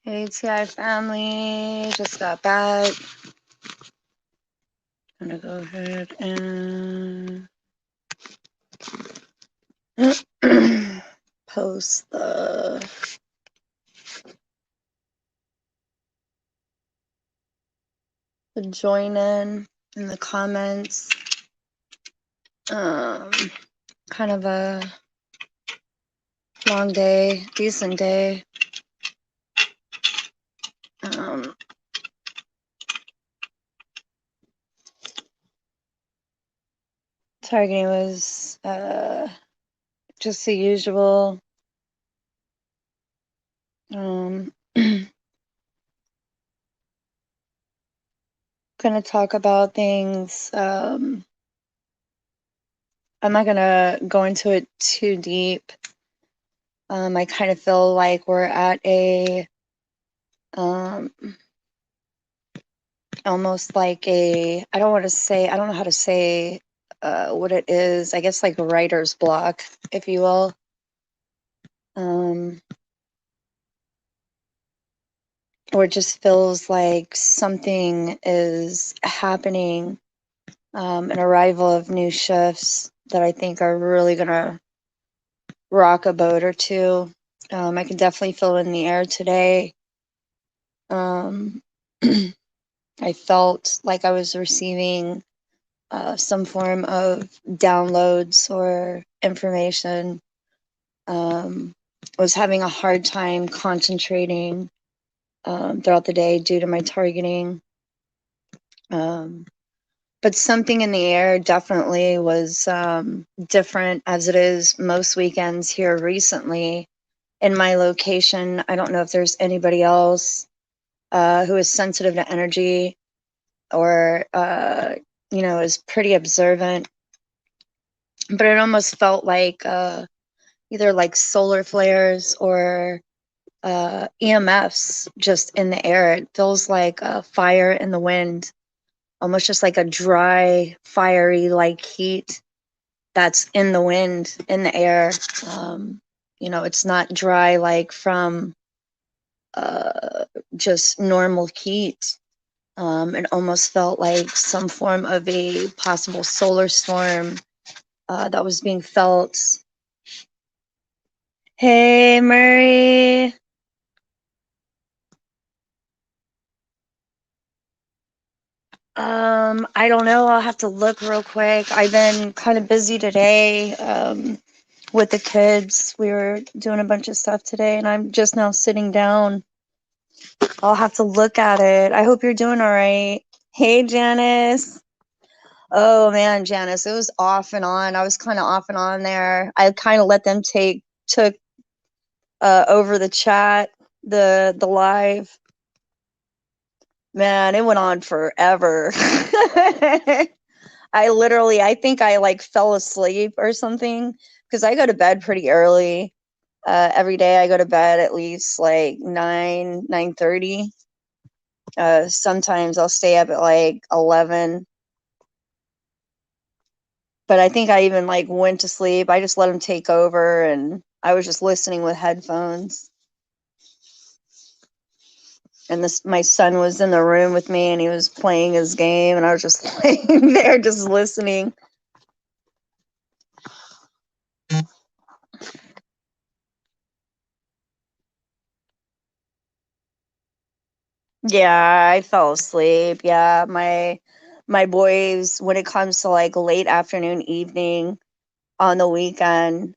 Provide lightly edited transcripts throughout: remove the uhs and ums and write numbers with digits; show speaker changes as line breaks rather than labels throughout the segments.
ATI family, just got back. I'm gonna go ahead and post the join in the comments. Kind of a long day, decent day. Targeting was just the usual. Gonna talk about things. I'm not gonna go into it too deep. I kind of feel like we're at a almost like a, I don't know how to say what it is. I guess like a writer's block, if you will. Or it just feels like something is happening, an arrival of new shifts that I think are really gonna rock a boat or two. I can definitely feel it in the air today. I felt like I was receiving some form of downloads or information. I was having a hard time concentrating throughout the day due to my targeting. But something in the air definitely was different, as it is most weekends here recently in my location. I don't know if there's anybody else who is sensitive to energy or is pretty observant, but it almost felt like either like solar flares or EMFs just in the air. It feels like a fire in the wind, almost just like a dry, fiery like heat that's in the wind, in the air. It's not dry like from just normal heat. It almost felt like some form of a possible solar storm that was being felt. Hey, Murray. I don't know. I'll have to look real quick. I've been kind of busy today with the kids. We were doing a bunch of stuff today, and I'm just now sitting down. I'll have to look at it. I hope you're doing all right. Hey, Janice. Oh man, Janice, it was off and on. I was kind of off and on there. I kind of let them took over the chat, the live. Man, it went on forever. I think I like fell asleep or something because I go to bed pretty early. Every day I go to bed at least like 9:30. Sometimes I'll stay up at like 11. But I think I even like went to sleep. I just let them take over and I was just listening with headphones. And my son was in the room with me and he was playing his game and I was just laying there just listening. Yeah, I fell asleep. Yeah, my boys, when it comes to like late afternoon, evening on the weekend,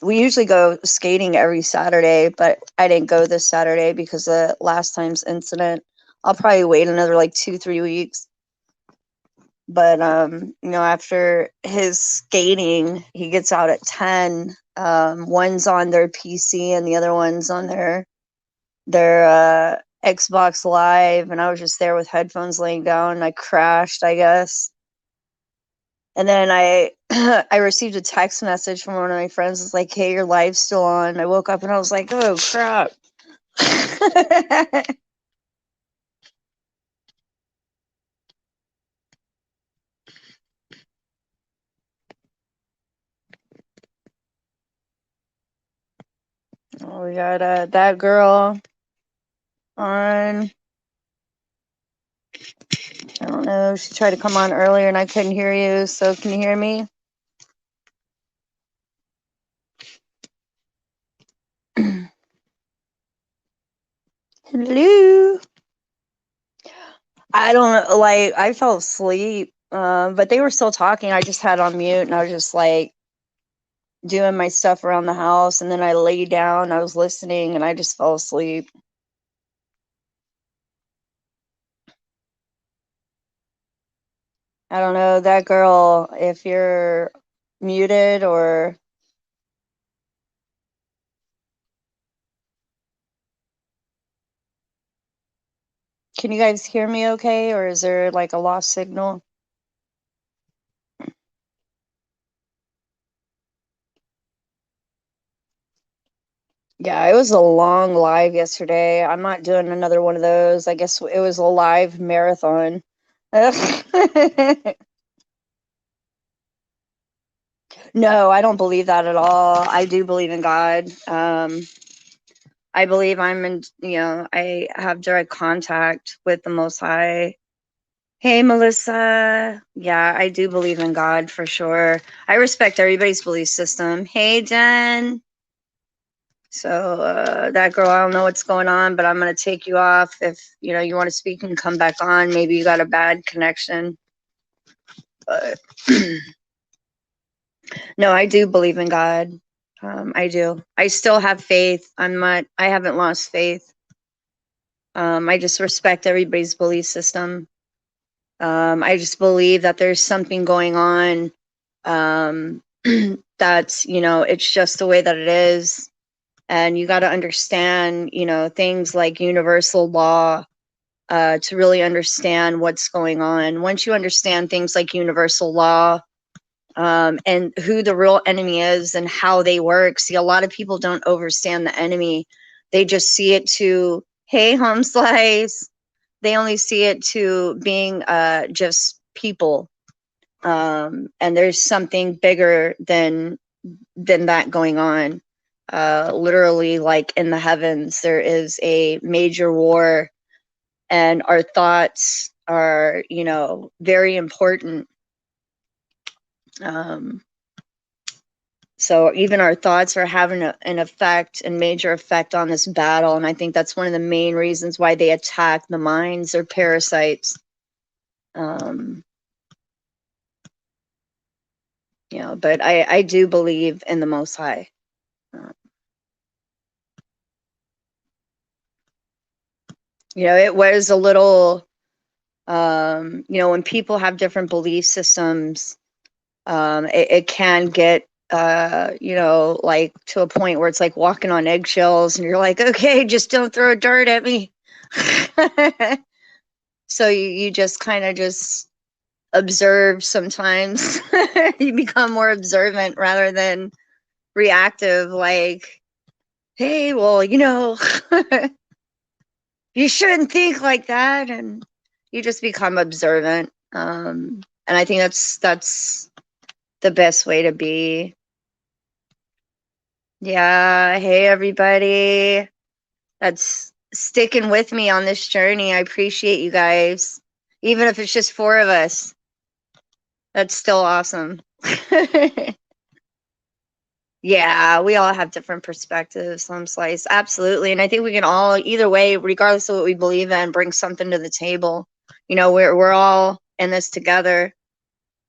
we usually go skating every Saturday, but I didn't go this Saturday because of last time's incident. I'll probably wait another like 2-3 weeks. But after his skating, he gets out at 10. One's on their PC and the other one's on their Xbox Live, and I was just there with headphones laying down and I crashed, I guess. And then I I received a text message from one of my friends. It's like, hey, your live's still on. I woke up and I was like, oh crap. Oh, we got that girl. on. I don't know. She tried to come on earlier and I couldn't hear you. So can you hear me? Hello. I don't know. Like, I fell asleep, but they were still talking. I just had on mute and I was just like doing my stuff around the house. And then I lay down. I was listening and I just fell asleep. I don't know. That girl, if you're muted or can you guys hear me okay? Or is there like a lost signal? Yeah, it was a long live yesterday. I'm not doing another one of those. I guess it was a live marathon. No, I don't believe that at all. I do believe in God. I believe I have direct contact with the Most High. Hey, Melissa. Yeah, I do believe in God for sure. I respect everybody's belief system. Hey, Jen. So that girl, I don't know what's going on, but I'm gonna take you off. If you want to speak and come back on, maybe you got a bad connection. But no, I do believe in God. I do. I still have faith. I haven't lost faith. I just respect everybody's belief system. I just believe that there's something going on. That's, it's just the way that it is. And you got to understand, things like universal law to really understand what's going on. Once you understand things like universal law, and who the real enemy is and how they work. See, a lot of people don't understand the enemy. They just see it to, hey, home slice. They only see it to being just people. And there's something bigger than that going on. Literally, like in the heavens, there is a major war, and our thoughts are, very important. So even our thoughts are having an effect and major effect on this battle. And I think that's one of the main reasons why they attack the minds or parasites. But I do believe in the Most High. It was a little, when people have different belief systems, it can get like to a point where it's like walking on eggshells and you're like, okay, just don't throw dirt at me. So you just kind of just observe sometimes. You become more observant rather than reactive, like, hey, well, you shouldn't think like that. And you just become observant. And I think that's the best way to be. Yeah. Hey, everybody that's sticking with me on this journey. I appreciate you guys. Even if it's just 4 of us, that's still awesome. Yeah, we all have different perspectives, some slice. Absolutely. And I think we can all, either way, regardless of what we believe in, bring something to the table. We're all in this together.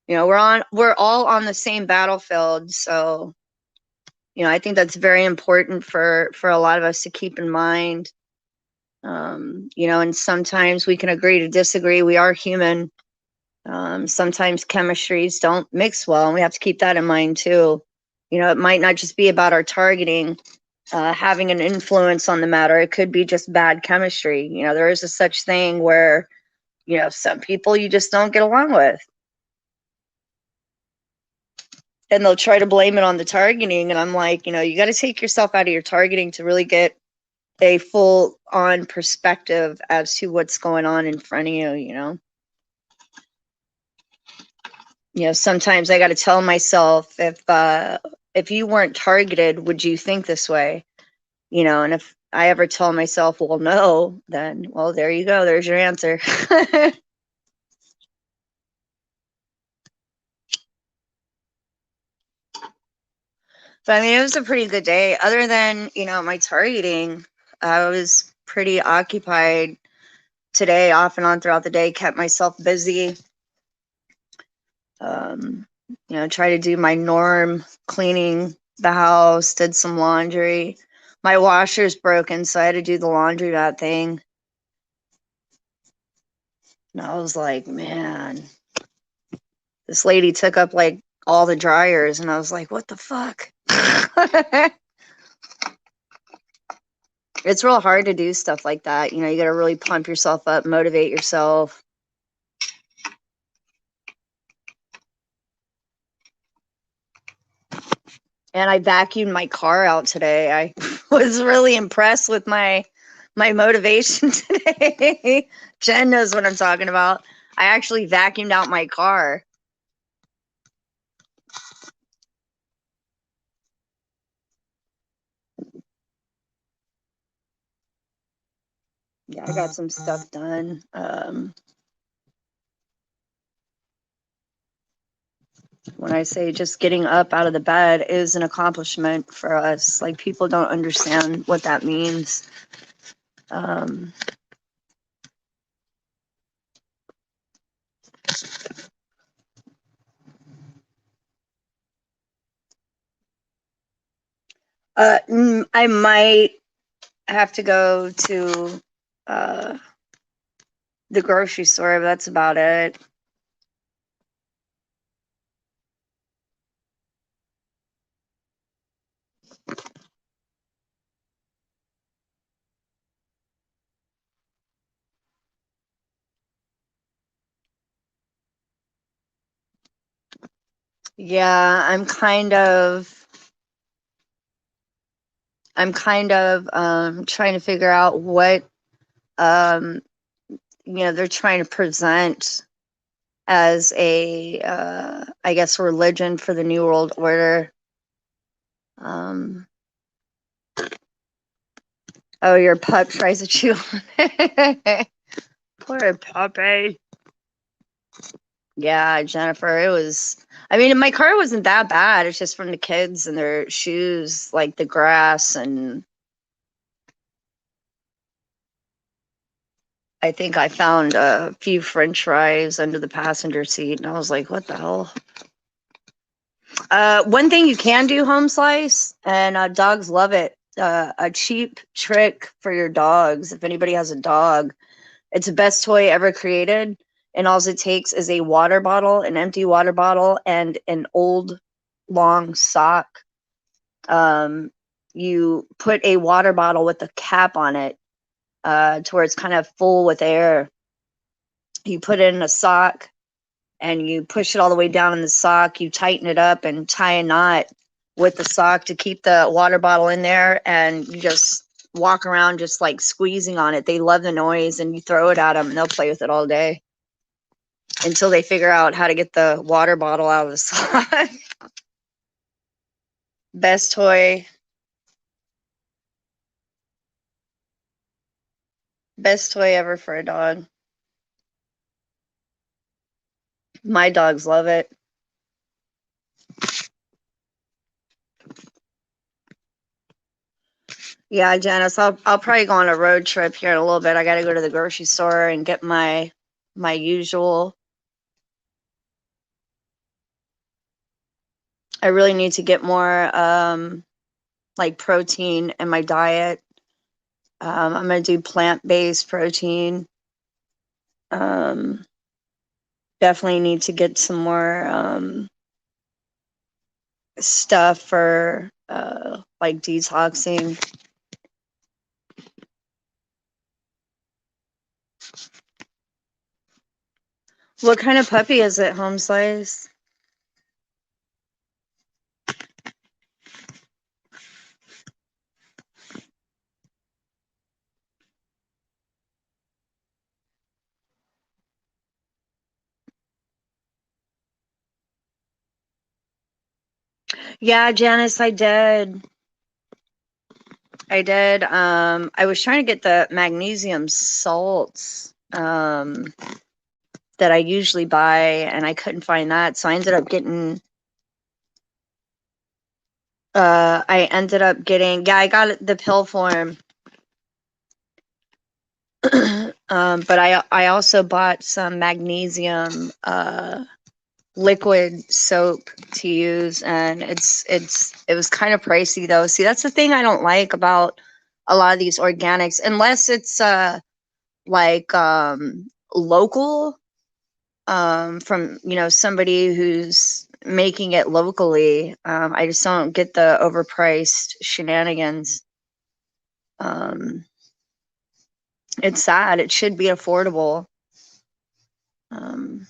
We're all on the same battlefield. So, I think that's very important for a lot of us to keep in mind. And sometimes we can agree to disagree. We are human. Sometimes chemistries don't mix well, and we have to keep that in mind too. It might not just be about our targeting having an influence on the matter. It could be just bad chemistry. There is a such thing where, some people you just don't get along with. And they'll try to blame it on the targeting. And I'm like, you got to take yourself out of your targeting to really get a full on perspective as to what's going on in front of you. Sometimes I got to tell myself, if you weren't targeted, would you think this way? And I ever tell myself, well, no, then, well, there you go. There's your answer. But I mean, it was a pretty good day. Other than, my targeting, I was pretty occupied today, off and on throughout the day, kept myself busy. Um, try to do my norm, cleaning the house, did some laundry. My washer's broken, so I had to do the laundromat thing. And I was like, man, this lady took up like all the dryers, and I was like, what the fuck? It's real hard to do stuff like that. You got to really pump yourself up, motivate yourself. And I vacuumed my car out today. I was really impressed with my motivation today. Jen knows what I'm talking about. I actually vacuumed out my car. Yeah, I got some stuff done. When I say just getting up out of the bed is an accomplishment for us. Like, people don't understand what that means. Um, I might have to go to uh, the grocery store, but that's about it. Yeah, I'm kind of trying to figure out what um, they're trying to present as a I guess religion for the New World Order. Um, oh, your pup tries to chew on it. Poor puppy. Yeah, Jennifer, it was. I mean, my car wasn't that bad. It's just from the kids and their shoes, like the grass. And I think I found a few French fries under the passenger seat, and I was like, what the hell? One thing you can do, home slice, and dogs love it. A cheap trick for your dogs. If anybody has a dog, it's the best toy ever created. And all it takes is a water bottle, an empty water bottle, and an old long sock. Um, you put a water bottle with a cap on it, to where it's kind of full with air. You put it in a sock and you push it all the way down in the sock. You tighten it up and tie a knot with the sock to keep the water bottle in there. And you just walk around just like squeezing on it. They love the noise, and you throw it at them and they'll play with it all day until they figure out how to get the water bottle out of the sock. Best toy. Best toy ever for a dog. My dogs love it. Yeah, Janice, I'll probably go on a road trip here in a little bit. I got to go to the grocery store and get my usual. I really need to get more like protein in my diet. I'm gonna do plant-based protein. Um, Definitely need to get some more stuff for like detoxing. What kind of puppy is it, home slice? Yeah, Janice, I did. I did. I was trying to get the magnesium salts that I usually buy, and I couldn't find that, so I ended up getting. Yeah, I got the pill form. But I also bought some magnesium liquid soap to use, and it was kind of pricey though. See, that's the thing I don't like about a lot of these organics, unless it's like local, from somebody who's making it locally. I just don't get the overpriced shenanigans. um it's sad. It should be affordable. um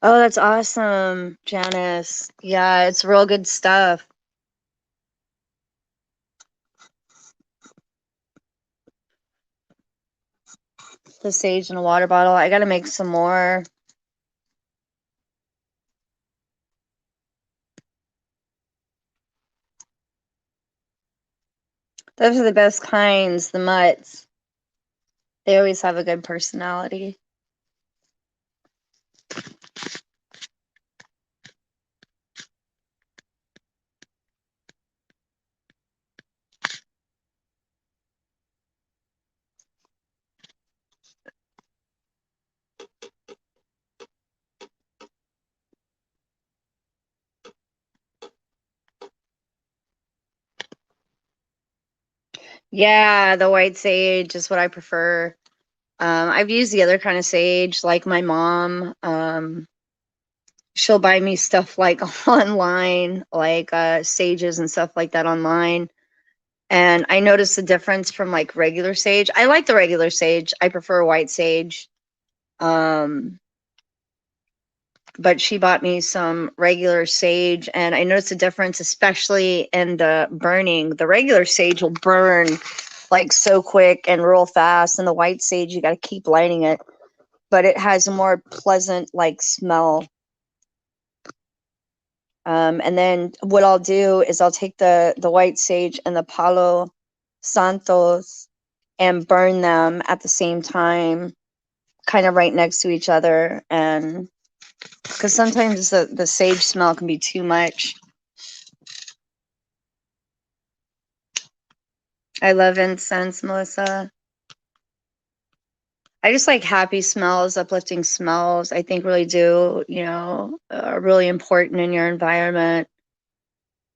oh, that's awesome, Janice. Yeah, it's real good stuff. The sage in a water bottle. I gotta make some more. Those are the best kinds, the mutts. They always have a good personality. Yeah, the white sage is what I prefer. I've used the other kind of sage, like my mom. She'll buy me stuff like online, like sages and stuff like that online. And I noticed the difference from like regular sage. I like the regular sage. I prefer white sage. Um, but she bought me some regular sage, and I noticed a difference, especially in the burning. The regular sage will burn like so quick and real fast, and the white sage, you got to keep lighting it, but it has a more pleasant like smell. And then what I'll do is I'll take the white sage and the Palo Santos and burn them at the same time, kind of right next to each other. And because sometimes the sage smell can be too much. I love incense, Melissa. I just like happy smells, uplifting smells. I think really do, are really important in your environment.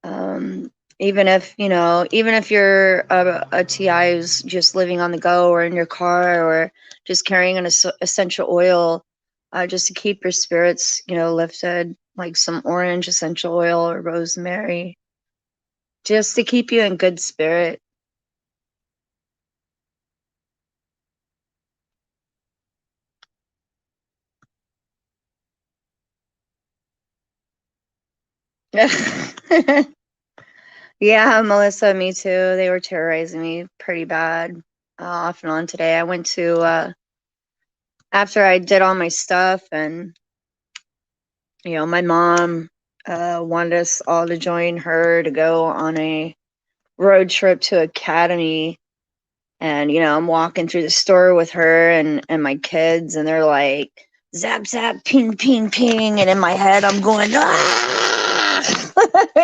Um, even if you're a TI who's just living on the go or in your car or just carrying an essential oil, just to keep your spirits, lifted, like some orange essential oil or rosemary, just to keep you in good spirit. Yeah, Melissa, me too. They were terrorizing me pretty bad, off and on today. I went to, after I did all my stuff, and, my mom wanted us all to join her to go on a road trip to Academy. And, I'm walking through the store with her and my kids, and they're like, zap, zap, ping, ping, ping. And in my head, I'm going, ah!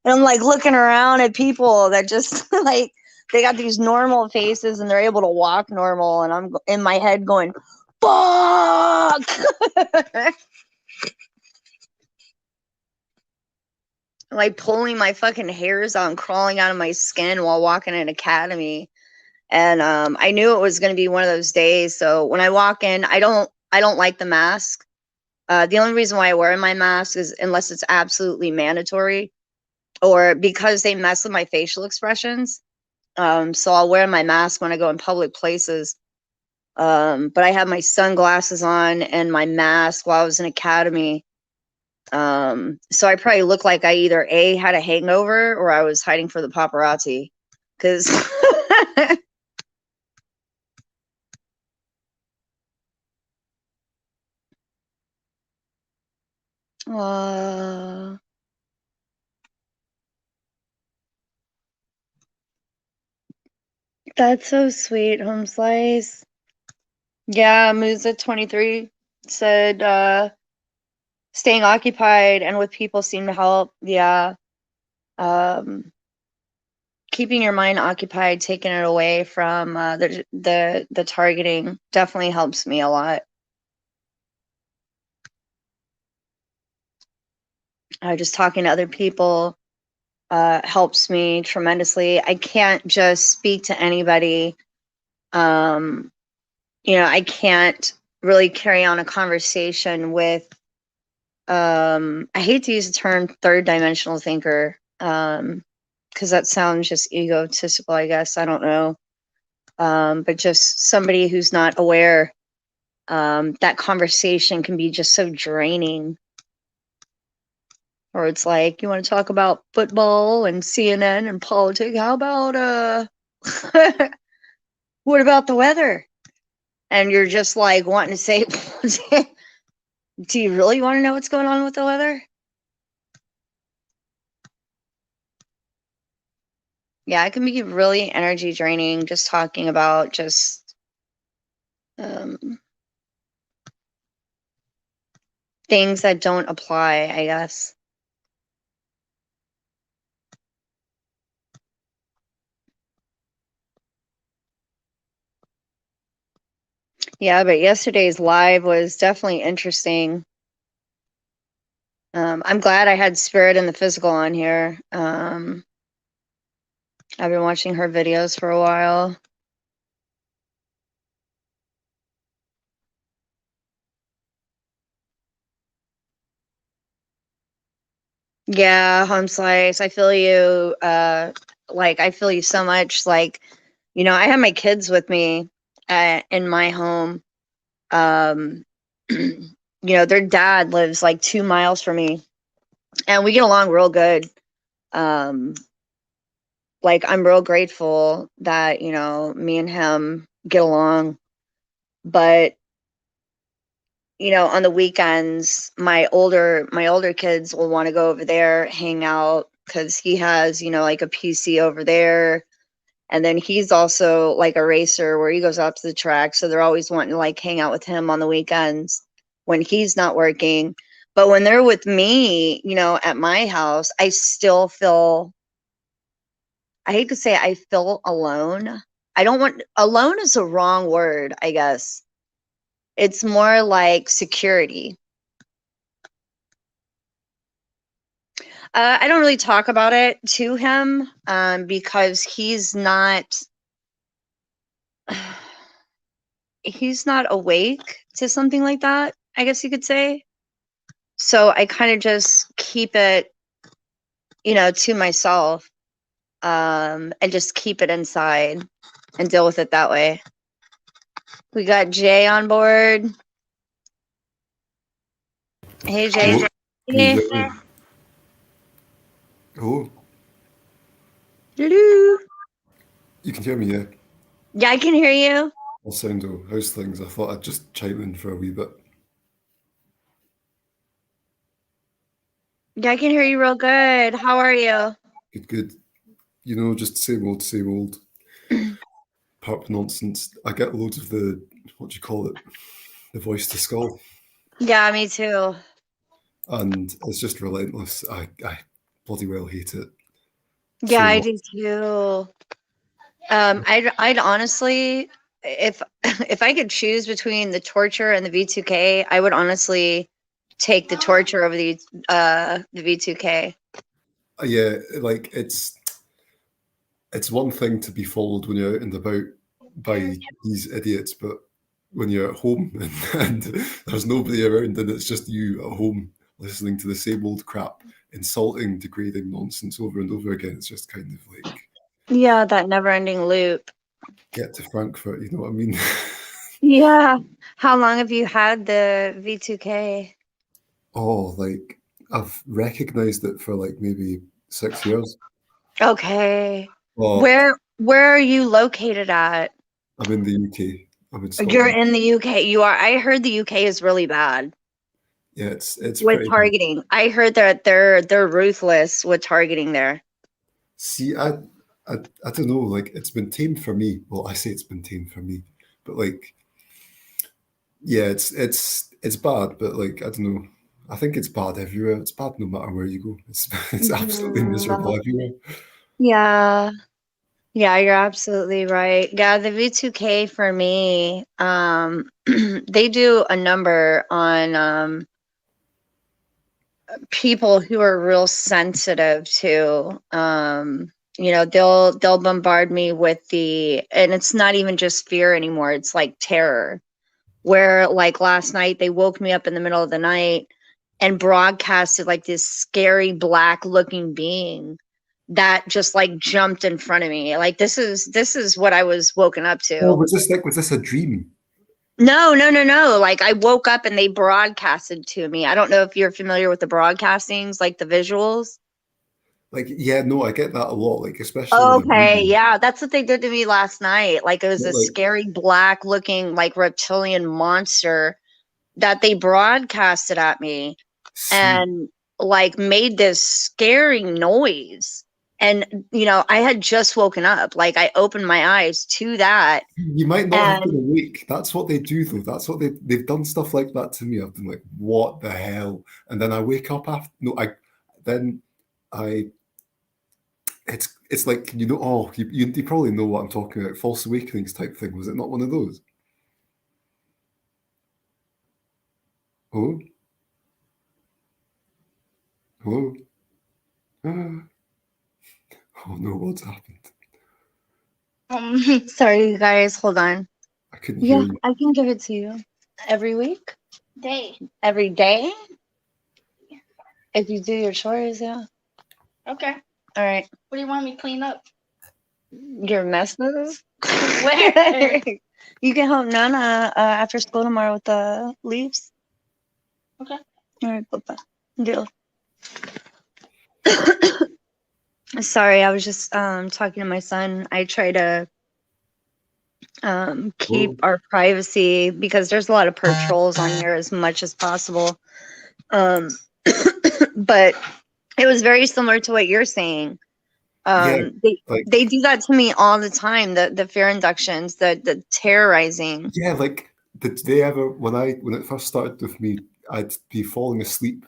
And I'm like looking around at people that just like they got these normal faces and they're able to walk normal, and I'm in my head going, "Fuck!" Like pulling my fucking hairs out and crawling out of my skin while walking in Academy. And I knew it was going to be one of those days. So when I walk in, I don't like the mask. The only reason why I wear my mask is unless it's absolutely mandatory, or because they mess with my facial expressions. So I'll wear my mask when I go in public places. But I had my sunglasses on and my mask while I was in Academy. So I probably looked like I either A, had a hangover, or I was hiding for the paparazzi. Because That's so sweet, Home Slice. Yeah, Musa23 said staying occupied and with people seem to help. Yeah. Keeping your mind occupied, taking it away from the targeting definitely helps me a lot. Just talking to other people helps me tremendously. I can't just speak to anybody. I can't really carry on a conversation with I hate to use the term third dimensional thinker, because that sounds just egotistical, I guess. I don't know. But just somebody who's not aware, that conversation can be just so draining. Or it's like, you want to talk about football and CNN and politics? How about what about the weather? And you're just like wanting to say, do you really want to know what's going on with the weather? Yeah, it can be really energy draining just talking about just things that don't apply, I guess. Yeah, but yesterday's live was definitely interesting. I'm glad I had Spirit and the Physical on here. I've been watching her videos for a while. Yeah, Home Slice, I feel you. I feel you so much. Like, I have my kids with me in my home. Their dad lives like 2 miles from me, and we get along real good. I'm real grateful that, me and him get along. But, on the weekends, my older kids will want to go over there, hang out, because he has, like a PC over there. And then he's also like a racer where he goes out to the track. So they're always wanting to like hang out with him on the weekends when he's not working. But when they're with me, at my house, I still feel, I hate to say it, I feel alone. Alone is a wrong word, I guess. It's more like security. I don't really talk about it to him because he's not awake to something like that, I guess you could say. So I kind of just keep it, to myself, and just keep it inside and deal with it that way. We got Jay on board. Hey, Jay.
Hello? Can you
Hey.
hear me? Hello?
Doo-doo.
You can hear me, yeah?
Yeah, I can hear you.
I'll sound how's things? I thought I'd just chime in for a wee bit.
Yeah, I can hear you real good. How are you?
Good, good. Just same old perp nonsense. I get loads of what do you call it? The voice to skull.
Yeah, me too.
And it's just relentless. I bloody well hate it
Yeah,
so
I
much.
do too. I'd honestly, if if I could choose between the torture and the V2K, I would honestly take the torture over the V2K.
Yeah, like it's one thing to be followed when you're out and about by these idiots, but when you're at home and there's nobody around and it's just you at home listening to the same old crap, insulting, degrading nonsense over and over again, it's just kind of like
Yeah, that never-ending loop.
get to Frankfurt, you know what I mean?
Yeah. How long have you had the V2K?
Oh, like I've recognized it for like maybe 6 years,
Okay.
but
Where are you located at?
I'm in the UK. I'm in
You're
Scotland.
in the UK. You are. I heard the UK is really bad.
Yeah, it's
with
pretty bad.
targeting. I heard that they're ruthless with targeting there.
See, I don't know, like it's been tamed for me. Well, I say it's been tamed for me, but like, yeah, it's bad, but like I don't know. I think it's bad everywhere. It's bad no matter where you go. It's absolutely
Mhm.
miserable everywhere.
Yeah. Yeah, you're absolutely right. Yeah, the V2K for me, they do a number on people who are real sensitive to they'll bombard me with and it's not even just fear anymore, it's like terror. Where like last night they woke me up in the middle of the night and broadcasted like this scary black looking being that just like jumped in front of me. Like this is what I was woken up
Oh,
to.
was this a dream?
No, no, no, no. Like I woke up and they broadcasted to me. I don't know if you're familiar with the broadcastings, like the visuals.
Like, yeah, no, I get that a lot, like especially when I'm
Okay,
reading.
yeah, that's what they did to me last night. Like it was
But
a
like,
scary black looking like reptilian monster that they broadcasted at me
see,
and like made this scary noise. And I had just woken up. Like I opened my eyes to that
you might not have been
and
awake. That's what they do, though. That's what they've done stuff like that to me. I've been like, what the hell? And then I wake up after. No, then I. It's like Oh, you probably know what I'm talking about. False awakenings type thing. Was it not one of those? Oh, oh, ah. Oh no, what's happened?
sorry you guys, hold on.
I couldn't hear
Yeah,
you.
I can give it to you every week,
Day.
every day if you do your chores. Yeah.
Okay.
All right.
What do you want me to clean up?
Your messes.
Where?
You can help Nana after school tomorrow with the leaves.
Okay.
All right, Papa. Deal. Sorry, I was just talking to my son. I try to keep
Oh,
our privacy because there's a lot of patrols on here as much as possible. Um, but it was very similar to what you're saying.
yeah,
They
like
they do that to me all the time. The fear inductions, the terrorizing.
yeah, like did they ever when it first started with me, I'd be falling asleep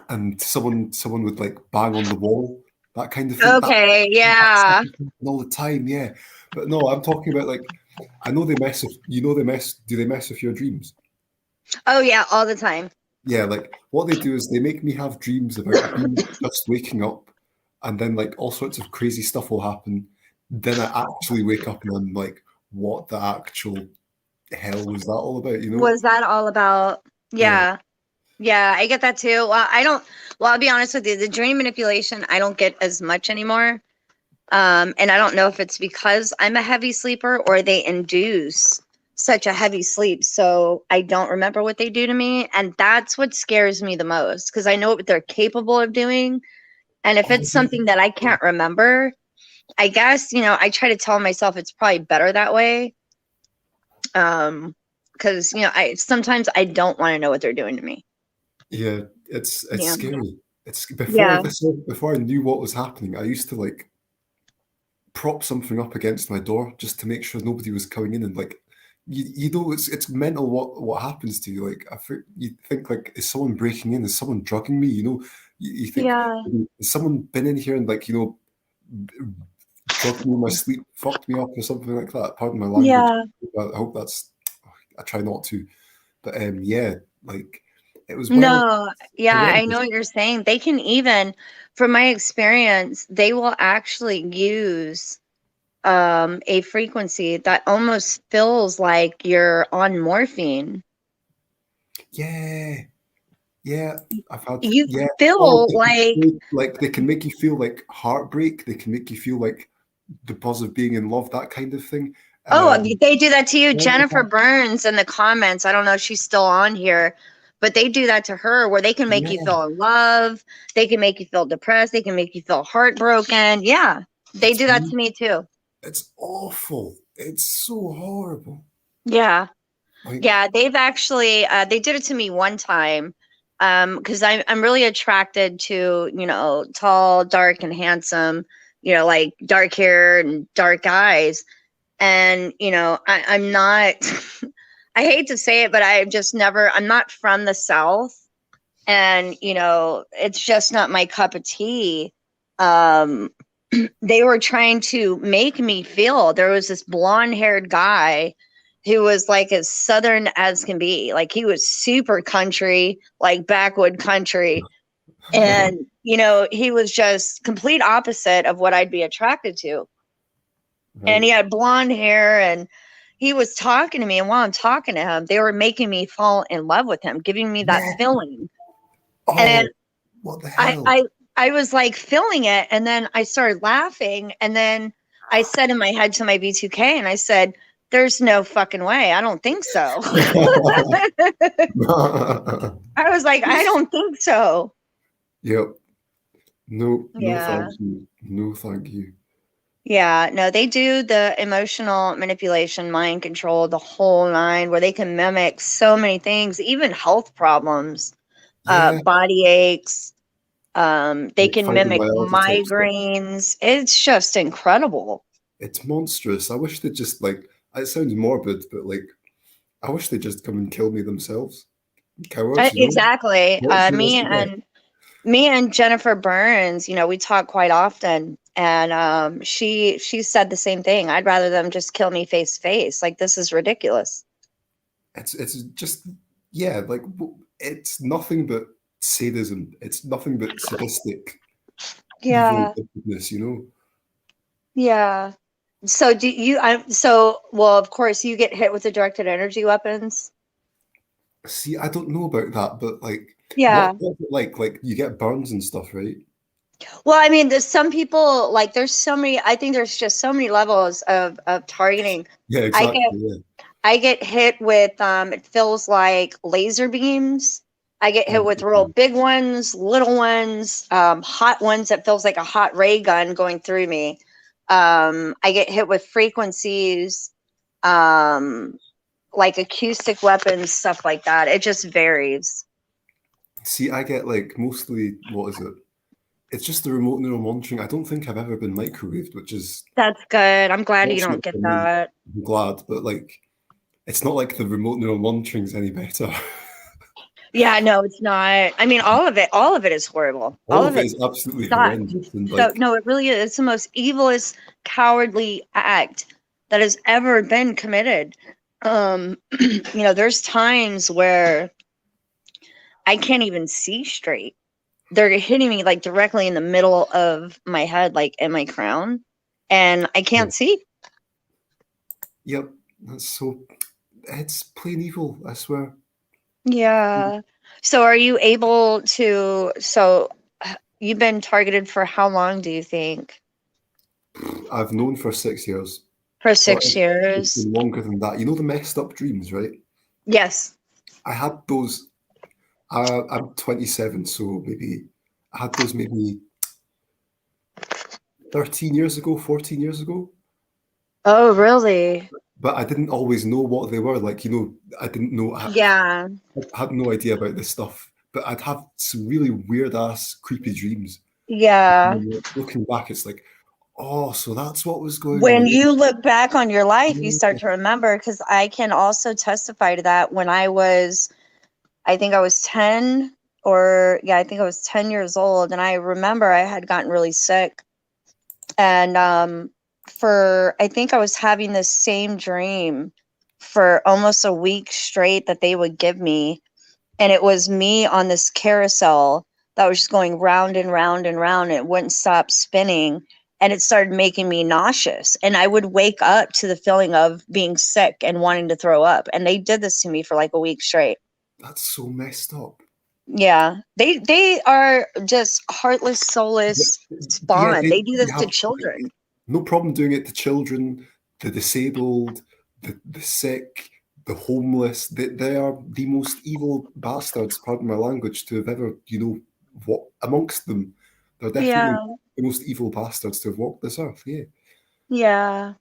and someone would like bang on the wall, that kind of thing.
Okay,
That stuff
yeah.
is happening all the time, yeah. But no, I'm talking about like I know they mess with they mess do they mess with your dreams?
Oh yeah, all the time.
Yeah, like what they do is they make me have dreams about me just waking up and then like all sorts of crazy stuff will happen. Then I actually wake up and I'm like, what the actual hell was that all about, you know?
Was that all about?
Yeah.
Yeah. Yeah, I get that too. Well, I don't, well, I'll be honest with you, the dream manipulation, I don't get as much anymore. And I don't know if it's because I'm a heavy sleeper or they induce such a heavy sleep. So I don't remember what they do to me. And that's what scares me the most because I know what they're capable of doing. And if
Oh,
it's something that I can't remember, I guess, I try to tell myself it's probably better that way. Because, I sometimes I don't want to know what they're doing to me.
yeah, it's
Yeah.
scary. It's
Yeah.
before I knew what was happening, I used to like prop something up against my door just to make sure nobody was coming in and like you know it's mental what happens to you. Like you think like is someone breaking in? Is someone drugging me? You think
Yeah.
has someone been in here and like drugged me in my sleep, fucked me up or something like that? Pardon my language.
Yeah.
I hope that's I try not to. But yeah, like it was
No, yeah, I know
horrendous.
what you're saying. They can even, from my experience, they will actually use a frequency that almost feels like you're on morphine.
Yeah, yeah, I've had
You
yeah. Oh,
feel like,
like they can make you feel like heartbreak. They can make you feel like the buzz of being in love, that kind of thing.
oh,
Um,
they do that to you.
yeah,
Jennifer Burns in the comments. I don't know if she's still on here, but they do that to her where they can make you
yeah,
feel in love. They can make you feel depressed. They can make you feel heartbroken. Yeah, they
it's
do that to me too.
it's awful. It's so horrible.
Yeah.
Like,
Yeah, they've actually they did it to me one time. because I'm really attracted to, you know, tall, dark, and handsome, you know, like dark hair and dark eyes. And, you know, I'm not, I hate to say it, but I'm not from the South. And, you know, it's just not my cup of tea. Um, they were trying to make me feel there was this blonde haired guy who was like as southern as can be. Like he was super country, like backwood country. And, you know, he was just complete opposite of what I'd be attracted to. And he
Right.
had blonde hair and he was talking to me. And while I'm talking to him, they were making me fall in love with him, giving me that
Yeah.
feeling. And then
Oh, what the hell?
I was like feeling it. And then I started laughing. And then I said in my head to my B2K, and I said, there's no fucking way. I don't think so. I was like, I don't think so.
Yep. No, no,
Yeah.
thank you. No, thank you.
Yeah. No, they do the emotional manipulation, mind control, the whole nine, where they can mimic so many things, even health problems,
Yeah,
body aches. They
like
can mimic
fibromyalgia type stuff.
migraines. It's just incredible.
It's monstrous. I wish they just like. It sounds morbid, but like, I wish they just come and kill me themselves. Cowards, you know.
Exactly.
What's the
Me and Jennifer Burns, you know, we talk quite often, and she said the same thing. I'd rather them just kill me face to face. Like this is ridiculous.
It's just yeah, like it's nothing but sadism. It's nothing but sadistic, evil
Yeah.
wickedness, you know.
Yeah. So do you? So well, of course, you get hit with the directed energy weapons.
See, I don't know about that, but like,
Yeah.
what's it like? Like, you get burns and stuff, right?
Well, I mean, there's some people like there's so many. I think there's just so many levels of targeting.
Yeah,
I
exactly.
get
Yeah.
I get hit with it feels like laser beams. I get hit with real big ones, little ones, hot ones that feels like a hot ray gun going through me. I get hit with frequencies, um, like acoustic weapons, stuff like that. It just varies.
See, I get like mostly what is it? It's just the remote neural monitoring. I don't think I've ever been microwaved, which is
That's good. I'm glad you don't
fortunate for
get
me.
that.
I'm glad, but like, it's not like the remote neural monitoring's any better.
Yeah, no, it's not. I mean, all of it is horrible.
All
All
of
of
it
it
is absolutely
sucks.
horrendous, and
So
like,
no, it really is. It's the most evilest, cowardly act that has ever been committed. You know, there's times where I can't even see straight. They're hitting me like directly in the middle of my head, like in my crown, and I can't see.
yep, that's so. It's plain evil. I swear.
Yeah. So are you able to, you've been targeted for how long do you think?
I've known for 6 years,
For
but
6 years?
been longer than that. You know the messed up dreams, right?
Yes.
I had those. I'm 27, so maybe I had those maybe 13 years ago, 14 years ago.
Oh, really?
But I didn't always know what they were. Like, you know, I didn't know.
Yeah.
I had no idea about this stuff. But I'd have some really weird ass, creepy dreams. And
Yeah.
then, like, looking back, it's like, oh, so that's what was going
When
on.
you look back on your life, you start
Yeah.
to remember, because I can also testify to that. When I think I was 10, or yeah, I think I was 10 years old. And I remember I had gotten really sick. And I think I was having this same dream for almost a week straight that they would give me. And it was me on this carousel that was just going round and round and round. And it wouldn't stop spinning. And it started making me nauseous. And I would wake up to the feeling of being sick and wanting to throw up. And they did this to me for like a week straight.
That's so messed up.
Yeah. They are just heartless, soulless
Yeah,
spawn. They do
they
this to
have
children.
no problem doing it to children, the disabled, the sick, the homeless. They are the most evil bastards, pardon my language, to have ever, you know, what amongst them. They're definitely
Yeah.
the most evil bastards to have walked this earth. Yeah.
Yeah.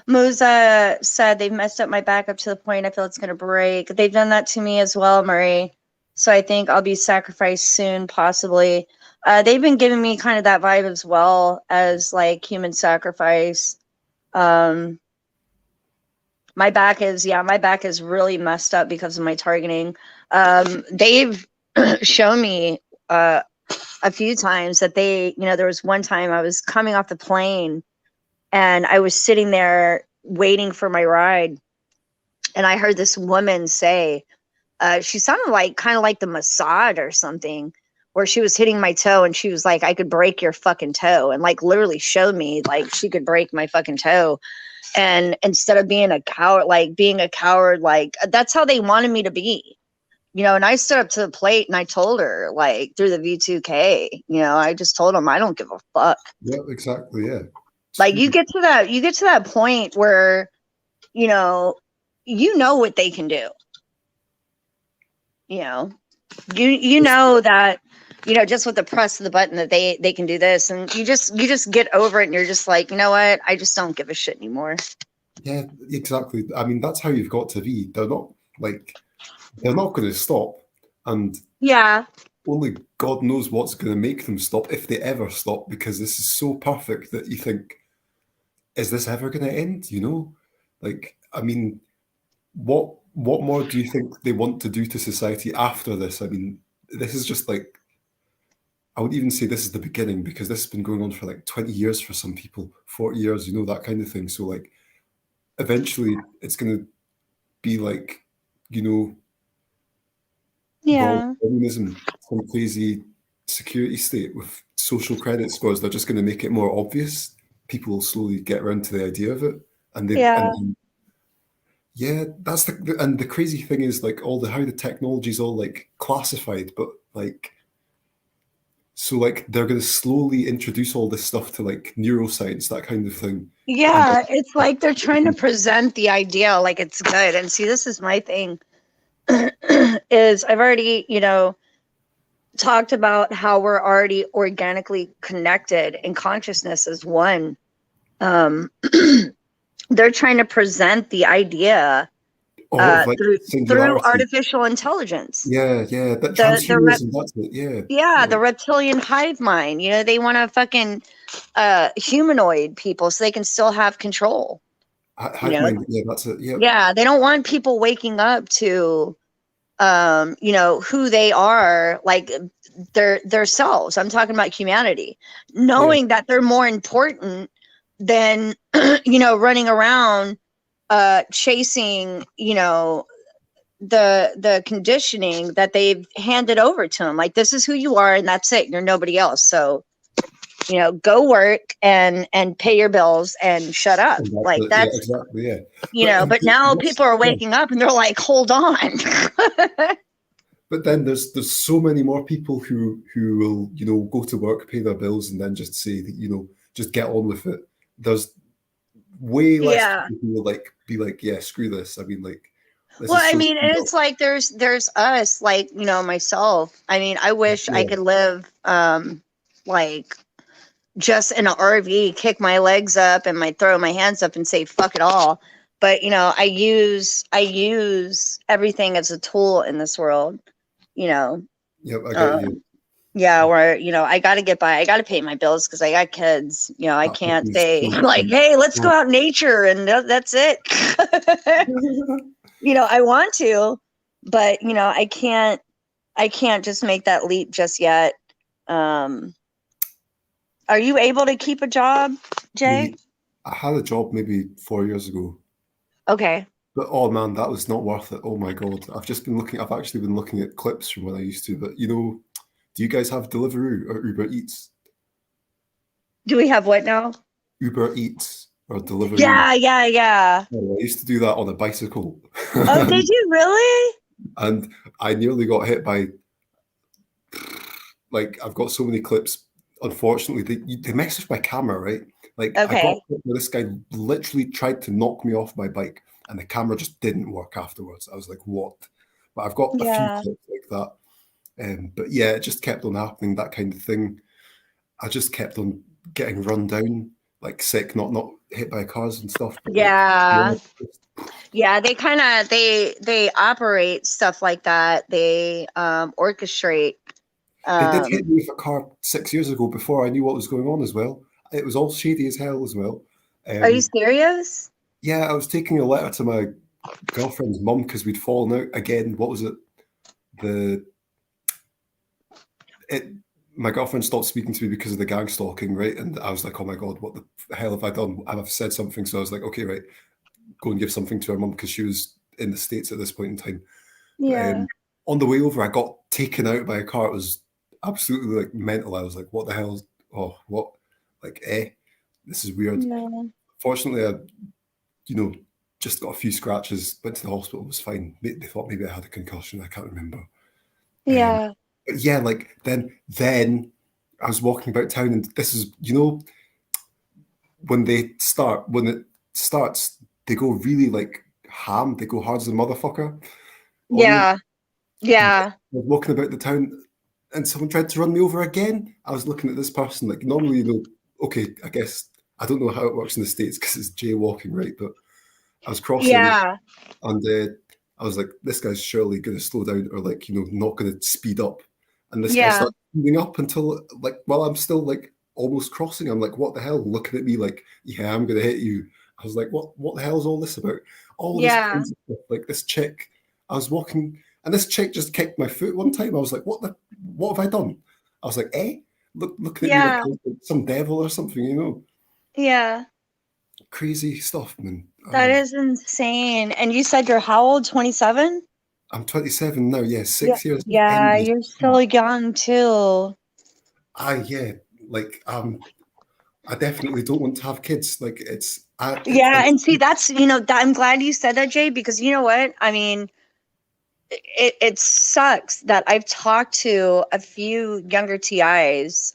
Moza said they've messed up my back up to the point I feel it's going to break. They've done that to me as well, Marie. So I think I'll be sacrificed soon, possibly. They've been giving me kind of that vibe as well as like human sacrifice. My back is really messed up because of my targeting. They've shown me a few times that there was one time I was coming off the plane and I was sitting there waiting for my ride, and I heard this woman say, she sounded like kind of like the Mossad or something, where she was hitting my toe and she was like, I could break your fucking toe, and like literally showed me like she could break my fucking toe. And instead of being a coward, like that's how they wanted me to be, and I stood up to the plate and I told her, like, through the V2K, I just told them I don't give a fuck.
Yeah, exactly. Yeah.
Like you get to that point where, you know what they can do. You know that, just with the press of the button that they can do this, and you just get over it and you're just like, you know what? I just don't give a shit anymore.
Yeah, exactly. I mean, that's how you've got to be. They're not going to stop. And
Yeah.
only God knows what's going to make them stop, if they ever stop, because this is so perfect that you think, is this ever going to end? Like, I mean, what more do you think they want to do to society after this? I mean, this is just like, I would even say this is the beginning, because this has been going on for like 20 years for some people, 40 years, that kind of thing. So like, eventually it's going to be like,
Yeah.
communism, some crazy security state with social credit scores. They're just going to make it more obvious. People will slowly get around to the idea of it, and that's the crazy thing is like how the technology is all like classified, but like, so like they're going to slowly introduce all this stuff to like neuroscience, that kind of thing.
Yeah, it's like they're trying to present the idea like it's good. And see, this is my thing. Is I've already, talked about how we're already organically connected and consciousness is one. They're trying to present the idea through artificial intelligence.
Yeah, that transhumanism, that's it.
Yeah, the reptilian hive mind. They want to fucking humanoid people so they can still have control.
Hive mind, yeah, that's it.
Yeah, they don't want people waking up to who they are, like their selves. I'm talking about humanity, knowing that they're more important than running around chasing the conditioning that they've handed over to them. Like, this is who you are and that's it, you're nobody else. So go work and pay your bills and shut up. Like, that's
exactly, yeah.
But now people are waking up and they're like, hold on.
But then there's so many more people who will go to work, pay their bills, and then just say that just get on with it. There's way less people who will like be like, yeah, screw this. I mean, like,
well, I mean, it's like there's us, like, myself. I mean, I wish I could live like just in an RV, kick my legs up and throw my hands up and say fuck it all. But I use everything as a tool in this world.
Yep, I get you.
Yeah, where I got to get by. I got to pay my bills because I got kids. I can't say like, hey, let's go out in nature and that's it. I want to, but I can't just make that leap just yet. Are you able to keep a job, Jay?
I had a job maybe 4 years ago.
Okay.
But oh man, that was not worth it. Oh my god. I've actually been looking at clips from when I used to, but do you guys have Deliveroo or Uber Eats?
Do we have what now?
Uber Eats or Deliveroo.
Yeah.
Oh, I used to do that on a bicycle.
Oh, did you really?
And I nearly got hit by, like, I've got so many clips. Unfortunately, they messed with my camera, right? Like,
okay.
I got a clip where this guy literally tried to knock me off my bike, and the camera just didn't work afterwards. I was like, what? But I've got a few clips like that. But yeah, it just kept on happening, that kind of thing. I just kept on getting run down, like sick, not hit by cars and stuff. But
yeah. Yeah, they kind of they operate stuff like that. They orchestrate.
They did hit
Um,
me with a car 6 years ago before I knew what was going on as well. It was all shady as hell as well.
are you
Um,
serious?
yeah, I was taking a letter to my girlfriend's mum because we'd fallen out again. What was it? The it My girlfriend stopped speaking to me because of the gang stalking, right? And I was like, oh my god, what the hell have I done? I've said something. So I was like, okay, right, go and give something to her mum because she was in the States at this point in time.
Yeah.
On the way over, I got taken out by a car. It was absolutely like mental. I was like, what the hell? Oh, what? Like, this is weird.
No.
Fortunately, I, you know, just got a few scratches, went to the hospital, was fine. They thought maybe I had a concussion. I can't remember. Um,
Yeah.
but yeah, like then I was walking about town, and this is, when it starts, they go really like ham. They go hard as a motherfucker on you.
Yeah. Yeah.
I was walking about the town, and someone tried to run me over again. I was looking at this person, like normally, okay, I guess I don't know how it works in the States because it's jaywalking, right? But I was crossing,
Yeah.
and I was like, this guy's surely going to slow down or like, not going to speed up. And this guy
Yeah.
starts speeding up until like, while I'm still like almost crossing, I'm like, what the hell? Looking at me like, yeah, I'm going to hit you. I was like, what the hell is all this about? All this
Yeah.
crazy stuff. Like this chick, I was walking, and this chick just kicked my foot one time. I was like, what have I done? I was like, looking at me like
Yeah.
I was like some devil or something,
Yeah.
crazy stuff, man.
That is insane. And you said you're how old? 27?
I'm 27 now. Yeah,
Yeah.
6 years.
Yeah,
Endless.
you're so young too.
Yeah, like I definitely don't want to have kids. Like
Yeah, and see that's that I'm glad you said that, Jay, because you know what? I mean, it sucks that I've talked to a few younger TIs.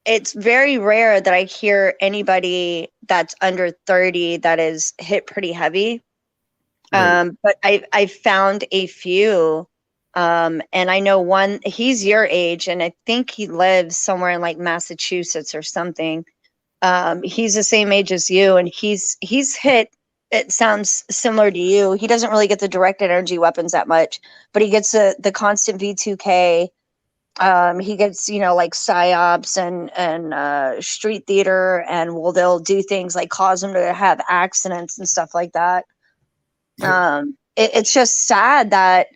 It's very rare that I hear anybody that's under 30 that is hit pretty heavy.
right.
But I found a few, and I know one. He's your age, and I think he lives somewhere in like Massachusetts or something. He's the same age as you, and he's hit. It sounds similar to you. He doesn't really get the directed energy weapons that much, but he gets the constant V2K. He gets like psyops and street theater, and they'll do things like cause him to have accidents and stuff like that.
Yep.
It's just sad that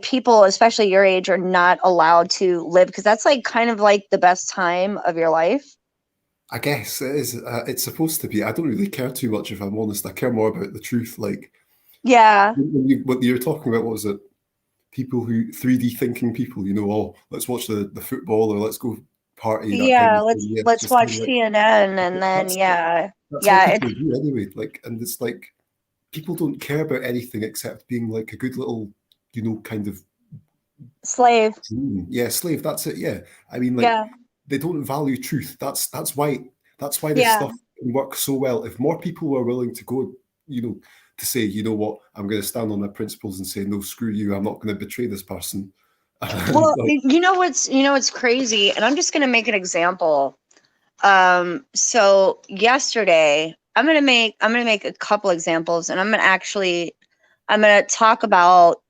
people, especially your age, are not allowed to live, because that's like kind of like the best time of your life.
I guess it is. It's supposed to be. I don't really care too much, if I'm honest. I care more about the truth. Like
Yeah.
what you were talking about, what was it? People who 3D thinking people. Oh, let's watch the football or let's go party. That kind
Yeah,
of thing. Yeah,
let's
just kind
watch
of like
CNN, and then
that's that's how
yeah,
people do anyway. Like, and it's like people don't care about anything except being like a good little, kind of
slave.
yeah, slave. That's it. Yeah, I mean, like
Yeah.
they don't value truth. That's why this
Yeah.
stuff can work so well. If more people were willing to go, to say, you know what, I'm going to stand on my principles and say, no, screw you, I'm not going to betray this person.
Well,
Like,
what's crazy, and I'm just gonna make an example. So yesterday, I'm gonna make a couple examples, and I'm gonna talk about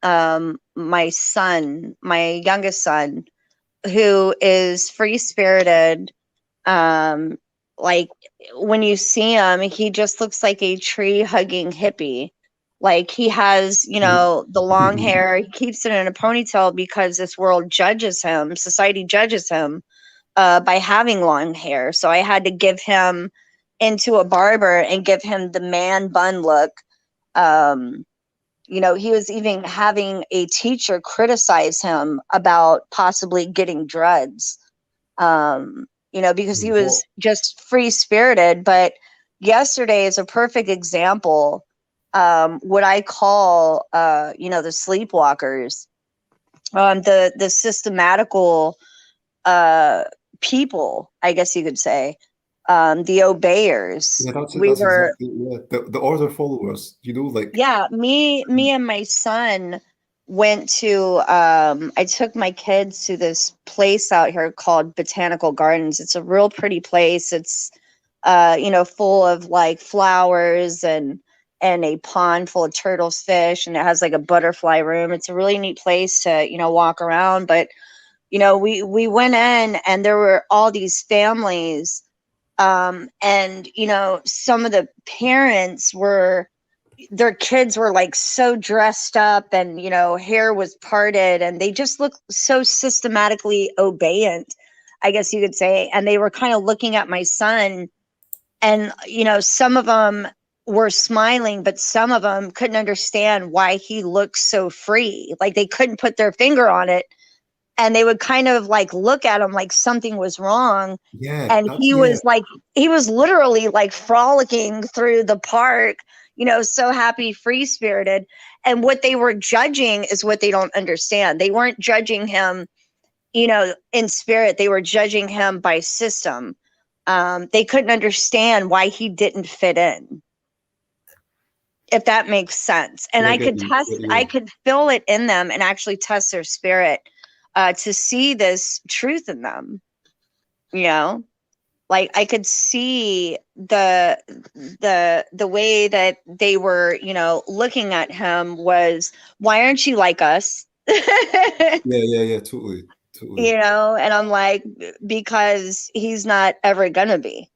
my son, my youngest son, who is free spirited. Um, like when you see him, he just looks like a tree hugging hippie. Like he has, the long hair. He keeps it in a ponytail because this world judges him, society judges him by having long hair. So I had to give him into a barber and give him the man bun look. Um, he was even having a teacher criticize him about possibly getting dreads, because he was just free spirited. But yesterday is a perfect example. What I call, the sleepwalkers, the systematical people, I guess you could say, the obeyers.
yeah, that's it.
We
That's
were,
exactly the order followers. Like
yeah, me and my son went to I took my kids to this place out here called Botanical Gardens. It's a real pretty place. It's full of like flowers and and a pond full of turtles, fish, and it has like a butterfly room. It's a really neat place to, walk around. But, we went in and there were all these families. And, some of the parents their kids were like so dressed up and, hair was parted and they just looked so systematically obedient, I guess you could say. And they were kind of looking at my son and, some of them were smiling, but some of them couldn't understand why he looked so free. Like they couldn't put their finger on it. And they would kind of like look at him like something was wrong.
Yeah,
And he was like, he was literally like frolicking through the park, so happy, free spirited. And what they were judging is what they don't understand. They weren't judging him, in spirit. They were judging him by system. They couldn't understand why he didn't fit in, if that makes sense. And I could feel it in them and actually test their spirit to see this truth in them. Like I could see the way that they were, looking at him was, why aren't you like us?
yeah, totally.
And I'm like, because he's not ever gonna be.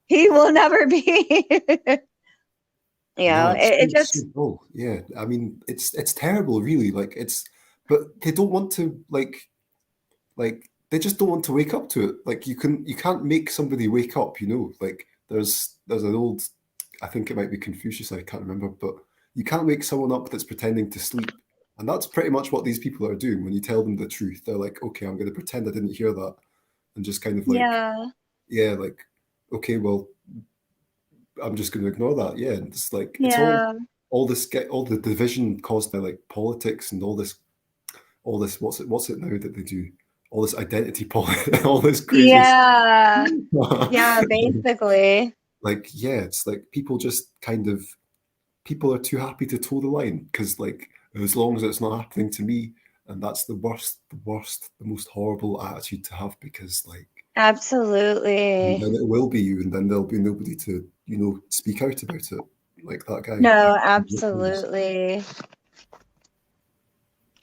He will never be. It just
yeah. I mean, it's terrible, really. Like but they don't want to like they just don't want to wake up to it. Like you can't make somebody wake up. Like there's an old, I think it might be Confucius, I can't remember, but you can't wake someone up that's pretending to sleep. And that's pretty much what these people are doing when you tell them the truth. They're like, okay, I'm going to pretend I didn't hear that, and just kind of like, like, okay, well, I'm just going to ignore that. Yeah, and it's like it's all the division caused by like politics and all this. What's it now that they do? All this identity politics, all this crazy.
Yeah, basically.
Like, it's like people are too happy to toe the line because like, as long as it's not happening to me, and that's the worst, the most horrible attitude to have, because like
absolutely,
and then it will be you, and then there'll be nobody to speak out about it, like that guy.
No, absolutely.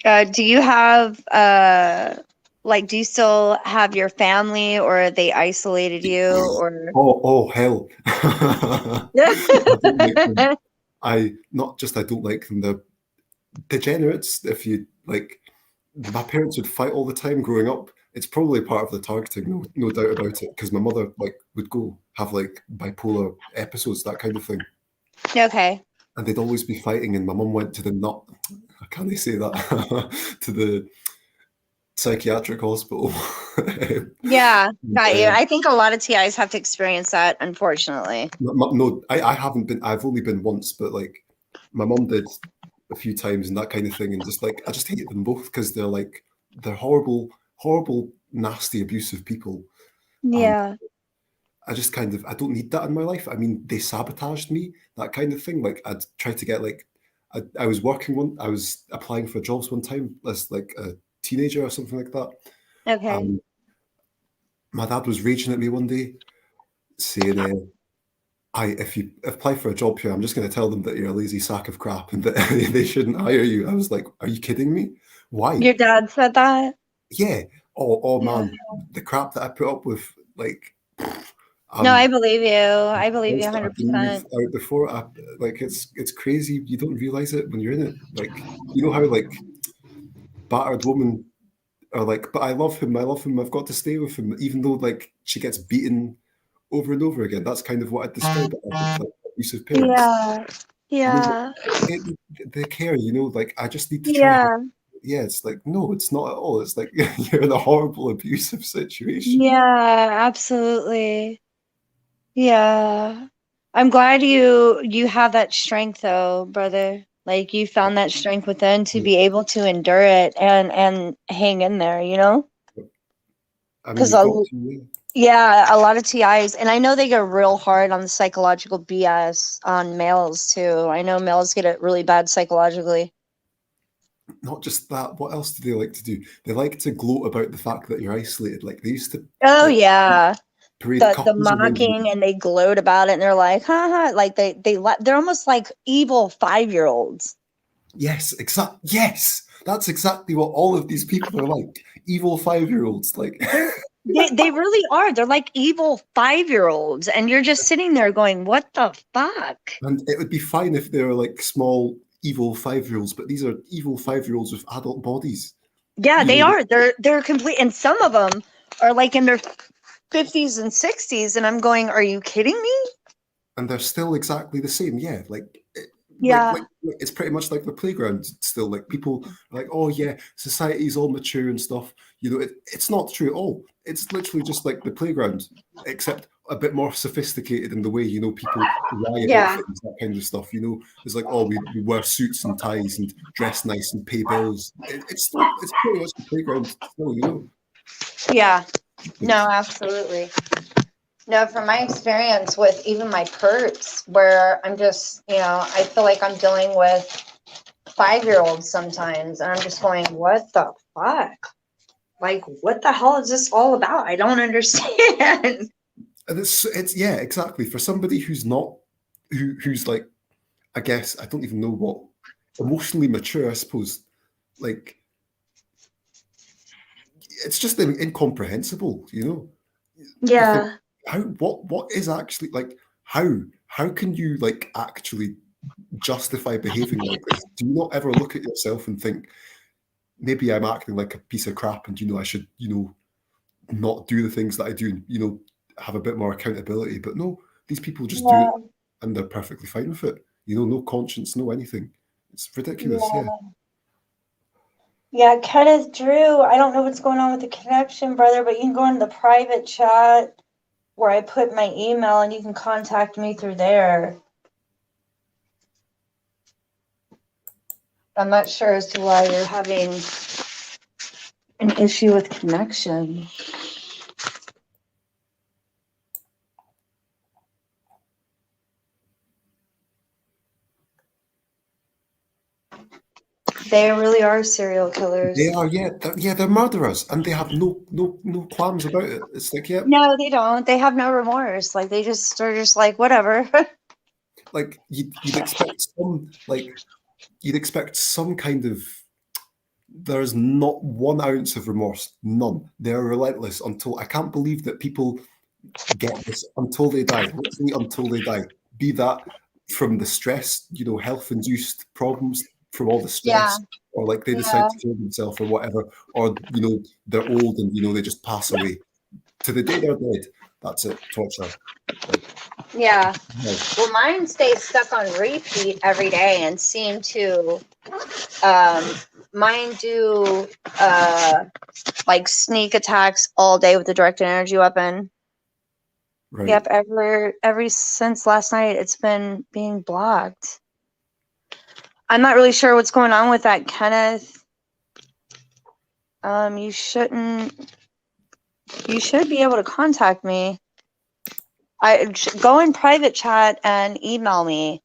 Do you have do you still have your family, or they isolated you, or?
Oh hell! I don't like them. They're degenerates. If you like, my parents would fight all the time growing up. It's probably part of the targeting, no doubt about it. Because my mother would go have like bipolar episodes, that kind of thing.
Okay.
And they'd always be fighting, and my mum went to can they say that to the psychiatric hospital.
Yeah, got you. I think a lot of TIs have to experience that, unfortunately.
No, I haven't been. I've only been once, but like my mum did a few times and that kind of thing, and just like I just hate them both because they're horrible, nasty, abusive people.
Yeah.
I just I don't need that in my life. I mean, they sabotaged me, that kind of thing. Like I'd try to get I was applying for jobs one time as like a teenager or something like that.
Okay.
My dad was raging at me one day, saying, if you apply for a job here, I'm just going to tell them that you're a lazy sack of crap and that they shouldn't hire you. I was like, are you kidding me? Why?
Your dad said that?
Yeah. Oh man, the crap that I put up with, like.
No, I believe you. I believe you 100%.
Out before, it's crazy. You don't realize it when you're in it. Like, you know how like battered women are like, but I love him. I've got to stay with him, even though like she gets beaten over and over again. That's kind of what I describe it as, like abusive parents.
Yeah.
They care, like I just need to try. Yeah, it's like, no, it's not at all. It's like you're in a horrible abusive situation.
Yeah, absolutely. Yeah. I'm glad you have that strength though, brother. Like you found that strength within to be able to endure it and hang in there, Because a lot of TIs, and I know they go real hard on the psychological BS on males too. I know males get it really bad psychologically.
Not just that, what else do they like to do? They like to gloat about the fact that you're isolated. Like they used to.
Oh yeah.
parade
the
couples around.
mocking, and they gloat about it, and they're like, haha, like they're almost like evil 5-year-olds.
Yes, yes, that's exactly what all of these people are like. Evil 5-year-olds, like.
They really are. They're like evil 5-year-olds, and you're just sitting there going, what the fuck?
And it would be fine if they were like small evil 5-year-olds, but these are evil 5-year-olds with adult bodies.
Yeah, they are. They're complete, and some of them are like in their 50s and 60s, and I'm going, are you kidding me?
And they're still exactly the same. Yeah,
Yeah.
like, it's pretty much like the playground still. Like people are like, oh yeah, society's all mature and stuff. You know, it's not true at all. It's literally just like the playground, except a bit more sophisticated in the way, you know, people lie about things, that kind of stuff. You know, it's like, oh, we wear suits and ties and dress nice and pay bills. It's pretty much the playground still, you know.
Yeah. No, absolutely. No, from my experience with even my perps, where I'm just, you know, I feel like I'm dealing with 5-year-olds sometimes, and I'm just going, what the fuck? Like, what the hell is this all about? I don't understand.
And it's yeah, exactly. For somebody who's not, who's like, I guess, I don't even know what, emotionally mature, I suppose, like, it's just incomprehensible, you know?
Yeah.
What is actually, like, how can you, like, actually justify behaving like this? Do you not ever look at yourself and think, maybe I'm acting like a piece of crap and, you know, I should, you know, not do the things that I do, you know, have a bit more accountability? But no, these people just do it and they're perfectly fine with it. You know, no conscience, no anything. It's ridiculous, yeah.
Yeah, Kenneth Drew, I don't know what's going on with the connection, brother, but you can go in the private chat where I put my email and you can contact me through there. I'm not sure as to why you're having an issue with connection. They really are serial killers.
They are, yeah, they're murderers, and they have no qualms about it. It's like, yeah,
No, they don't. They have no remorse. Like they're just like, whatever.
like you'd expect some kind of. There's not 1 ounce of remorse, none. They're relentless until, I can't believe that people get this until they die, literally until they die. Be that from the stress, you know, health-induced problems from all the stress, or like they decide to kill themselves or whatever, or, you know, they're old and, you know, they just pass away. To the day they're dead, that's it, torture.
Yeah. Well, mine stays stuck on repeat every day and seem to, mine do, like sneak attacks all day with the directed energy weapon.
Right.
Yep. Every since last night, it's been being blocked. I'm not really sure what's going on with that, Kenneth. You should be able to contact me. Go in private chat and email me.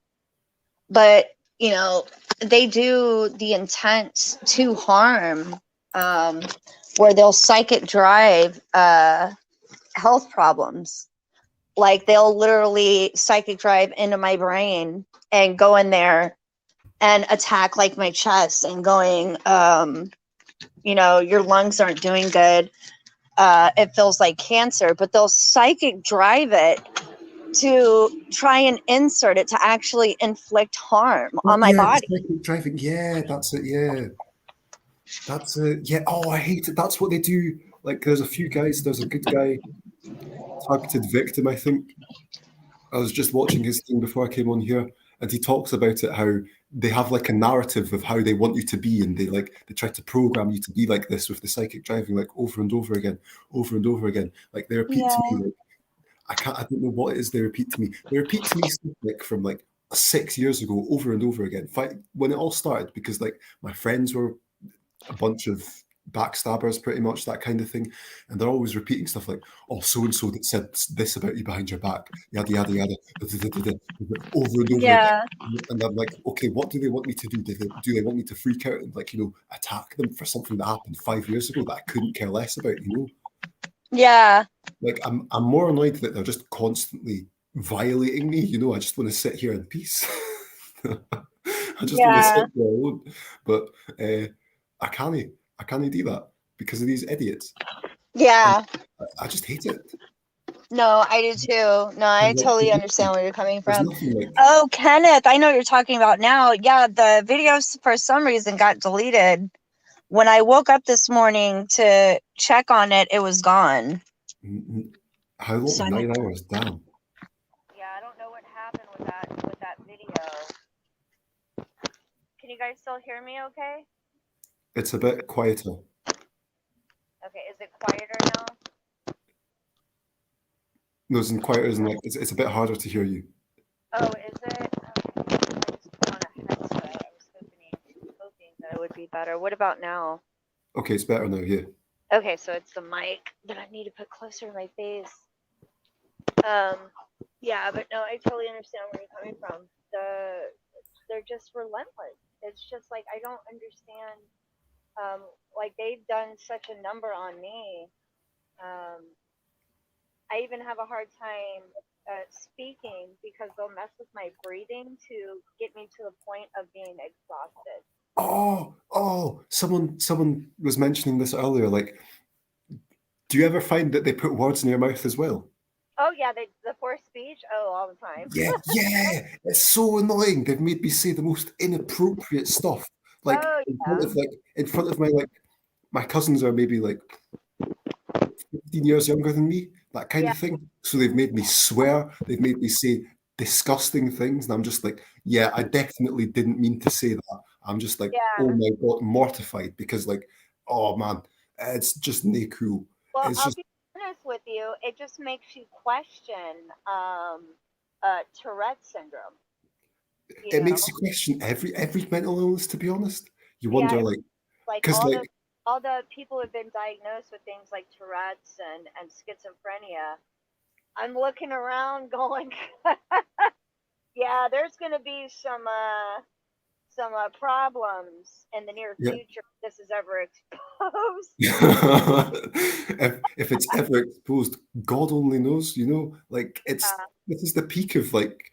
But, you know, they do the intent to harm, where they'll psychic drive health problems. Like they'll literally psychic drive into my brain and go in there and attack like my chest and going, you know, your lungs aren't doing good. It feels like cancer, but they'll psychic drive it to try and insert it to actually inflict harm on my body.
Psychic driving, yeah, that's it, yeah. That's it, yeah. Oh, I hate it. That's what they do. Like, there's a few guys, there's a good guy, Targeted Victim, I think. I was just watching his thing before I came on here, and he talks about it, how they have like a narrative of how they want you to be, and they try to program you to be like this with the psychic driving, like over and over again. Like they repeat to me, like, I don't know what it is they repeat to me. They repeat to me stuff like from like 6 years ago over and over again. When it all started, because like my friends were a bunch of backstabbers, pretty much, that kind of thing, and they're always repeating stuff like, oh, so and so that said this about you behind your back, yada yada yada, over and over again. And I'm like, okay, what do they want me to do? Do they want me to freak out and, like, you know, attack them for something that happened 5 years ago that I couldn't care less about, you know?
Yeah.
Like I'm more annoyed that they're just constantly violating me. You know, I just want to sit here in peace. I just want to
Yeah.
sit there alone. But I can't do that because of these idiots. And
Yeah.
I just hate it.
No, I do too. No, I
And, like,
totally understand where you're coming
there's
from.
nothing like
Oh, Kenneth, I know what you're talking about now. Yeah, the videos for some reason got deleted. When I woke up this morning to check on it, it was gone.
how long?
So
9 hours. Damn.
yeah, I don't know what happened with that video. Can you guys still hear me okay?
It's a bit quieter.
Okay, is it quieter now?
No, it's quieter, isn't like it's a bit harder to hear you.
Oh, is it? Okay, I just put on a headset. I was hoping that it would be better. What about now?
Okay, it's better now. Yeah.
Okay, so it's the mic that I need to put closer to my face. Yeah, but no, I totally understand where you're coming from. They're just relentless. It's just like I don't understand. Like they've done such a number on me. I even have a hard time speaking because they'll mess with my breathing to get me to the point of being exhausted.
Oh, someone was mentioning this earlier. Like, do you ever find that they put words in your mouth as well?
Oh yeah, the forced speech. Oh, all the time.
Yeah, it's so annoying. They've made me say the most inappropriate stuff. Like
Oh
in front of my cousins are maybe like 15 years younger than me, that kind
yeah,
of thing. So they've made me swear, they've made me say disgusting things, and I'm just like, yeah, I definitely didn't mean to say that. I'm just like, oh
yeah.
my god, mortified because like, oh man, it's just nae cool.
Well,
It's
I'll
just
be honest with you. It just makes you question Tourette syndrome. You
it
know,
makes you question every mental illness, to be honest. You
yeah,
wonder like,
like
because like
all the people who've been diagnosed with things like Tourette's and schizophrenia. I'm looking around, going, yeah, there's going to be some problems in the near
yeah.
future if this is ever exposed.
If it's ever exposed, God only knows, you know, like
Uh,
this is the peak of like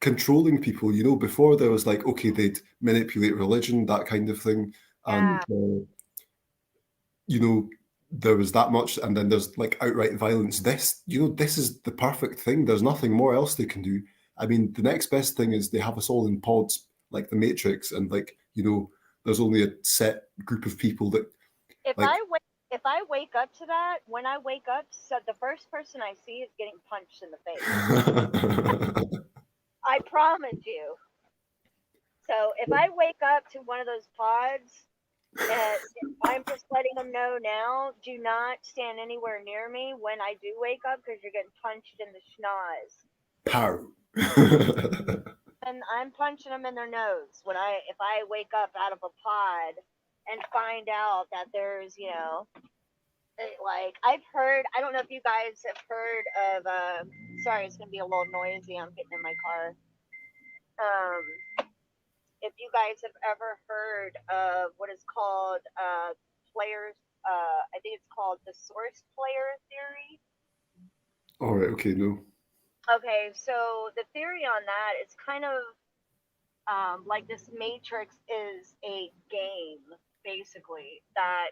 controlling people, you know. Before there was like, okay, they'd manipulate religion, that kind of thing, and
yeah,
you know, there was that much, and then there's like outright violence. This, you know, this is the perfect thing. There's nothing more else they can do. I mean, the next best thing is they have us all in pods like the Matrix, and like, you know, there's only a set group of people that
if
like
if I wake up to that, when I wake up, so the first person I see is getting punched in the face. I promise you. So if I wake up to one of those pods, and I'm just letting them know now, do not stand anywhere near me when I do wake up because you're getting punched in the schnoz.
pow.
And I'm punching them in their nose when if I wake up out of a pod and find out that there's like I've heard. I don't know if you guys have heard of. Sorry, it's gonna be a little noisy. I'm getting in my car. If you guys have ever heard of what is called players, I think it's called the source player theory.
All right, okay, no.
Okay, so the theory on that is kind of like this matrix is a game basically that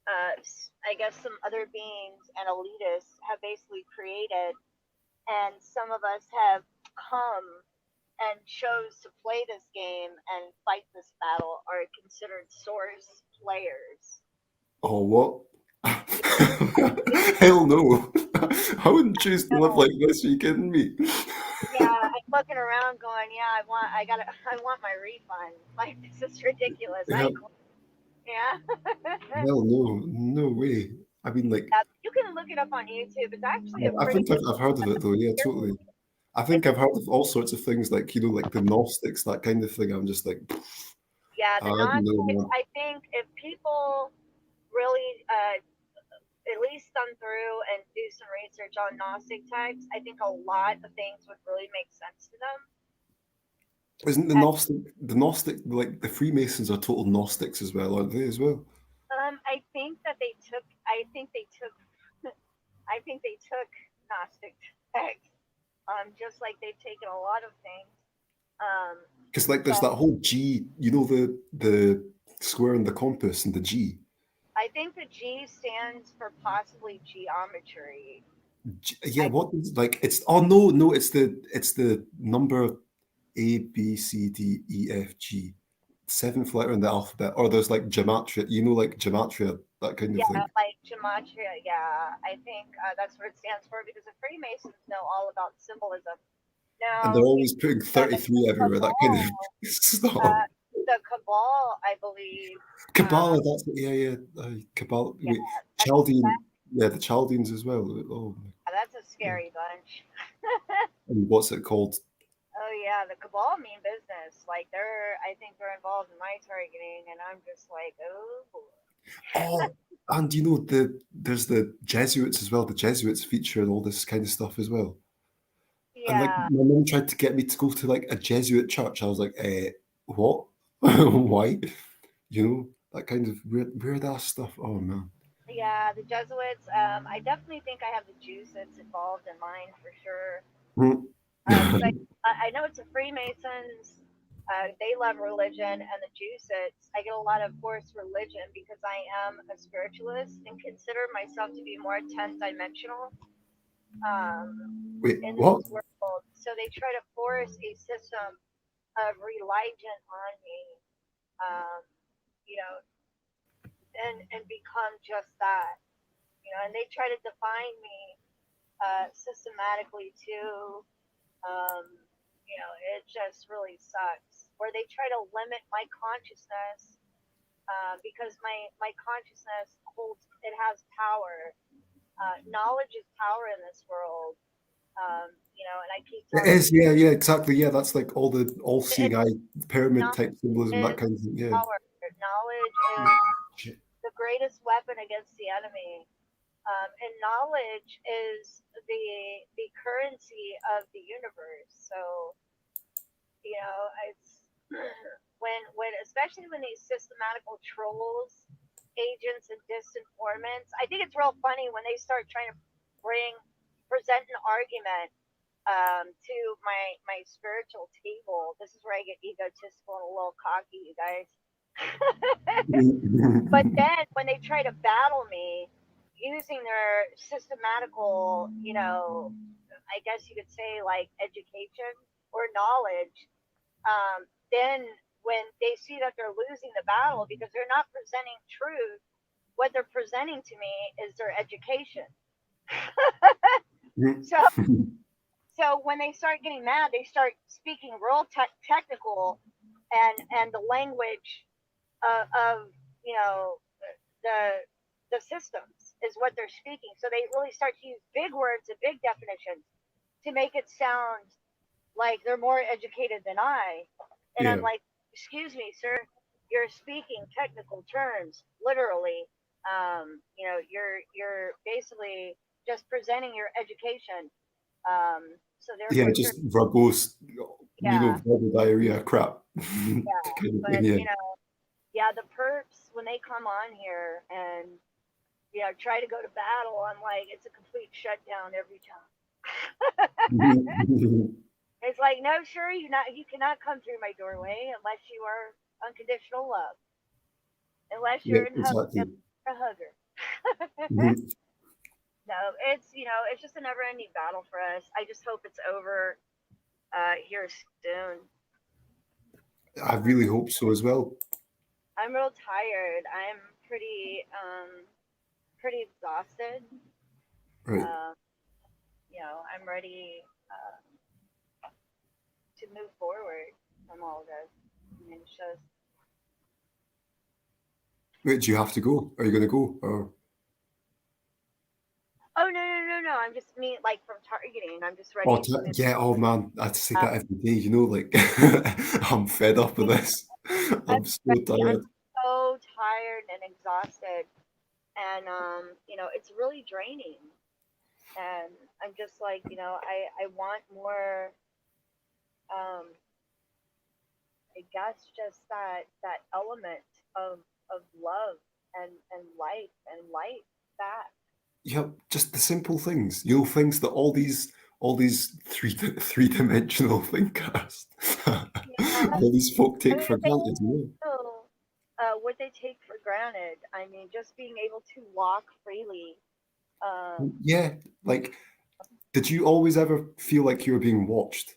I guess some other beings and elitists have basically created, and some of us have come and chose to play this game and fight this battle are considered source players.
Oh, what? Hell no. I wouldn't choose to live
So
like this. Are you kidding me?
yeah, I'm looking around going, yeah, I want my refund. Like this is ridiculous.
Hell,
Yeah.
hell no. No way. I mean, like,
Yeah, you can look it up on YouTube. It's actually a
I
pretty
think I've heard of it though. Yeah, totally. I think
it's a
I've heard of all sorts of things like, you know, like the Gnostics, that kind of thing. I'm just like,
yeah,
I
the
don't know,
Gnostics.
man.
I think if people really at least thumb through and do some research on Gnostic types, I think a lot of things would really make sense to them.
Isn't the Gnostic, like the Freemasons are total Gnostics as well, aren't they, as well?
I think that I think they took
I think they took Gnostic text, just like they've taken a lot of things.
Because like there's
So
that whole G, you know, the square and the compass and the G.
I think the G stands for possibly geometry.
Yeah,
I
what is like it's oh no, it's the number A, B, C, D, E, F, G. Seventh letter in the alphabet. Or there's like gematria, you know, like gematria, that kind of
Yeah,
thing.
like gematria. Yeah, I think that's what it stands for because the Freemasons know all about symbolism.
And they're
Now,
always putting
the
33 everywhere, that kind of
Cabal,
stuff.
uh, the Cabal, I believe. Uh,
Kabbalah, that's it, yeah. Kabbalah,
yeah,
wait,
that's
Chaldean, yeah, the Chaldeans as well. Oh,
that's a
yeah.
scary bunch.
And what's it called?
Oh yeah, the Cabal mean business. Like I think they're involved in my targeting, and I'm just like, oh boy.
Oh, and you know, there's the Jesuits as well. The Jesuits feature and all this kind of stuff as well. And like
Yeah,
my mum tried to get me to go to like a Jesuit church. I was like, what? Why? You know, that kind of weird ass stuff. Oh man.
yeah, the Jesuits. I definitely think I have the Jesuits involved in mine for sure.
Hmm.
Because I know it's the Freemasons. They love religion, and the Jesuits. I get a lot of forced religion because I am a spiritualist and consider myself to be more 10th dimensional
Wait,
in
what?
this world. So they try to force a system of religion on me, um, you know, and become just that, and they try to define me systematically too. Um, it just really sucks. Where they try to limit my consciousness because my consciousness has power. Knowledge is power in this world. And I keep
It
telling
is,
people
yeah, yeah, exactly. Yeah, that's like all the
it,
all-seeing eye pyramid
knowledge
type symbolism, that
is
kind of thing. Yeah.
power. Knowledge is
Shit.
the greatest weapon against the enemy. And knowledge is the currency of the universe. So it's when especially when these systematical trolls, agents, and disinformants. I think it's real funny when they start trying to present an argument to my spiritual table. This is where I get egotistical and a little cocky, you guys. But then when they try to battle me using their systematical, I guess you could say like education or knowledge, then when they see that they're losing the battle because they're not presenting truth, what they're presenting to me is their education. so so when they start getting mad, they start speaking real technical and the language of the the systems is what they're speaking. So they really start to use big words and big definitions to make it sound like they're more educated than I. And I'm
Yeah.
like, excuse me, sir, you're speaking technical terms, literally. You're basically just presenting your education. So
Yeah,
therefore, sir,
just verbose,
yeah,
verbal diarrhea crap.
yeah.
Kind of thing,
But
yeah.
yeah, the perps when they come on here and try to go to battle, I'm like, it's a complete shutdown every time. It's like, no, sure, you cannot come through my doorway unless you are unconditional love, unless
Yeah,
you're
exactly.
a hugger.
Mhm.
No, it's just a never-ending battle for us. I just hope it's over here soon.
I really hope so as well.
I'm real tired. I'm pretty exhausted.
Right.
Um, I'm ready to move forward from all of this. I mean, it's just
Wait, do you have to go? Are you going to go? Or
oh no. I'm just me like from targeting. I'm just
oh,
ready to move
yeah. Oh man, I say
up.
that every day. Like I'm fed up with this.
I'm
I'm so
ready. I'm
tired.
so tired and exhausted, and it's really draining. And I'm just like, I want more. Um, I guess just that element of love and life and light back.
yeah, just the simple things, you know, things that all these three-dimensional thinkers,
Yeah.
all these folk
I
take
mean,
for granted, you know?
so, what they take for granted. I mean, just being able to walk freely.
Yeah, like, did you always ever feel like you were being watched?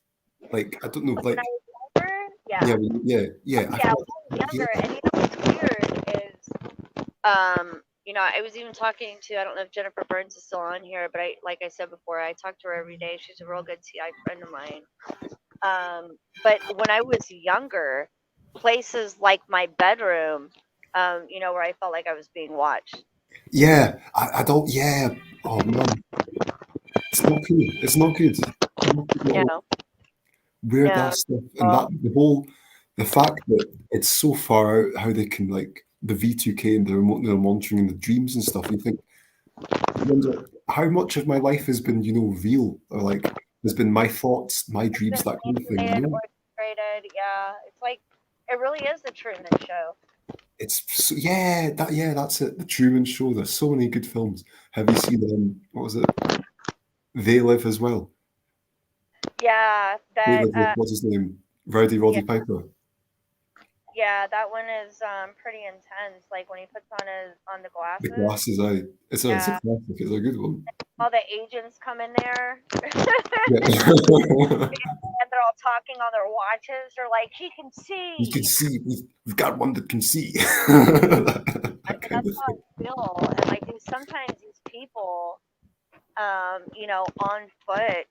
Like, I don't know,
When I
like,
was younger,
yeah,
yeah,
yeah, I
yeah,
felt,
when I was
yeah,
younger, and you know what's weird is, I was even talking to, I don't know if Jennifer Burns is still on here, but like I said before, I talk to her every day. She's a real good TI friend of mine. But when I was younger, places like my bedroom, where I felt like I was being watched.
yeah, I don't, yeah, oh man, it's not good, it's not good. Not good at
You
all.
know,
Weird
no,
that stuff, and
well,
that the fact that it's so far out, how they can, like, the V2K and the remote neural monitoring and the dreams and stuff. You think, you wonder how much of my life has been, you know, real, or like has been my thoughts, my
it's
dreams,
been
that kind of thing. You
manipulated,
know,
orchestrated. Yeah, it's like it really is the Truman Show.
it's so, yeah, that's it. The Truman Show. There's so many good films. Have you seen what was it? They Live as well.
Yeah,
They
that
Live with, what's his name? Rowdy Roddy
yeah,
Piper.
yeah, that one is pretty intense. Like when he puts on the
The
glasses.
Glasses Eye. It's a
Yeah,
classic. It's a good one.
all the agents come in there.
Yeah.
And they're all talking on their watches. They're like, he can
You can
see.
see, we've got one that can see. That
And
kind
that's
of
how
thing.
I feel. And like sometimes these people, on foot,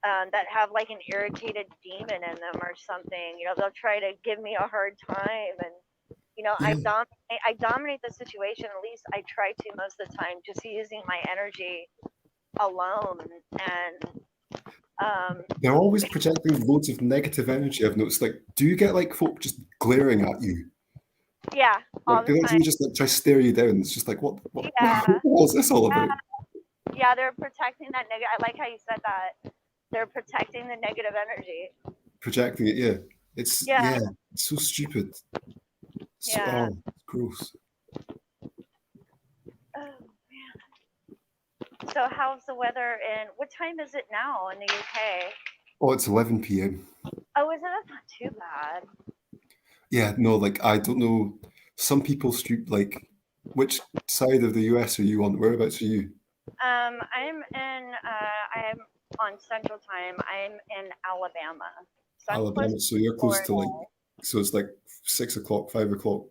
that have like an irritated demon in them or something. They'll try to give me a hard time, and
Yeah,
I dominate the situation. At least I try to most of the time, just using my energy alone. And
they're always projecting loads of negative energy. I've noticed. Like, do you get like folk just glaring at you?
yeah, all
Like,
the
they
time.
literally just like try to stare you down. It's just like, what
Yeah,
what's this all
yeah,
about?
yeah. They're protecting that negative. I like how you said that. They're protecting the negative energy.
Projecting it, yeah.
Yeah,
It's so stupid. So,
yeah.
oh, it's gross.
Oh, so how's the weather in? What time is it now in the UK?
Oh, it's 11 p.m.
Oh, is it? That's not too bad.
Yeah, no, like I don't know. Some people street like, which side of the US are you on? Whereabouts are you?
I'm on Central Time. I'm in Alabama, so I'm close
Alabama.
to
So you're close
Florida.
to like, so it's like 6 o'clock, 5 o'clock,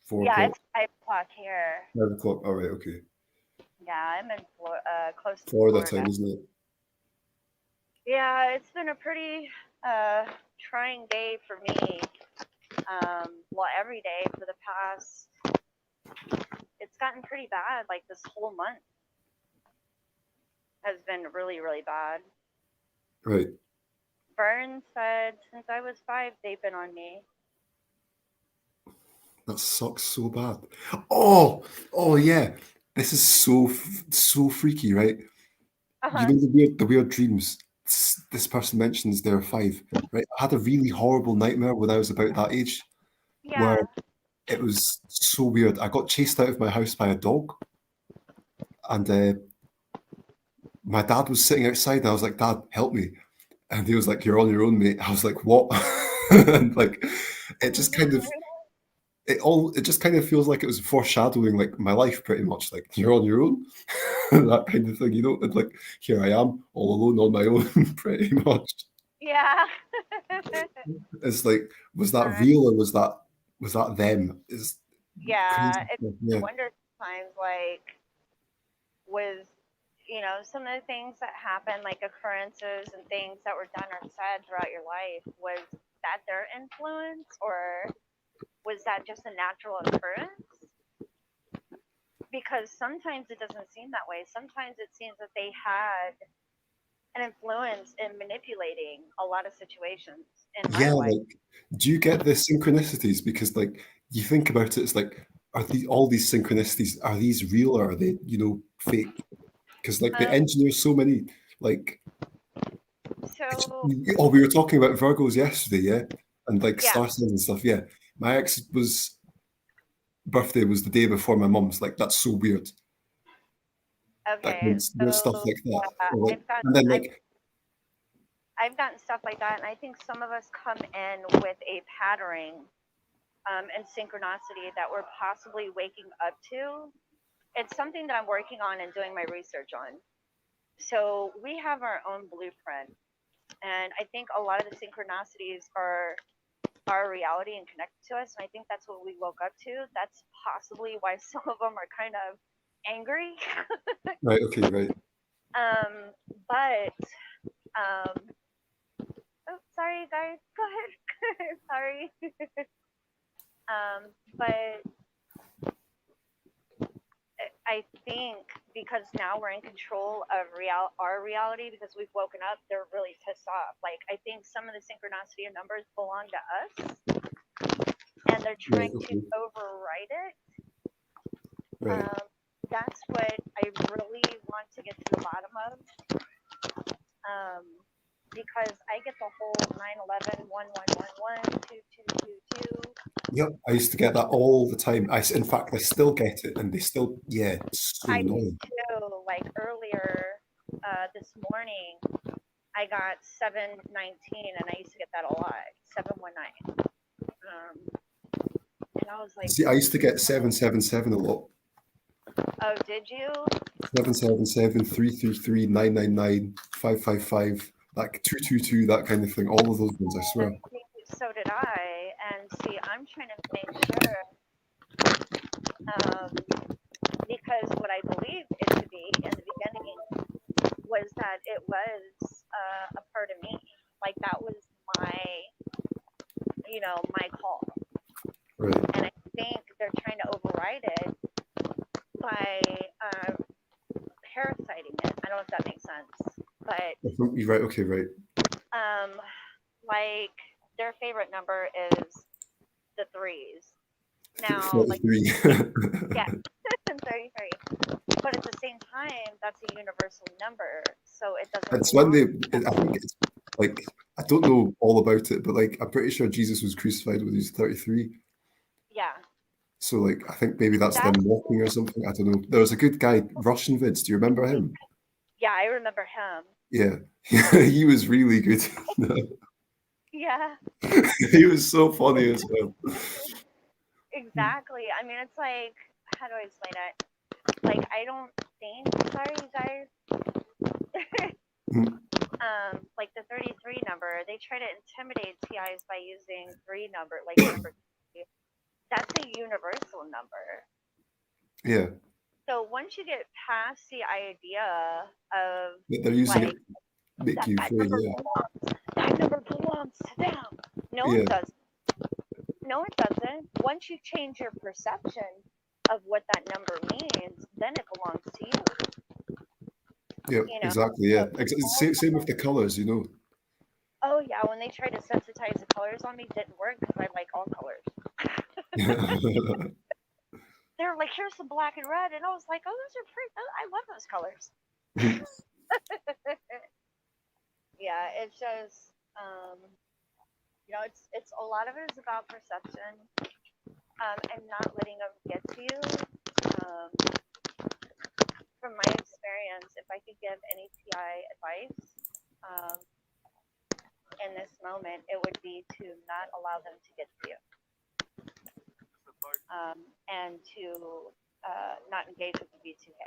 four
Yeah,
o'clock,
it's 5 o'clock here.
5 o'clock. All right, okay.
Yeah, I'm in close to
Florida
Florida.
time, isn't it?
Yeah, it's been a pretty trying day for me. Well, every day for the past. It's gotten pretty bad. Like this whole month has been really, really bad.
Right.
Burns said since I was 5, they've been on me.
That sucks so bad. Oh yeah. This is so freaky, right? You
Uh-huh.
know the weird dreams. This person mentions they're 5, right? I had a really horrible nightmare when I was about that age, where
Yeah.
it was so weird. I got chased out of my house by a dog, and my dad was sitting outside, and I was like, "Dad, help me!" And he was like, "You're on your own, mate." I was like, "What?" And like, it just kind of it just kind of feels like it was foreshadowing like my life pretty much. Like, you're on your own, that kind of thing, you know. And like, here I am, all alone on my own, pretty much.
Yeah.
It's like, was that real, or was that them? Is crazy
Yeah. It's
stuff.
I
Yeah.
wonder sometimes, like, with some of the things that happen, like occurrences and things that were done or said throughout your life, was that their influence, or was that just a natural occurrence? Because sometimes it doesn't seem that way. Sometimes it seems that they had an influence in manipulating a lot of situations in my
Yeah,
life.
like, do you get the synchronicities? Because like you think about it, it's like, are all these synchronicities, are these real, or are they, fake? Because like they
Um,
engineer so many, like,
so
we were talking about Virgos yesterday, yeah, and like
yeah,
star signs and stuff. Yeah, my ex was birthday was the day before my mum's. Like, that's so weird. that
Okay,
kind of, you know, stuff
so
like that.
yeah,
Or like, and then like,
I've gotten stuff like that, and I think some of us come in with a patterning and synchronicity that we're possibly waking up to. It's something that I'm working on and doing my research on. So we have our own blueprint, and I think a lot of the synchronicities are our reality and connected to us, and I think that's what we woke up to. That's possibly why some of them are kind of angry.
right, okay, right.
But oh, sorry guys, go ahead. Sorry. But I think because now we're in control of our reality because we've woken up, they're really pissed off. Like I think some of the synchronicity of numbers belong to us, and they're trying
Right, okay.
to override it.
Right.
That's what I really want to get to the bottom of. Because I get the whole 9/11, 1111, 2222.
Yep, I used to get that all the time. In fact, I still get it, and they still, yeah, it's so
I do
annoying.
too. Like earlier this morning, I got 719, and I used to get that a lot. 719. And I was like,
See, I used to get 777 a lot.
oh, did you?
777, 333, 999, 555, like 222, that kind of thing. All of those ones, I swear.
So did I. And see, I'm trying to make sure, because what I believed it to be in the beginning was that it was a part of me. Like that was my, my call.
Right.
And I think they're trying to override it by parasiting it. I don't know if that makes sense, but
I think you're right. Okay, right.
like their favorite number is the threes. Now, like
33.
yeah, 33. But at the same time, that's a universal number, so it doesn't.
It's when I think it's like, I don't know all about it, but like, I'm pretty sure Jesus was crucified when he was 33.
Yeah.
So like, I think maybe that's them mocking or something. I don't know. There was a good guy, Russian Vids. Do you remember him?
Yeah, I remember him.
Yeah, he was really good.
Yeah.
He was so funny as well.
Exactly. I mean, it's like, how do I explain it? Like, I don't think, sorry, you guys. Like the 33 number, they try to intimidate TIs by using 3 number, like number 3. That's a universal number.
Yeah.
So once you get past the idea of
They're using
like,
it to make you afraid, yeah.
That number belongs to them. No,
Yeah.
it doesn't. No, it doesn't. Once you change your perception of what that number means, then it belongs to you.
Yeah, exactly. Yeah, same with the colors,
Oh yeah, when they tried to sensitize the colors on me, it didn't work because I like all colors. They were like, "Here's some black and red," and I was like, "Oh, those are pretty. I love those colors." Yeah, it's just, it's a lot of it is about perception, and not letting them get to you. From my experience, if I could give any TI advice, in this moment, it would be to not allow them to get to you, and to not engage with the V2K.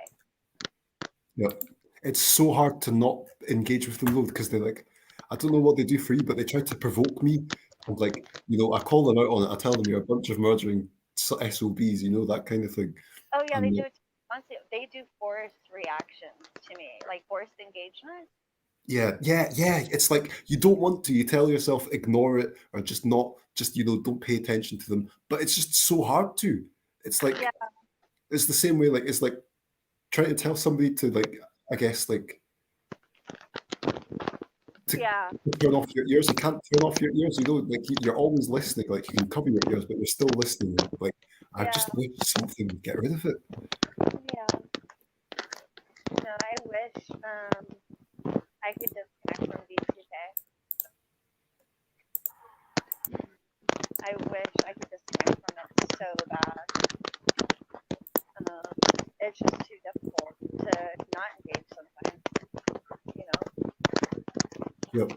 Yeah, it's so hard to not engage with them though, because they're like, I don't know what they do for you, but they try to provoke me, and like, I call them out on it. I tell them you're a bunch of murdering SOBs, that kind of thing.
Oh yeah, they do it constantly. They do forced reactions to me, like forced engagement.
Yeah. It's like you don't want to. You tell yourself ignore it or just not. Just don't pay attention to them. But it's just so hard to. It's like it's the same way. Like it's like trying to tell somebody to I guess to turn off your ears. You can't turn off your ears. You're always listening. Like you can cover your ears, but you're still listening. Like I just wish something would get rid of it.
Yeah. No, I wish I could disconnect from V2K. I wish I could disconnect from it so bad. It's just too difficult to
Yep.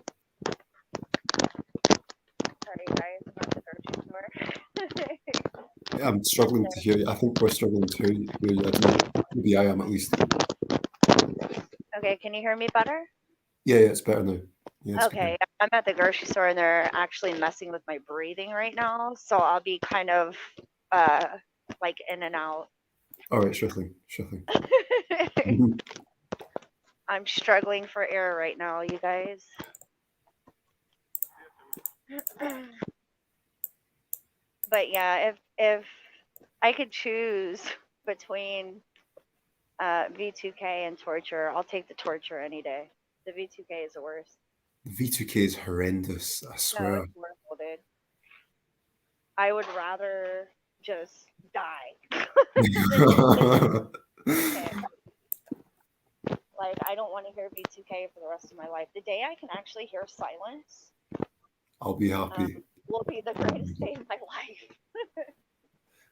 Sorry, guys, I'm at the grocery store.
Yeah, I'm struggling to hear you. I think we're struggling to hear you. I don't know. Maybe I am at least.
Okay, can you hear me better?
Yeah, it's better now. Yeah, it's
Okay, I'm at the grocery store and they're actually messing with my breathing right now, so I'll be kind of like in and out.
All right, sure thing. Mhm.
I'm struggling for air right now, you guys. But yeah, if I could choose between V2K and torture, I'll take the torture any day. The V2K is the worst.
V2K is horrendous. I
No,
swear.
it's horrible, dude. I would rather just die. Like, I don't want to hear V2K for the rest of my life. The day I can actually hear silence
I'll be happy.
will be the greatest day of my life.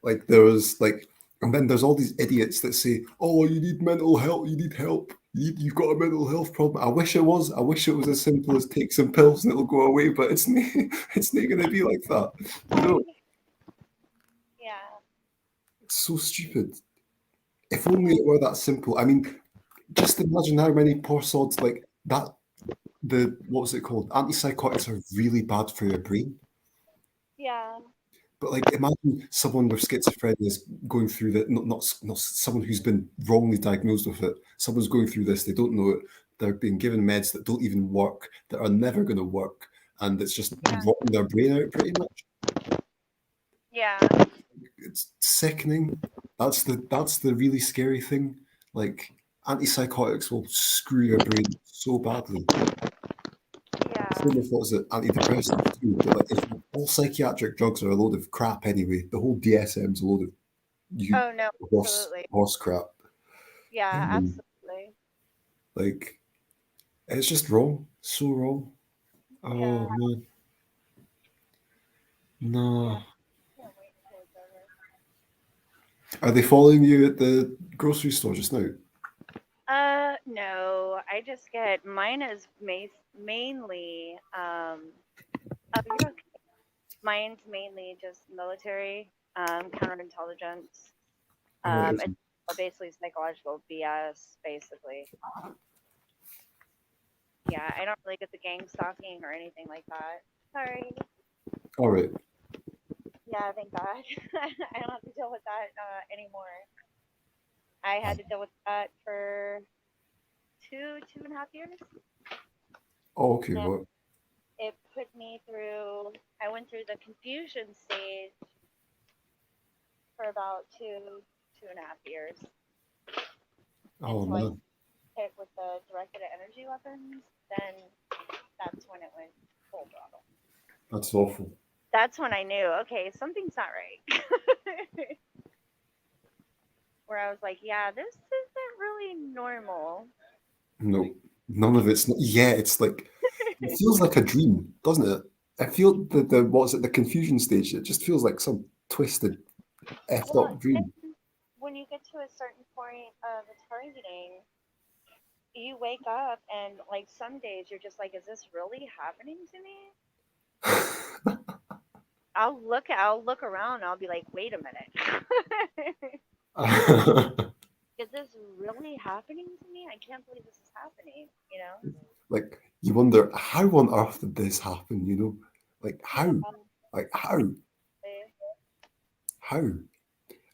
Like there was like, and then there's all these idiots that say, "Oh, you need mental health. You need help. You've got a mental health problem." I wish it was. I wish it was as simple as take some pills and it'll go away. But it's not. It's not going to be like that. You know,
Yeah.
it's so stupid. If only it were that simple. I mean, just imagine how many poor sods like that. What was it called? Antipsychotics are really bad for your brain.
Yeah.
But like, imagine someone with schizophrenia is going through that. Not someone who's been wrongly diagnosed with it. Someone's going through this. They don't know it. They're being given meds that don't even work. That are never going to work, and it's just rotting their brain out pretty much.
Yeah.
It's sickening. That's the really scary thing. Like antipsychotics will screw your brain so badly.
Yeah.
Same with what is it, antidepressants too. But like, if all psychiatric drugs are a load of crap anyway, the whole DSM's a load of
Oh no, absolutely.
horse crap.
Yeah, absolutely.
Like, it's just wrong. So wrong. Oh
Yeah.
man. No.
Can't wait until it's over.
Are they following you at the grocery store just now?
No, I just get mine is mainly oh, you're okay. Mine's mainly just military, counterintelligence.
Right,
It's basically psychological BS, basically. Yeah, I don't really get the gang stalking or anything like that. Sorry.
all right.
Yeah, thank God. I don't have to deal with that anymore. I had to deal with that for 2.5 years.
Oh, okay.
Yeah.
What?
It put me through, I went through the confusion stage for about 2.5 years.
Oh
Until I
man.
hit with the directed energy weapons, then that's when it went full throttle.
That's awful.
That's when I knew, okay, something's not right. Where I was like, yeah, this isn't really normal.
No, none of it's. Yeah, it's like it feels like a dream, doesn't it? I feel the what's it? The confusion stage. It just feels like some twisted, effed up dream.
When you get to a certain point of the targeting, you wake up and like some days you're just like, is this really happening to me? I'll look around and I'll be like, wait a minute. Is this really happening to me? I can't believe this is happening, you know?
Like you wonder how on earth did this happen? You know, like how? Like how? How? And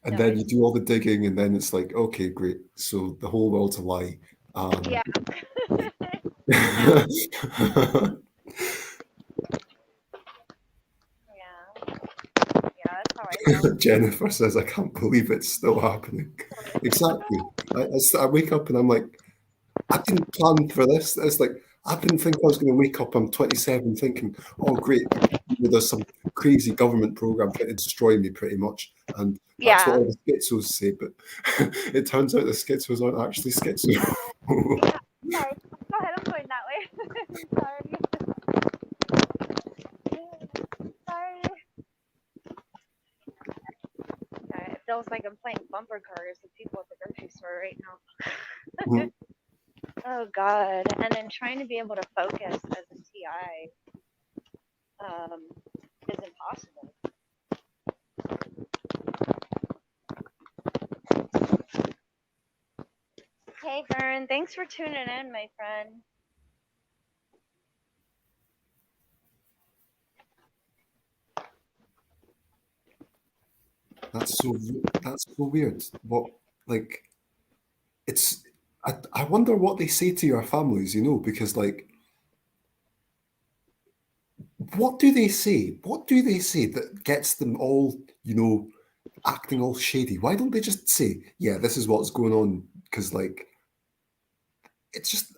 No,
then
it's-
you do all the digging, and then it's like, okay, great. So the whole world's a lie.
Yeah. Yeah, that's how I felt.
Jennifer says, I can't believe it's still happening. Exactly. I wake up and I'm like, I didn't plan for this. It's like, I didn't think I was going to wake up. I'm 27 thinking, oh, great. There's some crazy government program trying to destroy me pretty much. And that's what all the schizos say. But it turns out the schizos aren't actually schizo.
Yeah, sorry. Go ahead. I'm going that way. Sorry. Sorry. It feels like I'm playing bumper cars with people at the grocery store right now. Oh God! And then trying to be able to focus as a
AI is impossible. Hey, Vern, thanks for tuning in, my friend.
That's so weird. What, like, it's I wonder what they say to your families, you know, because like what do they say? What do they say that gets them all, you know, acting all shady? Why don't they just say, yeah, this is what's going on? Because like it's just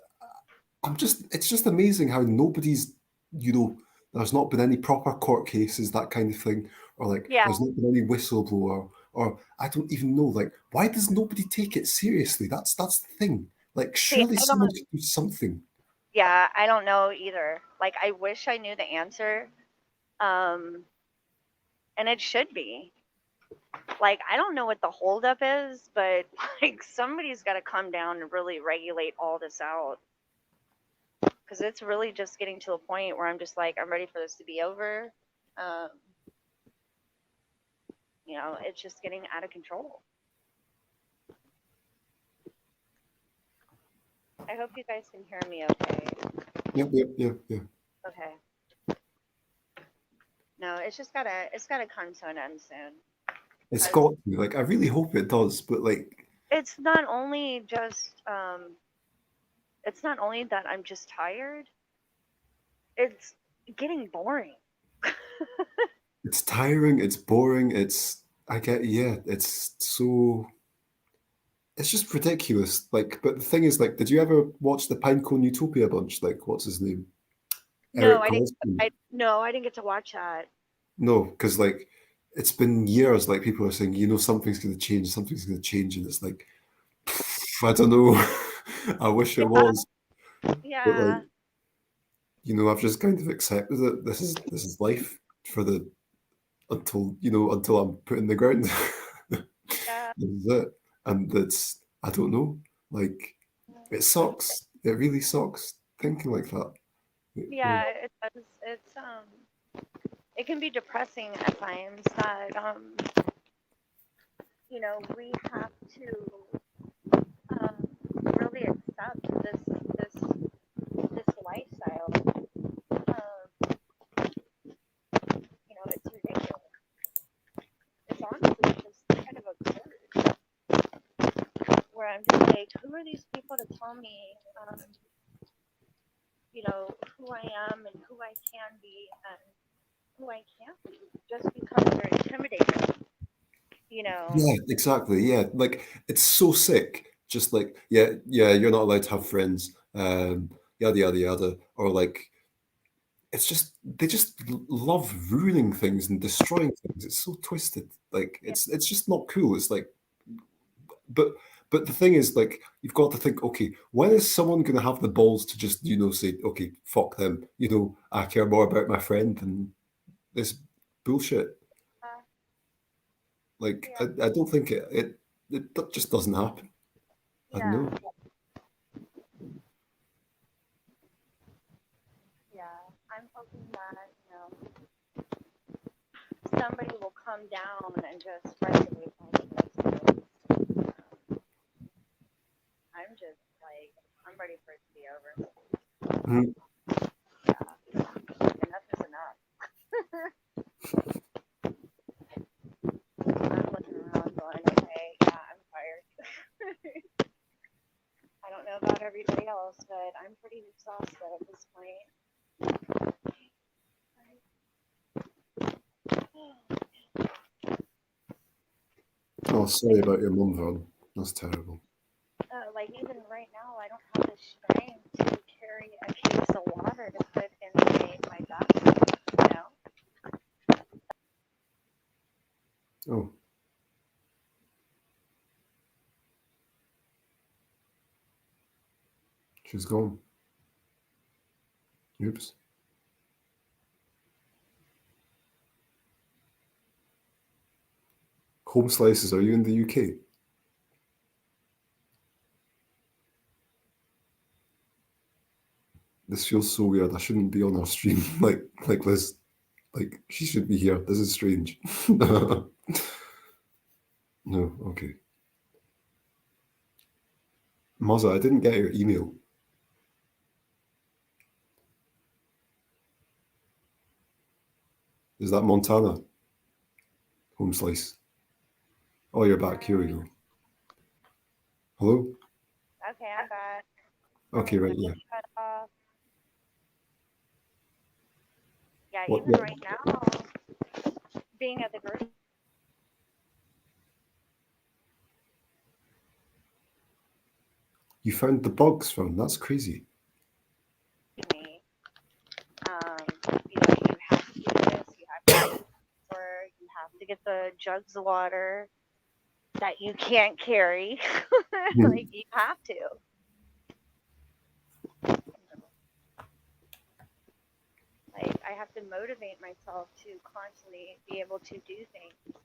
it's just amazing how nobody's, you know, there's not been any proper court cases, that kind of thing, or like
Yeah.
there's not been any whistleblower, or I don't even know, like, why does nobody take it seriously? That's the thing. Like, surely
I
someone
don't,
should do something.
yeah, I don't know either. Like, I wish I knew the answer. And it should be. Like, I don't know what the holdup is, but like somebody's got to come down and really regulate all this out. Because it's really just getting to a point where I'm just like, I'm ready for this to be over. You know, it's just getting out of control. I hope you guys can hear me okay.
Yep.
Okay. No, it's gotta come to an end soon.
It's got to. Like, I really hope it does, but like,
It's not only just it's not only that I'm just tired, it's getting boring.
it's tiring, it's boring, it's so, it's just ridiculous. Like, but the thing is, like, did you ever watch the Pinecone Utopia bunch? Like, what's his name?
No,
Eric Gosling.
I didn't get to watch that.
No, because like it's been years. Like people are saying, you know, something's going to change, and it's like, I don't know. I wish it was, but like,
Yeah.
you know, I've just kind of accepted it. This is life for the until I'm put in the ground.
Yeah.
This is it, and it's, I don't know. Like, it sucks. It really sucks thinking like that.
Yeah, it does. It can be depressing at times that you know, we have to really accept this lifestyle. You know, it's ridiculous. It's honestly just kind of absurd. Where I'm just like, who are these people to tell me, you know, who I am and who I can be and who I can't be, just because they're intimidating, you know?
Yeah, exactly. Yeah, like it's so sick. Just like, yeah, you're not allowed to have friends. Yada yada yada. Or like, it's just they just love ruining things and destroying things. It's so twisted. Like, it's just not cool. It's like, but the thing is, like, you've got to think, okay, when is someone going to have the balls to just, you know, say, okay, fuck them. You know, I care more about my friend than this bullshit.
Uh,
Like,
yeah,
I don't think it that just doesn't happen. I don't
yeah,
know.
yeah. I'm hoping that, you know, somebody will come down and just regulate all of this. I'm just like, I'm ready for it to be over.
Mhm.
Enough is enough. I'm looking around going, okay, yeah, I'm tired. I don't know about everybody else, but I'm pretty exhausted at this point.
Oh, sorry about your mum, Vaughn. That's terrible.
Like even right now, I don't have the strength to carry a case of water to put in my bathroom, you know?
Oh. She's gone. Oops. Home slices, are you in the UK? This feels so weird. I shouldn't be on our stream like Liz. Like she should be here. This is strange. No, okay. Mozza, I didn't get your email. Is that Montana? Home slice. Oh, you're back. Here we go. Hello?
Okay, I'm back.
Okay, right, yeah.
Shut off. Yeah,
What-
even
what-
right now, being at the grocery
You found the bugs from? That's crazy.
me, you know, you have to do this, you have to do or you have to get the jugs of water that you can't carry. Like you have to. Like I have to motivate myself to constantly be able to do things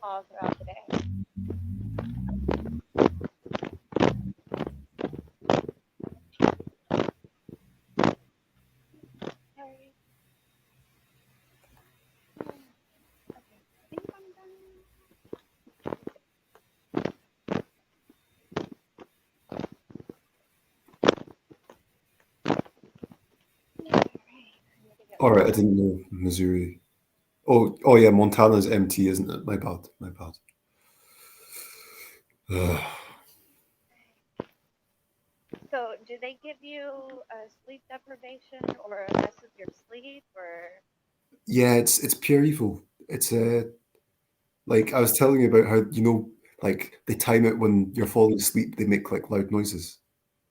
all throughout the day. Sorry. Okay, I think I'm done.
All right, I didn't know Missouri. Oh yeah, Montana's MT, isn't it? My bad.
So, do they give you a sleep deprivation or a mess with your sleep, or?
Yeah, it's pure evil. It's like I was telling you about how, you know, like they time it when you're falling asleep, they make like loud noises.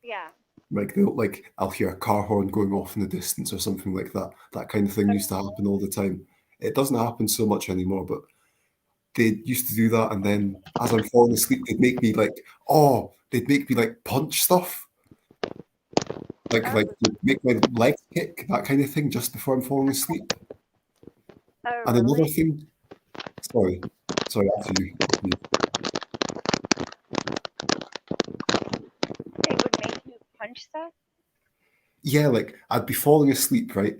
Yeah.
Like they'll like I'll hear a car horn going off in the distance or something like that. That kind of thing used to happen all the time. It doesn't happen so much anymore, but they used to do that, and then as I'm falling asleep, they'd make me like punch stuff. Like they'd make my legs kick, that kind of thing, just before I'm falling asleep.
Oh,
And another
really?
thing, sorry, after you.
They would make you punch stuff?
Yeah, like I'd be falling asleep, right?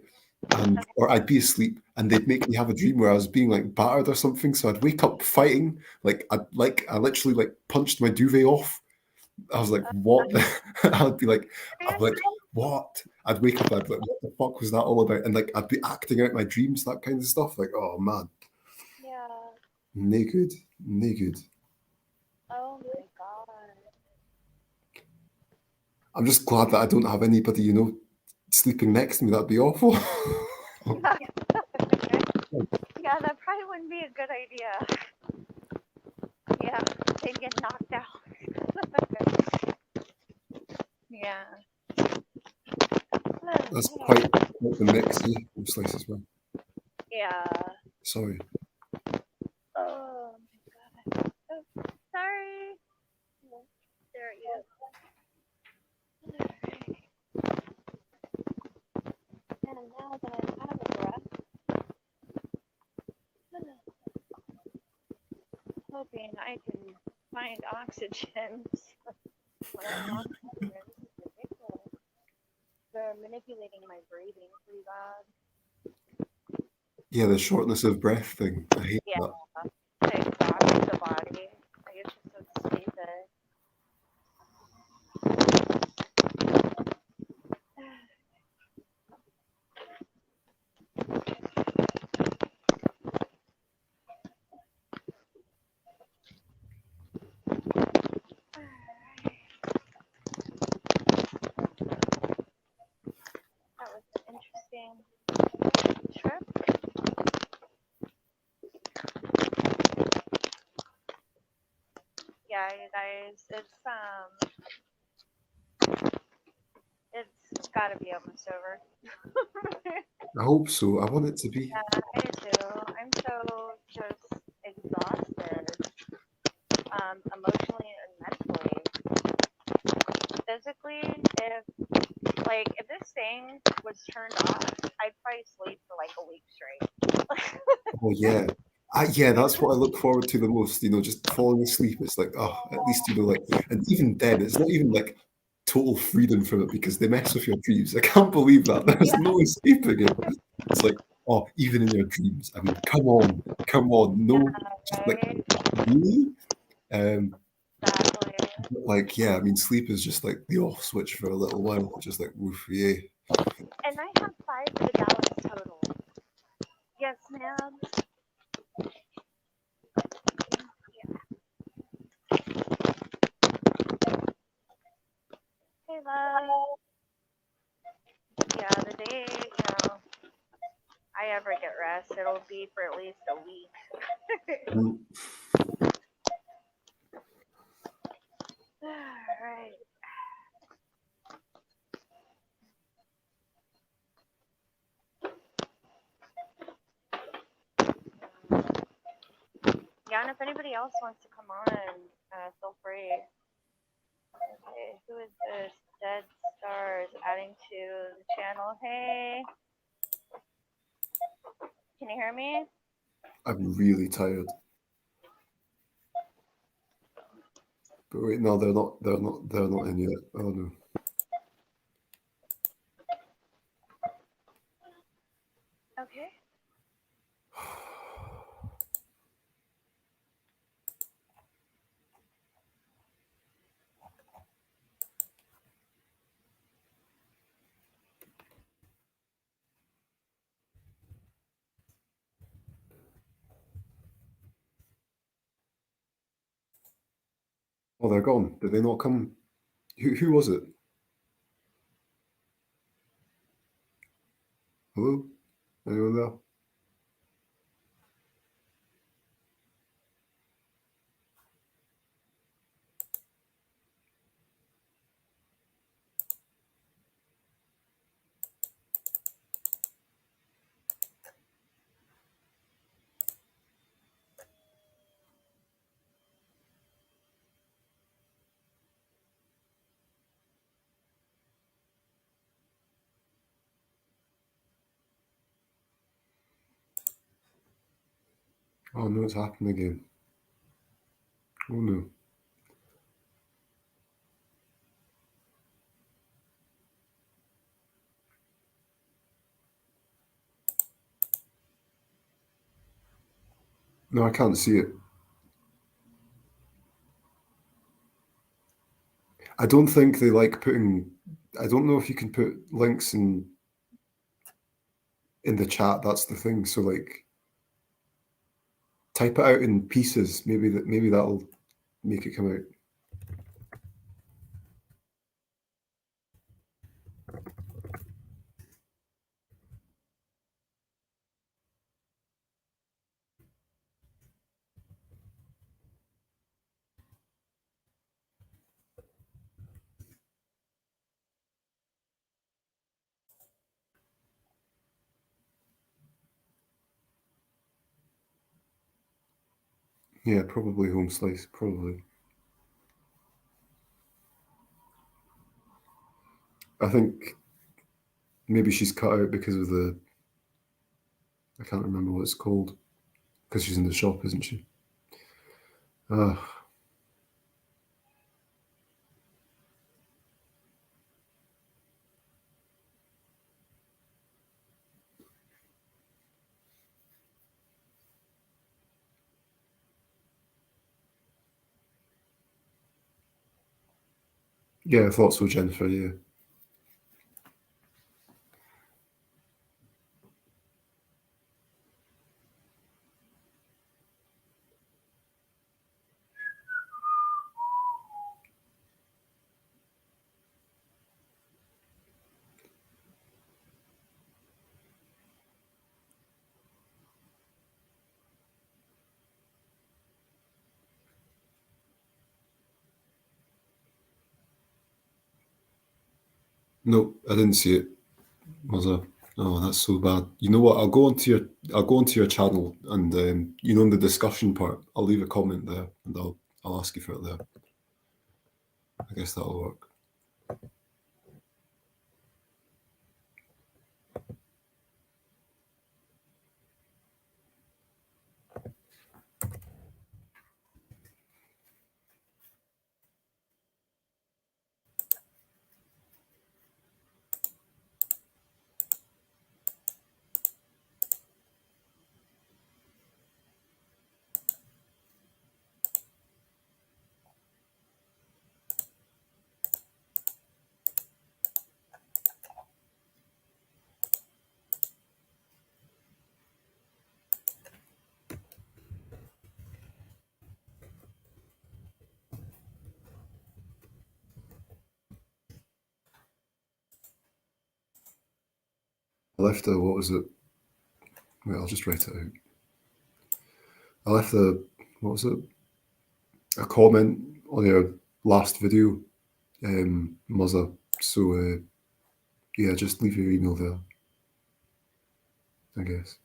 Or I'd be asleep and they'd make me have a dream where I was being like battered or something. So I'd wake up fighting. I literally like punched my duvet off. I was like, what? I'd be like, what? I'd wake up and I'd be like, what the fuck was that all about? And like I'd be acting out my dreams, that kind of stuff. Like, oh man.
Yeah.
Naked.
Oh my god.
I'm just glad that I don't have anybody, you know, sleeping next to me. That'd be awful.
Yeah, that probably wouldn't be a good idea. Yeah, they'd get knocked out. Yeah.
That's quite the mix, yeah. Home slice as well.
Yeah.
Sorry.
Oh my god. Oh, sorry. There it is. And now that I'm out of breath, hoping I can find oxygen. When I'm oxygen, this is ridiculous. They're manipulating my breathing pretty bad.
Yeah, the shortness of breath thing. I hate
Yeah.
that.
It exhausts the body. Like it's just so stupid. That was an interesting trip. Yeah, you guys, it's gotta be almost over.
I hope so. I want it to be.
Yeah, I do too. I'm so just exhausted, emotionally and mentally. Physically, if this thing was turned off, I'd probably sleep for like a week straight.
Oh yeah. Yeah, that's what I look forward to the most, you know, just falling asleep. It's like, oh, at least, you know, like, and even then, it's not even like total freedom from it because they mess with your dreams. I can't believe that. There's no escaping it. It's like, oh, even in your dreams. I mean, come on, no, just like
Right?
really.
Exactly.
Like, yeah, I mean, sleep is just like the off switch for a little while, just like woof, yeah.
And I have 5 of the gallons total. Yes, ma'am. Hey, love. Yeah, the day, I ever get rest, it'll be for at least a week.
Mm.
Alright. Yeah, and if anybody else wants to come on, feel free. Okay, who is this? Dead Stars adding to the channel. Hey, can you hear me?
I'm really tired. But wait, no, they're not in yet. Oh no.
Okay.
Oh, they're gone. Did they not come? Who was it? Hello? Anyone there? Oh no, it's happened again. Oh no. No, I can't see it. I don't think they like putting. I don't know if you can put links in the chat. That's the thing. So like, type it out in pieces. Maybe that'll make it come out. Yeah, probably home slice. Probably. I think maybe she's cut out because of the. I can't remember what it's called. Because she's in the shop, isn't she? Yeah, I thought so, Jennifer. Yeah. No, I didn't see it. Was I? Oh, that's so bad. You know what? I'll go onto your channel, and in the discussion part, I'll leave a comment there, and I'll ask you for it there. I guess that'll work. I left a, what was it? Wait, I'll just write it out. I left a, what was it? A comment on your last video, Muzza. So, yeah, just leave your email there, I guess.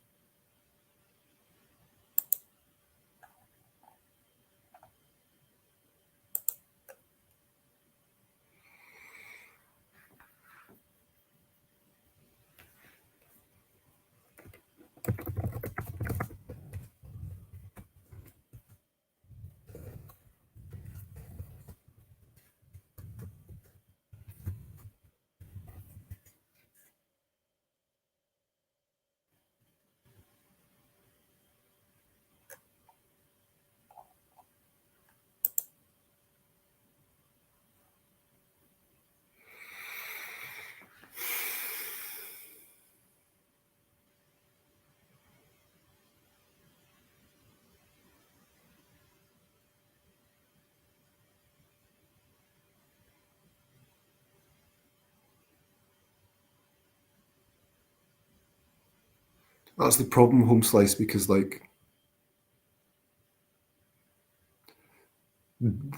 That's the problem, Home Slice, because like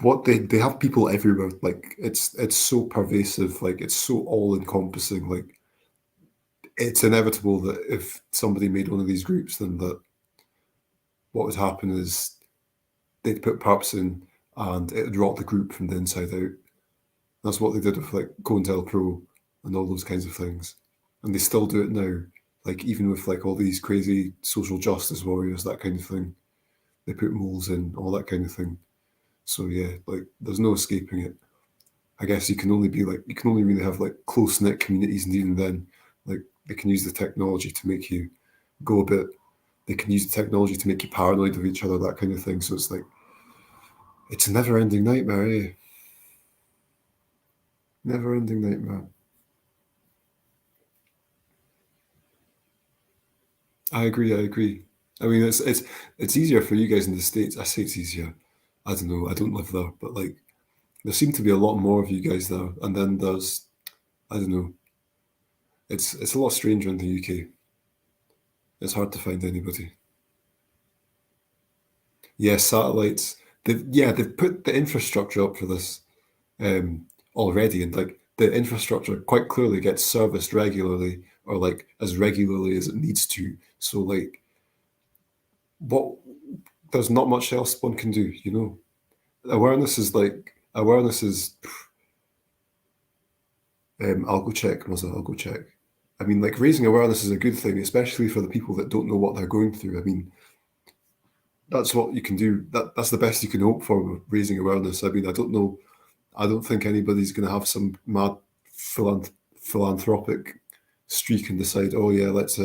what they have people everywhere. Like it's so pervasive, like it's so all encompassing. Like it's inevitable that if somebody made one of these groups, then that what would happen is they'd put perps in and it'd rot the group from the inside out. That's what they did with like COINTELPRO and all those kinds of things. And they still do it now. Like even with like all these crazy social justice warriors, that kind of thing. They put moles in, all that kind of thing. So yeah, like there's no escaping it. I guess you can only really have like close knit communities, and even then, like they can use the technology to make you go a bit. They can use the technology to make you paranoid of each other, that kind of thing. So it's like it's a never ending nightmare, eh? Never ending nightmare. I agree. I mean, it's easier for you guys in the States. I say it's easier. I don't know. I don't live there, but like there seem to be a lot more of you guys there, and then there's I don't know. It's a lot stranger in the UK. It's hard to find anybody. Yeah, satellites. They've put the infrastructure up for this already, and like the infrastructure quite clearly gets serviced regularly, or like as regularly as it needs to. So like, what there's not much else one can do, you know. Awareness is. I'll go check, Muzza. I'll go check. I mean, like raising awareness is a good thing, especially for the people that don't know what they're going through. I mean, that's what you can do. That's the best you can hope for with raising awareness. I mean, I don't know. I don't think anybody's going to have some mad philanthropic streak and decide, oh yeah, let's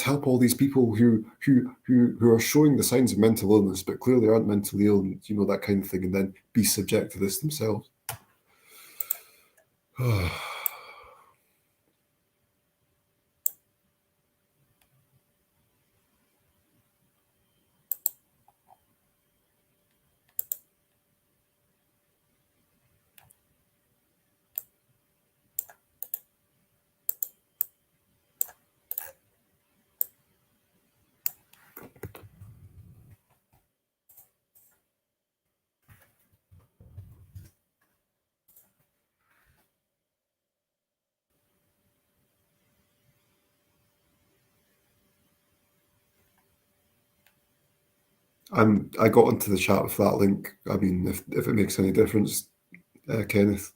help all these people who are showing the signs of mental illness but clearly aren't mentally ill, and you know that kind of thing, and then be subject to this themselves. I got into the chat with that link. I mean, if it makes any difference, Kenneth.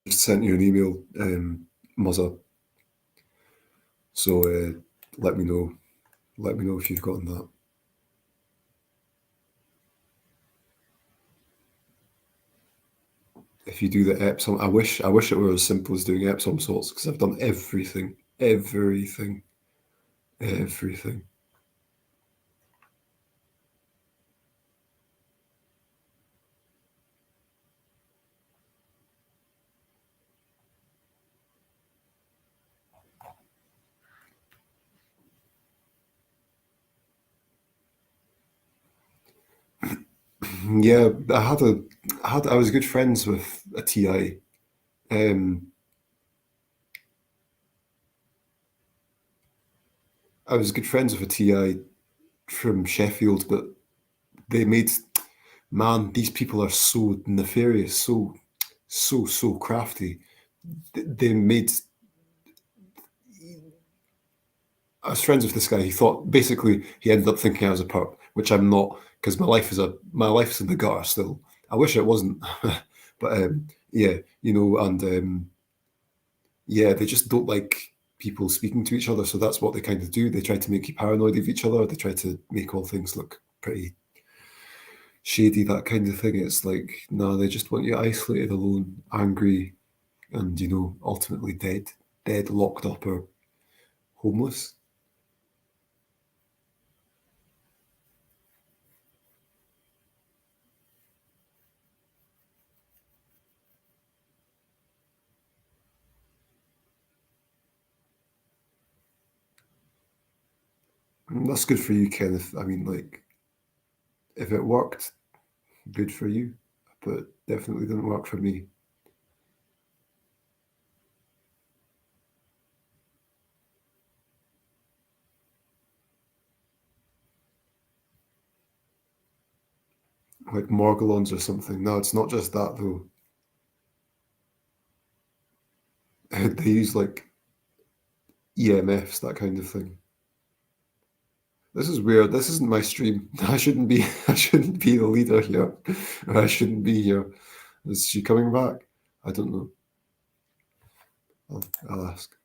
Just sent you an email, Muzza. So let me know. Let me know if you've gotten that. If you do the Epsom, I wish it were as simple as doing Epsom salts, because I've done everything. Yeah, I was good friends with a TI. I was good friends with a TI from Sheffield, but they made, man, these people are so nefarious, so crafty. They made. I was friends with this guy. He thought, basically, he ended up thinking I was a perp, which I'm not, because my life's in the gutter still. I wish it wasn't, but yeah, and yeah, they just don't like people speaking to each other. So that's what they kind of do. They try to make you paranoid of each other. They try to make all things look pretty shady, that kind of thing. It's like, no, they just want you isolated, alone, angry, and ultimately dead, locked up, or homeless. That's good for you, Kenneth. I mean, like, if it worked, good for you, but definitely didn't work for me. Like Morgellons or something. No, it's not just that though. They use like EMFs, that kind of thing. This is weird. This isn't my stream. I shouldn't be. I shouldn't be the leader here. I shouldn't be here. Is she coming back? I don't know. I'll ask.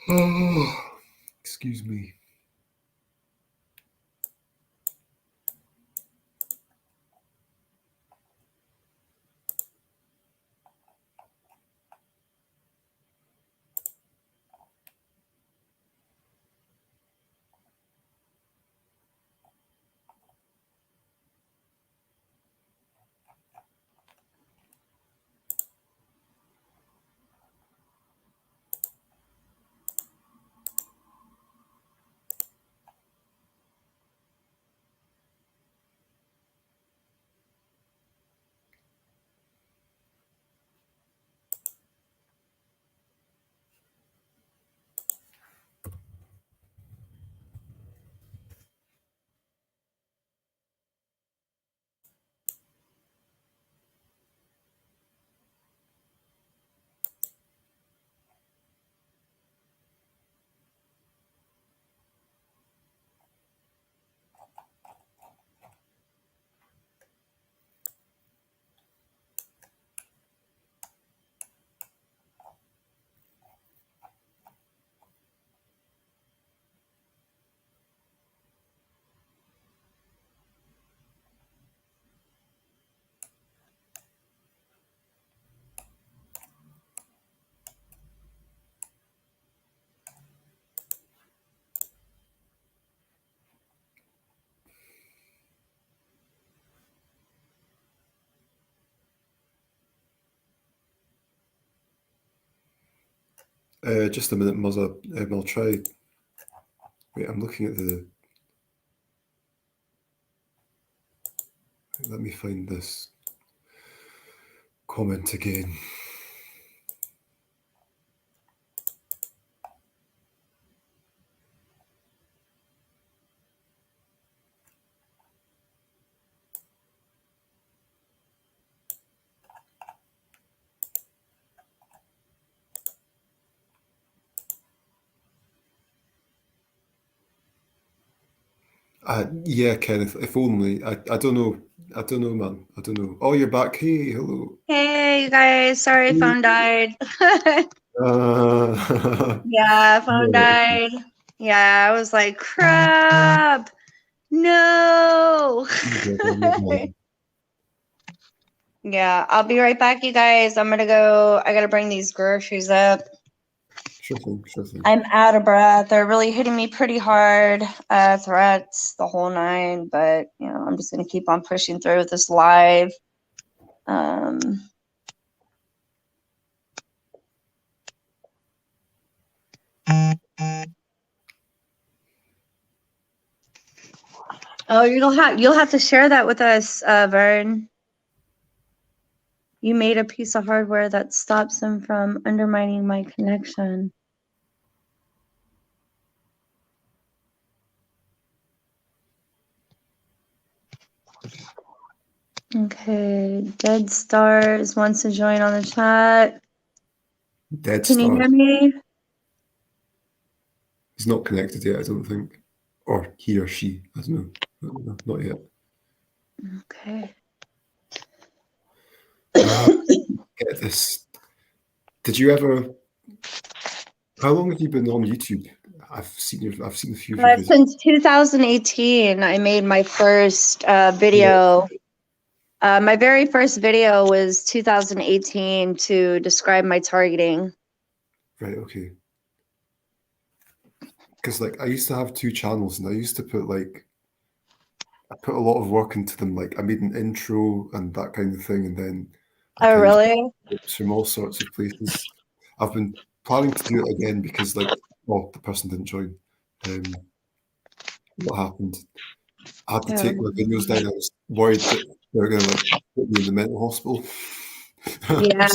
Oh, excuse me. Just a minute, Muzza. I'll try. Wait, I'm looking at the. Let me find this comment again. Yeah, Kenneth. If only. I don't know. I don't know, man. I don't know. Oh, you're back. Hey, hello.
Hey, you guys. Sorry, phone died.
Uh,
Yeah, phone
no,
died. Yeah, I was like, crap. No. Yeah, I'll be right back, you guys. I'm gonna go. I gotta bring these groceries up.
Sure thing. Sure thing.
I'm out of breath. They're really hitting me pretty hard. Threats, the whole nine. But I'm just gonna keep on pushing through with this live. Oh, you'll have to share that with us, Vern. You made a piece of hardware that stops them from undermining my connection. Okay, Dead Stars wants to join on the chat.
Dead
Can you
Star.
hear me?
He's not connected yet, I don't think. Or he or she. I don't know. Not yet.
Okay.
Get this. Did you ever? How long have you been on YouTube? I've seen a few of your videos.
Since 2018, I made my first video. My very first video was 2018 to describe my targeting.
Right. Okay. Because I used to have 2 channels, and I used to put I put a lot of work into them. Like I made an intro and that kind of thing, and then I
Oh,
kind of
really?
clips from all sorts of places. I've been planning to do it again because the person didn't join. What happened? I had to take my videos down. I was worried that they were going to put me in the mental hospital.
Yeah,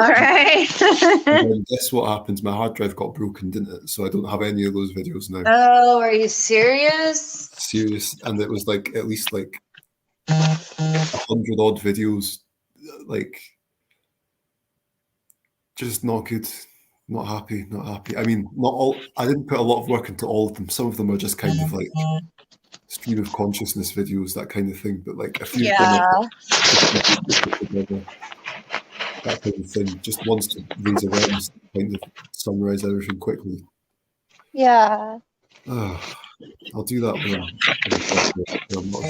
right.
And then guess what happened? My hard drive got broken, didn't it? So I don't have any of those videos now.
Oh, are you serious?
Serious. And it was at least 100 odd videos, just not good. Not happy. Not happy. I mean, not all. I didn't put a lot of work into all of them. Some of them are just kind of stream of consciousness videos, that kind of thing. But a few of them are that kind of thing. Just wants to raise awareness, kind of summarize everything quickly.
Yeah.
I'll do that when I'm not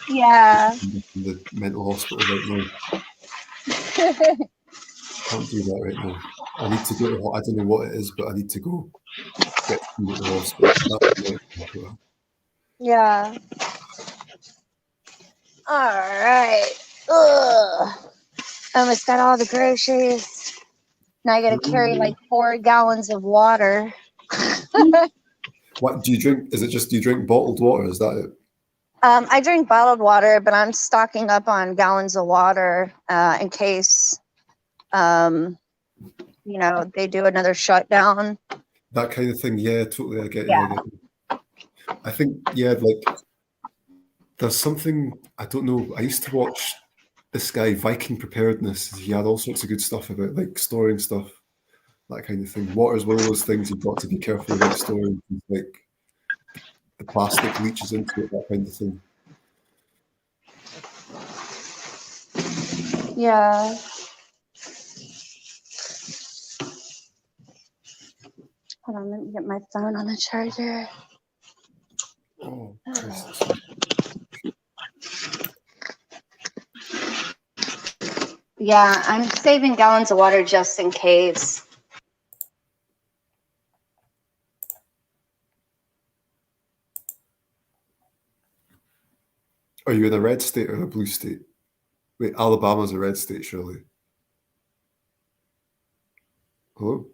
Yeah.
in the mental hospital right now. Can't do that right now. I need to go. I don't know what it is, but I need to go get to the hospital.
Yeah. All right. Ugh. Almost got all the groceries. Now I got to carry 4 gallons of water.
What do you drink? Is it just do you drink bottled water? Is that it?
I drink bottled water, but I'm stocking up on gallons of water in case, they do another shutdown.
That kind of thing. Yeah, totally. I get you.
Yeah.
I get you. I think, there's something, I don't know. I used to watch this guy, Viking Preparedness. He had all sorts of good stuff about storing stuff, that kind of thing. Water is one of those things you've got to be careful about storing. The plastic leaches into it, that kind of thing.
Yeah. Hold on, let me get my phone on the charger.
Oh, Jesus.
Yeah, I'm saving gallons of water just in case.
Are you in a red state or a blue state? Wait, Alabama's a red state, surely. Hello?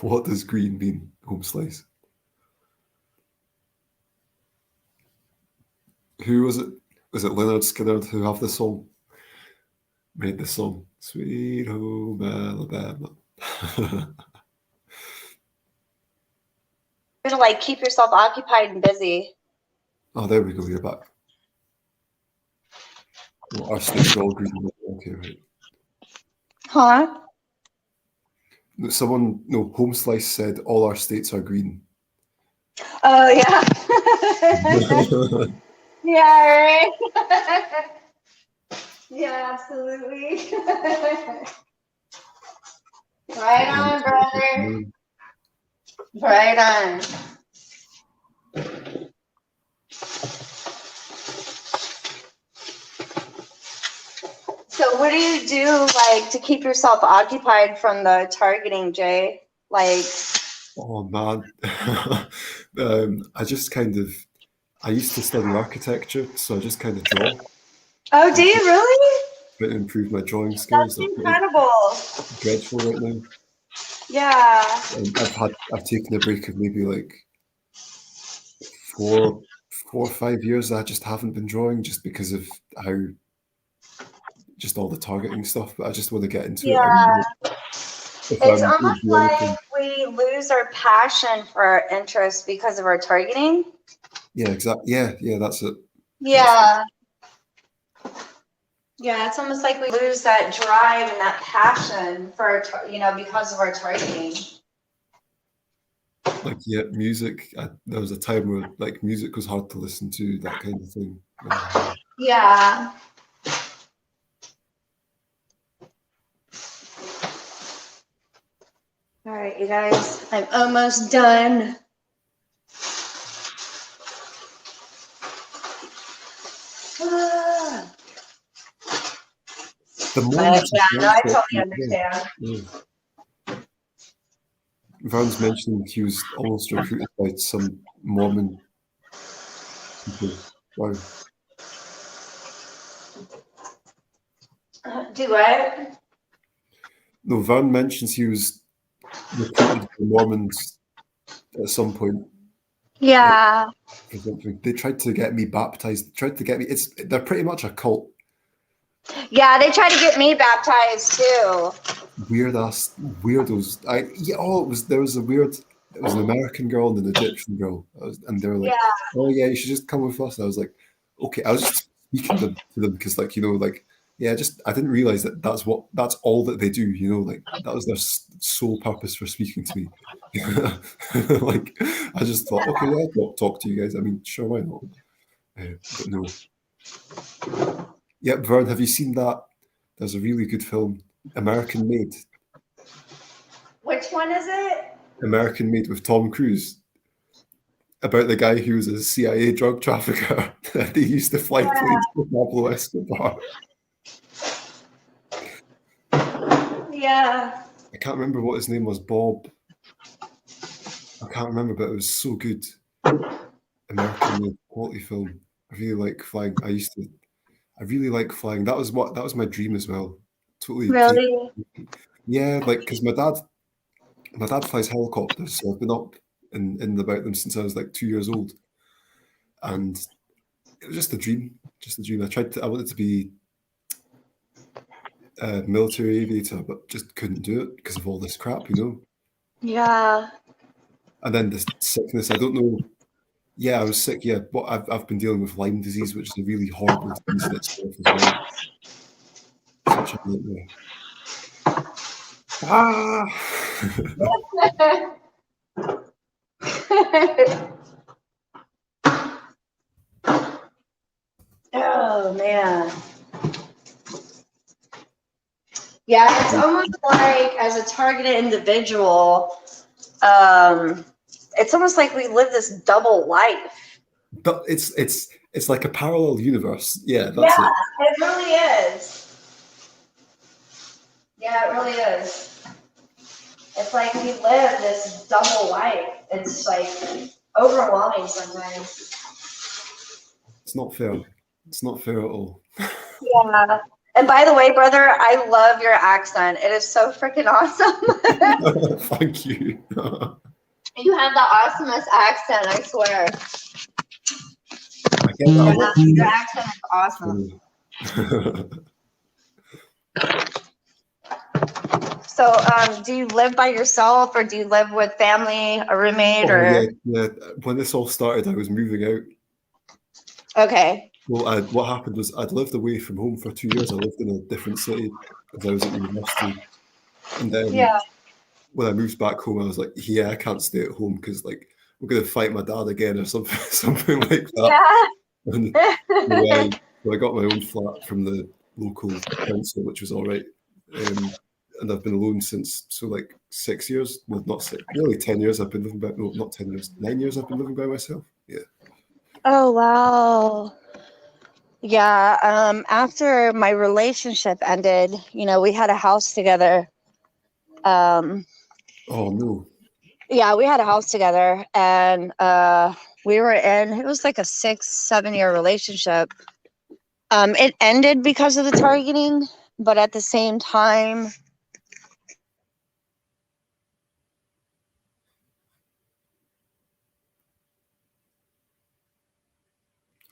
What does green mean, Home Slice? Who was it? Was it Leonard Skinner who have the song? made the song Sweet Home Alabama.
You're gonna like keep yourself occupied and busy.
Oh, there we go. You're back. Well, our states are all green. Okay, right.
Huh?
Someone, no, Home Slice said all our states are green.
Oh yeah. Yeah, right. Yeah, absolutely. Right on, brother. Right on. So what do you do like to keep yourself occupied from the targeting, Jay? Like,
Oh man, I just kind of, I used to study architecture, so I just kind of draw.
oh, do you really?
Try to improve my drawing skills.
That's
They're pretty
incredible.
dreadful right now.
Yeah.
I've taken a break of maybe like 4 or 5 years. I just haven't been drawing just because of how just all the targeting stuff. But I just want to get into it.
Yeah.
If
It's
I'm
almost
doing
like
anything-
we lose our passion for our interest because of our targeting.
yeah, exactly. Yeah, that's it.
Yeah. Yeah, it's almost like we lose that drive and that passion for, because of our targeting.
Like music. There was a time where like music was hard to listen to, that kind of thing.
Yeah. All right, you guys, I'm almost done. Ah.
The more
But
you
yeah, no, I
talk,
totally
yeah,
understand.
yeah. Vern's mentioned he was almost recruited by some Mormon people. Wow.
Do what?
No, Vern mentions he was recruited by Mormons at some point
Yeah.
or something. They tried to get me baptized. Tried to get me. They're pretty much a cult.
Yeah, they tried to get me baptized too.
Weirdos. There was an American girl and an Egyptian girl, and they were like,
Yeah.
"Oh yeah, you should just come with us." And I was like, "Okay." I was just speaking to them because, like, I didn't realize that's all that they do. That was their sole purpose for speaking to me. Like, I just thought, okay, yeah, I'll talk to you guys. I mean, sure, why not? But no. Yep, Vern, have you seen that? There's a really good film, American Made.
Which one is it?
American Made with Tom Cruise, about the guy who was a CIA drug trafficker that they used to fly planes with Pablo Escobar.
Yeah.
I can't remember what his name was, Bob. I can't remember, but it was so good. American Made, quality film. I really like flying. I really like flying. That was my dream as well. Totally.
Really?
Yeah, like, because my dad flies helicopters, so I've been up in about them since I was like 2 years old, and it was just a dream. I wanted to be a military aviator, but just couldn't do it because of all this crap,
Yeah.
And then the sickness. I don't know. Yeah, I was sick. Yeah, but I've been dealing with Lyme disease, which is a really horrible disease in itself as well. Such a nightmare.
Oh man. Yeah, it's almost like as a targeted individual, it's almost like we live this double life.
But it's like a parallel universe. Yeah, that's
Yeah,
it.
it really is. Yeah, it really is. It's like we live this double life. It's like overwhelming sometimes.
It's not fair. It's not fair at all.
Yeah. And by the way, brother, I love your accent. It is so freaking awesome.
Thank you.
You have the awesomest accent, I swear.
I get that.
Your accent is awesome. So, do you live by yourself, or do you live with family, a roommate,
Oh
or?
yeah, yeah. When this all started, I was moving out.
Okay.
Well, what happened was I'd lived away from home for 2 years. I lived in a different city because I was at university, and then
Yeah.
when I moved back home, I was like, yeah, I can't stay at home because like we're gonna fight my dad again or something, something like that. And so I got my own flat from the local council, which was all right. And I've been alone since, so like 6 years, well, not six, nearly 10 years I've been living by, no, not 10 years, 9 years I've been living by myself. Yeah.
Oh, wow. Yeah. After my relationship ended, we had a house together.
Oh no.
Yeah, we had a house together, and we were in, it was like a 6-7 year relationship. It ended because of the targeting, but at the same time,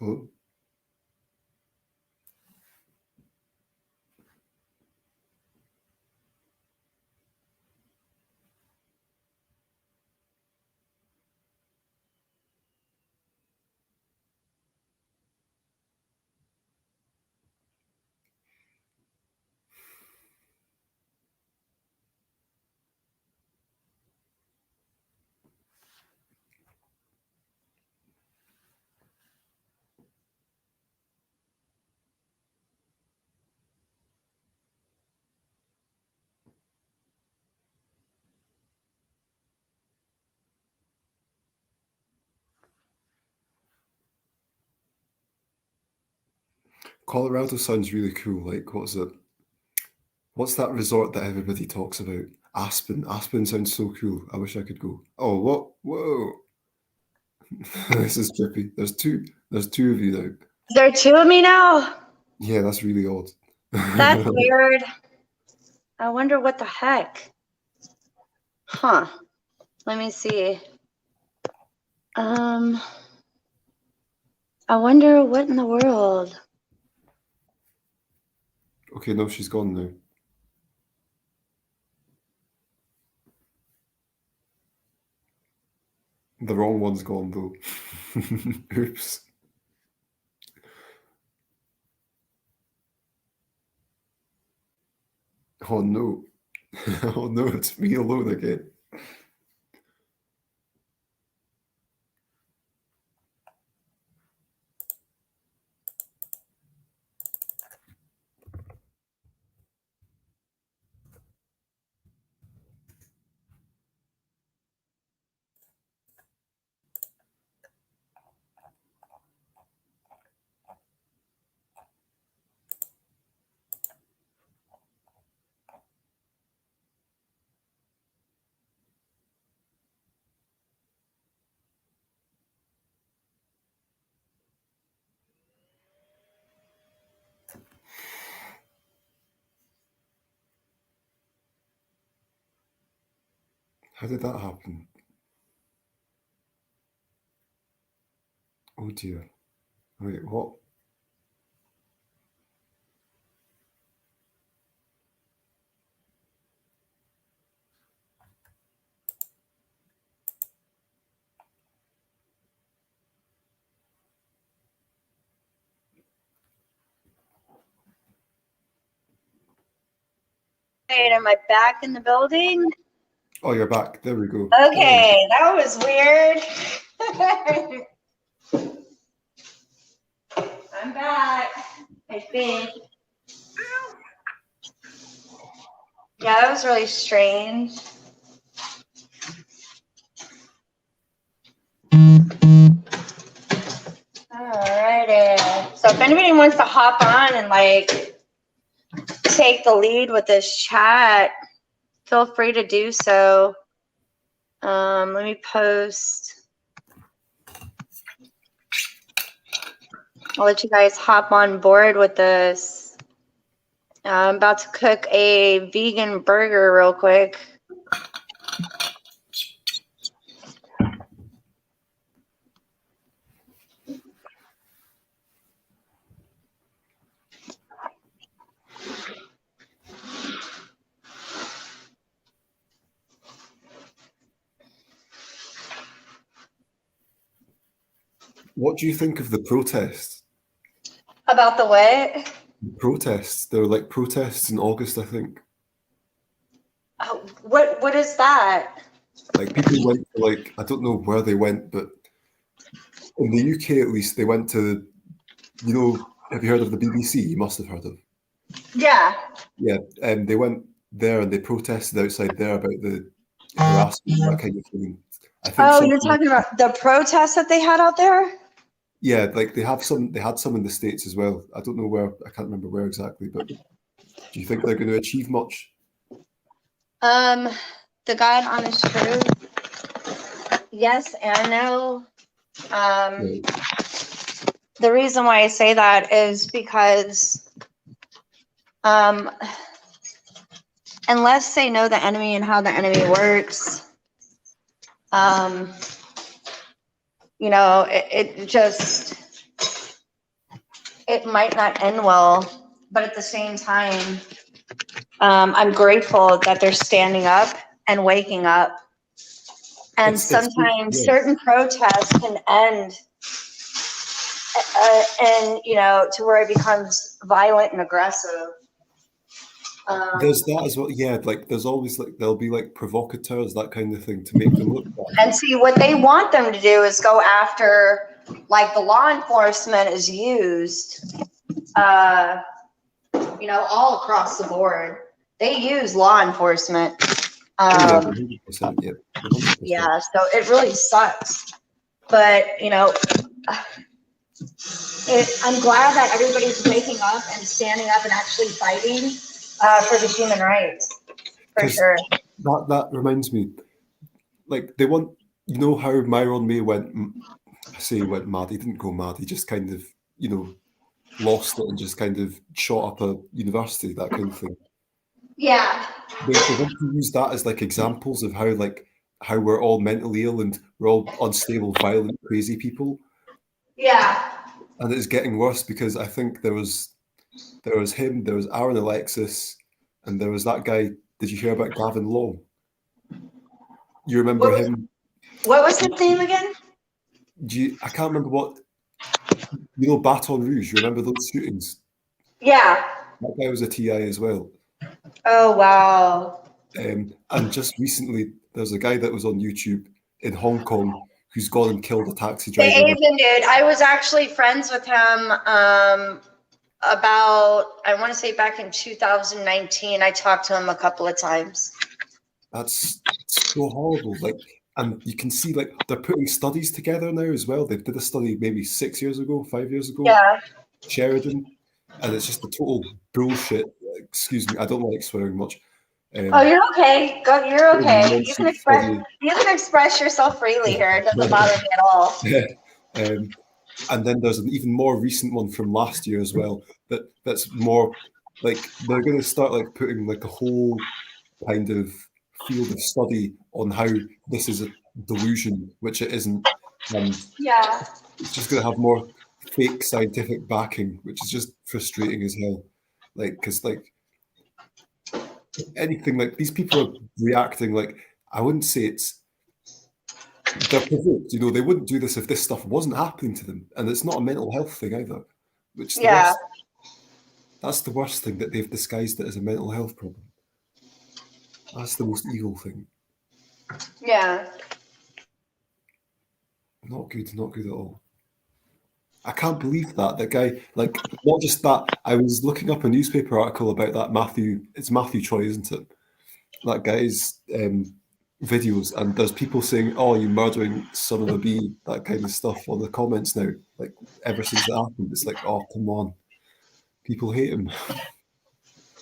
Oh, Colorado sounds really cool. Like, what's it? What's that resort that everybody talks about? Aspen. Aspen sounds so cool. I wish I could go. Oh, what? Whoa. This is trippy. There's two of you now.
there are two of me now.
Yeah, that's really odd.
That's weird. I wonder what the heck. Huh. Let me see. I wonder what in the world.
Okay, no, she's gone now. The wrong one's gone though. Oops. Oh no. Oh no, it's me alone again. How did that happen? Oh dear. Wait, what?
Wait, am I back in the building?
Oh, you're back. There we go.
Okay, that was weird. I'm back, I think. Yeah, that was really strange. Alrighty. So if anybody wants to hop on and like take the lead with this chat, feel free to do so. Let me post. I'll let you guys hop on board with this. I'm about to cook a vegan burger real quick.
What do you think of the protests?
About the what?
The protests. There were like protests in August, I think.
Oh, what is that?
Like people went to like, I don't know where they went, but in the UK at least, they went to, you know, have you heard of the BBC? You must have heard of.
Yeah.
Yeah, and they went there and they protested outside there about the harassment, that kind of thing. I think
Oh, you're
something-
talking about the protests that they had out there?
Yeah, like they had some in the States as well. I don't know where, I can't remember where exactly, but do you think they're going to achieve much?
The God honest truth. Yes and no.
Right.
The reason why I say that is because unless they know the enemy and how the enemy works, you know, it might not end well. But at the same time, I'm grateful that they're standing up and waking up. And
It's
sometimes
yeah.
certain protests can end and, you know, to where it becomes violent and aggressive.
There's that as well. Yeah, like there's always like there'll be like provocateurs, that kind of thing, to make them look bad.
And see, what they want them to do is go after, like the law enforcement is used, you know, all across the board. They use law enforcement.
Yeah, 100%, yeah, 100%.
Yeah, so it really sucks. But, you know, I'm glad that everybody's waking up and standing up and actually fighting for the human rights, for
'Cause
sure.
That reminds me, like they want, you know how Myron May went, I say he went mad, he didn't go mad, he just kind of, you know, lost it and just kind of shot up a university, that kind of thing.
Yeah.
They want to use that as like examples of how we're all mentally ill and we're all unstable, violent, crazy people.
Yeah.
And it's getting worse because I think there was him, there was Aaron Alexis, and there was that guy. Did you hear about Gavin Long? You remember him?
What was his name again?
I can't remember what. You know, Baton Rouge. You remember those shootings?
Yeah.
That guy was a TI as well.
Oh, wow.
And just recently, there's a guy that was on YouTube in Hong Kong who's gone and killed a taxi
The
driver.
Asian dude. I was actually friends with him about, I want to say back in 2019. I talked to him a couple of times.
That's so horrible. Like, and you can see like they're putting studies together now as well. They did a study maybe 5 years ago,
Yeah.
Sheridan, and it's just a total bullshit. Excuse me, I don't like swearing much.
Oh, you're okay. Go. You're okay. You can
nonsense
express.
study.
You can express yourself freely here. It doesn't bother me at all.
And then there's an even more recent one from last year as well. That's more like they're going to start like putting like a whole kind of field of study on how this is a delusion, which it isn't, and
Yeah.
it's just going to have more fake scientific backing, which is just frustrating as hell. Like, because like anything like these people are reacting like I wouldn't say they're provoked. You know, they wouldn't do this if this stuff wasn't happening to them, and it's not a mental health thing either. Which is
Yeah.
that's the worst thing, that they've disguised it as a mental health problem. That's the most evil thing.
Yeah.
Not good at all. I can't believe that guy, like, not just that, I was looking up a newspaper article about that it's Matthew Choi, isn't it? That guy's videos, and there's people saying, oh, you murdering son of a bee, that kind of stuff on the comments now. Like, ever since that happened, it's like, oh, come on. People hate him.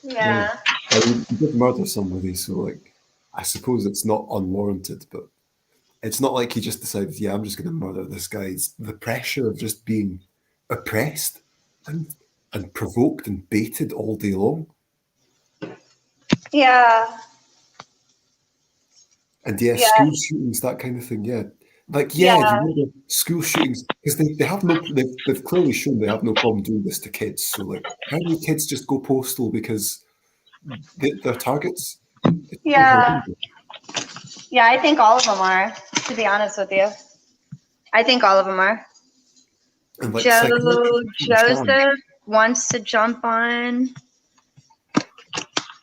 Yeah.
I mean, he did murder somebody, so like, I suppose it's not unwarranted, but it's not like he just decided, yeah, I'm just going to murder this guy. It's the pressure of just being oppressed and provoked and baited all day long.
Yeah.
And yeah,
Yeah.
school shootings, that kind of thing. Yeah, like you know, the school shootings, because they have no, they've clearly shown they have no problem doing this to kids. So like, how many kids just go postal because they're targets? It's
Yeah.
horrible.
Yeah, I think all of them are, to be honest with you. I think all of them are.
and like psychology.
Joseph wants to jump on.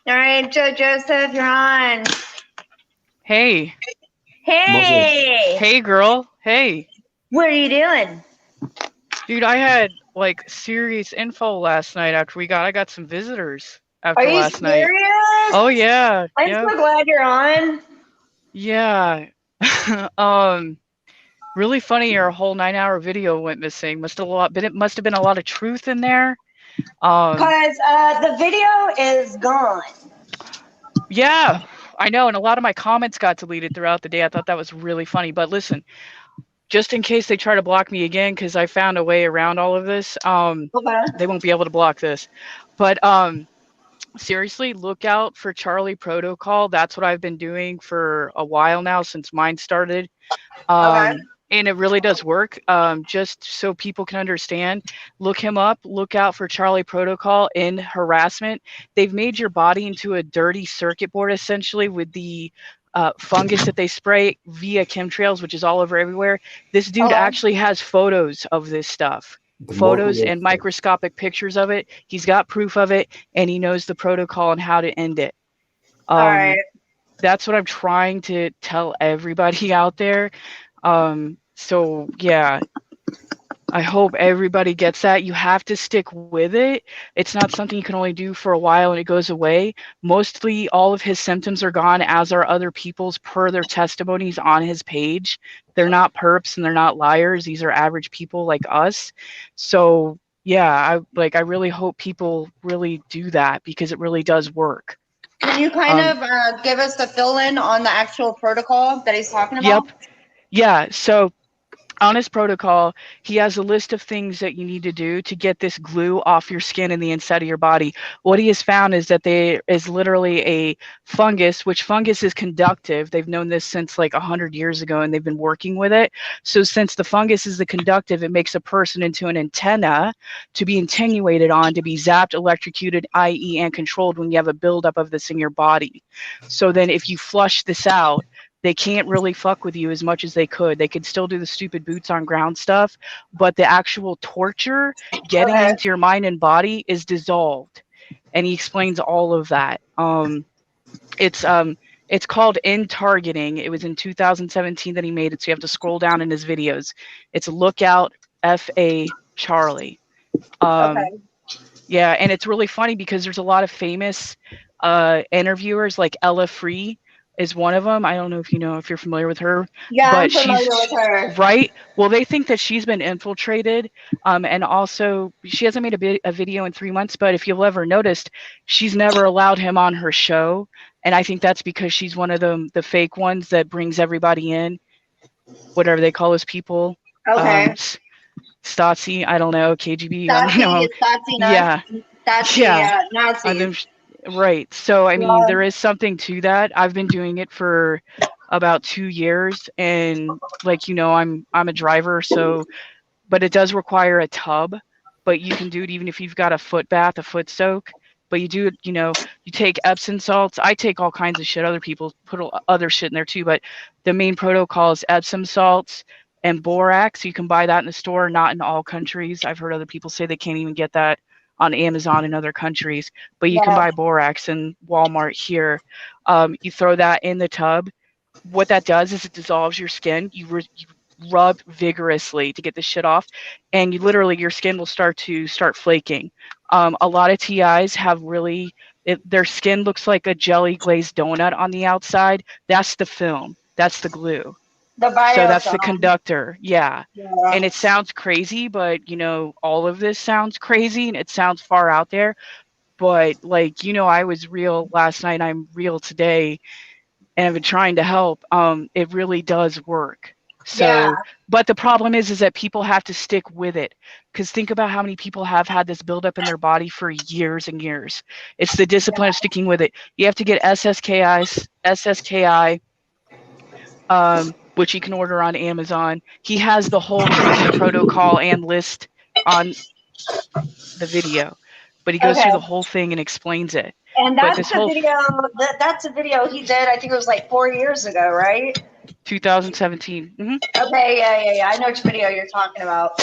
All right, Joseph, you're on.
Hey,
Hey,
girl. Hey,
what are you doing?
dude, I had like serious info last night after I got some visitors after
Are you
last night.
serious?
Oh yeah.
I'm
yeah.
so glad you're on.
Yeah. Really funny, your whole 9-hour video went missing. Must have been a lot of truth in there.
Because the video is gone.
Yeah, I know, and a lot of my comments got deleted throughout the day. I thought that was really funny. But listen, just in case they try to block me again, because I found a way around all of this,
Okay.
they won't be able to block this. But seriously, look out for Charlie Protocol. That's what I've been doing for a while now, since mine started.
Okay.
And it really does work. Just so people can understand, look him up. Look out for Charlie Protocol in harassment. They've made your body into a dirty circuit board, essentially, with the fungus that they spray via chemtrails, which is all over everywhere. This dude actually has photos of this stuff. Photos and microscopic pictures of it. He's got proof of it, and he knows the protocol and how to end it.
All right.
That's what I'm trying to tell everybody out there. So yeah, I hope everybody gets that. You have to stick with it. It's not something you can only do for a while and it goes away. Mostly all of his symptoms are gone, as are other people's, per their testimonies on his page. They're not perps and they're not liars. These are average people like us. So yeah, I really hope people really do that, because it really does work.
Can you kind of give us the fill-in on the actual protocol that he's talking about?
Yep. Yeah, so on his protocol, he has a list of things that you need to do to get this glue off your skin and the inside of your body. What he has found is that there is literally a fungus, which fungus is conductive. They've known this since like 100 years ago, and they've been working with it. So since the fungus is the conductive, it makes a person into an antenna to be attenuated on, to be zapped, electrocuted, i.e. and controlled when you have a buildup of this in your body. So then if you flush this out, they can't really fuck with you as much as they could. They could still do the stupid boots on ground stuff, but the actual torture getting into your mind and body is dissolved. And he explains all of that. It's called In Targeting. It was in 2017 that he made it, so you have to scroll down in his videos. It's Lookout F.A. Charlie. Yeah, and it's really funny because there's a lot of famous interviewers, like Ella Free is one of them. I don't know if you're familiar with her.
Yeah,
but
I'm familiar with her.
Right? Well, they think that she's been infiltrated. And also, she hasn't made a video in 3 months, but if you've ever noticed, she's never allowed him on her show. And I think that's because she's one of the fake ones that brings everybody in, whatever they call those people.
Okay.
Stasi, I don't know, KGB, I don't know.
Yeah. That's Nazis.
Right. So, I mean, there is something to that. I've been doing it for about 2 years, and like, I'm a driver, so, but it does require a tub, but you can do it even if you've got a foot bath, a foot soak. But you do, you take Epsom salts. I take all kinds of shit. Other people put other shit in there too, but the main protocol is Epsom salts and borax. You can buy that in the store, not in all countries. I've heard other people say they can't even get that on Amazon in other countries, but you can buy borax in Walmart here. You throw that in the tub. What that does is it dissolves your skin. You rub vigorously to get the shit off, and your skin will start flaking. A lot of TIs have their skin looks like a jelly glazed donut on the outside. That's the film. That's the glue. So that's the conductor. Yeah. And it sounds crazy, but all of this sounds crazy and it sounds far out there. But I was real last night. I'm real today, and I've been trying to help. It really does work. So, but the problem is that people have to stick with it, because think about how many people have had this buildup in their body for years and years. It's the discipline of sticking with it. You have to get SSKI, which you can order on Amazon. He has the whole treatment protocol and list on the video, but he goes through the whole thing and explains it.
And that's a video he did, I think it was like 4 years ago, right?
2017. Mm-hmm.
Okay, yeah. I know which video you're talking about.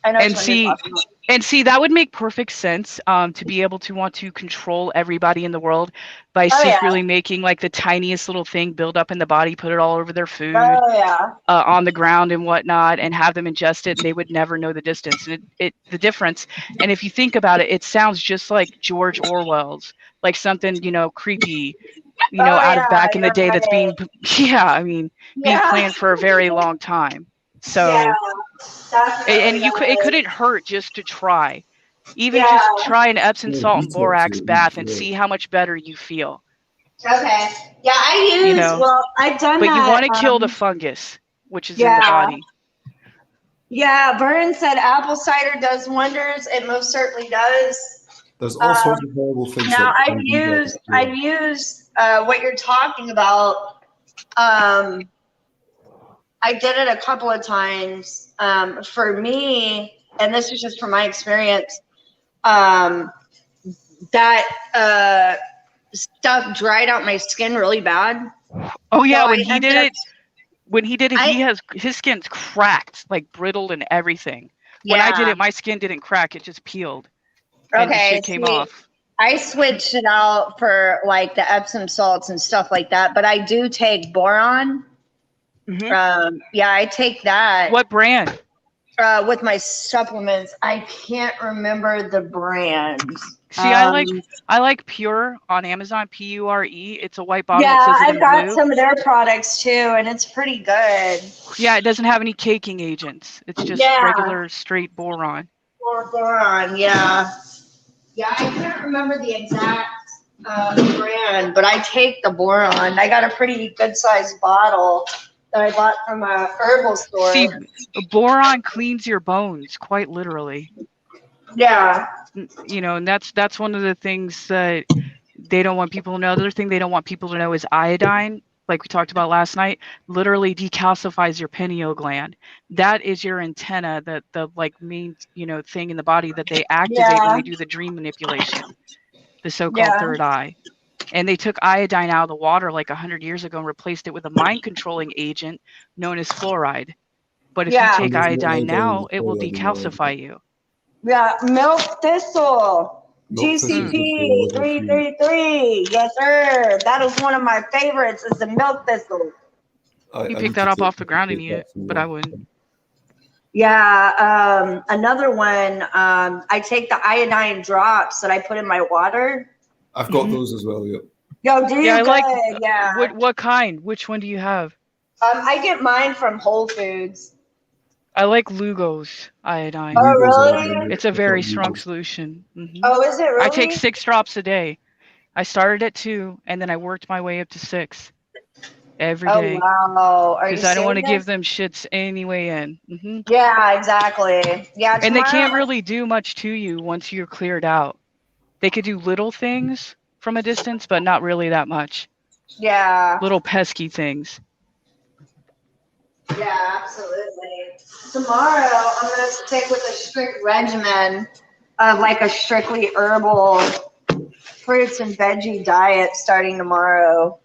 I know
And
which one you're
see,
talking about.
And see, that would make perfect sense to be able to want to control everybody in the world by
Oh yeah.
secretly making like the tiniest little thing build up in the body, put it all over their food,
Oh yeah.
on the ground and whatnot, and have them ingest it, and they would never know the distance and the difference. And if you think about it, it sounds just like George Orwell's, like something, you know, creepy, you know,
Oh
out of
yeah.
back in the
You're
day that's being,
right.
yeah, I mean, being
Yeah.
planned for a very long time. So,
Yeah.
and you could, it
Definitely.
couldn't hurt just to try. Even
Yeah.
just try an Epsom
Yeah,
salt and
detox
borax
it,
bath and
yeah.
see how much better you feel.
Okay. Yeah, I
You
use.
know,
Well, I've done
but you
that.
want to kill the fungus, which is in the
Yeah.
body.
Yeah. Vern said apple cider does wonders. It most certainly does.
There's all sorts of horrible things.
Now
that
I've
can do that,
used.
yeah.
I've used what you're talking about. I did it a couple of times. For me, and this is just from my experience, that stuff dried out my skin really bad.
Oh yeah,
So
when
I
he
ended
did
up-
it, when he did it,
I-
he has his skin's cracked, like brittled and everything. When I did
Yeah.
it, my skin didn't crack; it just peeled, and the
Okay,
shit came
see,
off.
I switched it out for like the Epsom salts and stuff like that, but I do take boron.
Mhm.
Yeah, I take that.
What brand?
With my supplements. I can't remember the brand.
See, I like Pure on Amazon, Pure. It's a white bottle.
Yeah,
it says it
I've
in
got
blue.
some of their products too, and it's pretty good.
Yeah, it doesn't have any caking agents. It's just
Yeah.
regular straight boron.
Or boron, yeah. Yeah, I can't remember the exact brand, but I take the boron. I got a pretty good sized bottle that I bought from a herbal store.
See, boron cleans your bones, quite literally.
Yeah.
You know, and that's one of the things that they don't want people to know. Another thing they don't want people to know is iodine, like we talked about last night, literally decalcifies your pineal gland. That is your antenna, that the like main, you know, thing in the body that they activate when they do the dream manipulation, the so-called
Yeah.
third eye. And they took iodine out of the water like 100 years ago and replaced it with a mind controlling agent known as fluoride. But if
Yeah.
you take
And there's no
iodine
iodine in
now,
the
it will
fluoride anymore.
decalcify you.
Yeah. Milk thistle.
Milk thistle is
GCP
the
333. Yes, sir. That is one of my favorites, is the milk thistle.
You
I
pick
need
that
to
up
take-
off the ground and
take
eat
that
it,
from
but
there.
I wouldn't.
Yeah, another one, I take the iodine drops that I put in my water.
I've got
Mhm.
those as well, yeah.
Yo, do you
Yeah, I
good?
like-
Yeah.
What kind? Which one do you have?
I get mine from Whole Foods.
I like Lugos iodine.
Oh,
Lugos
really?
iodine,
It's a very
Lugos.
strong solution. Mhm.
Oh, is it really?
I take 6 drops a day. I started at 2, and then I worked my way up to 6 every
Oh,
day
wow. Are you
because I don't want to
serious?
give them shits any way in. Hmm.
Yeah, exactly. Yeah,
And they can't
tomorrow-
really do much to you once you're cleared out. They could do little things from a distance, but not really that much.
Yeah,
Little pesky things.
yeah, absolutely. Tomorrow, I'm going to stick with a strict regimen of like a strictly herbal fruits and veggie diet starting tomorrow.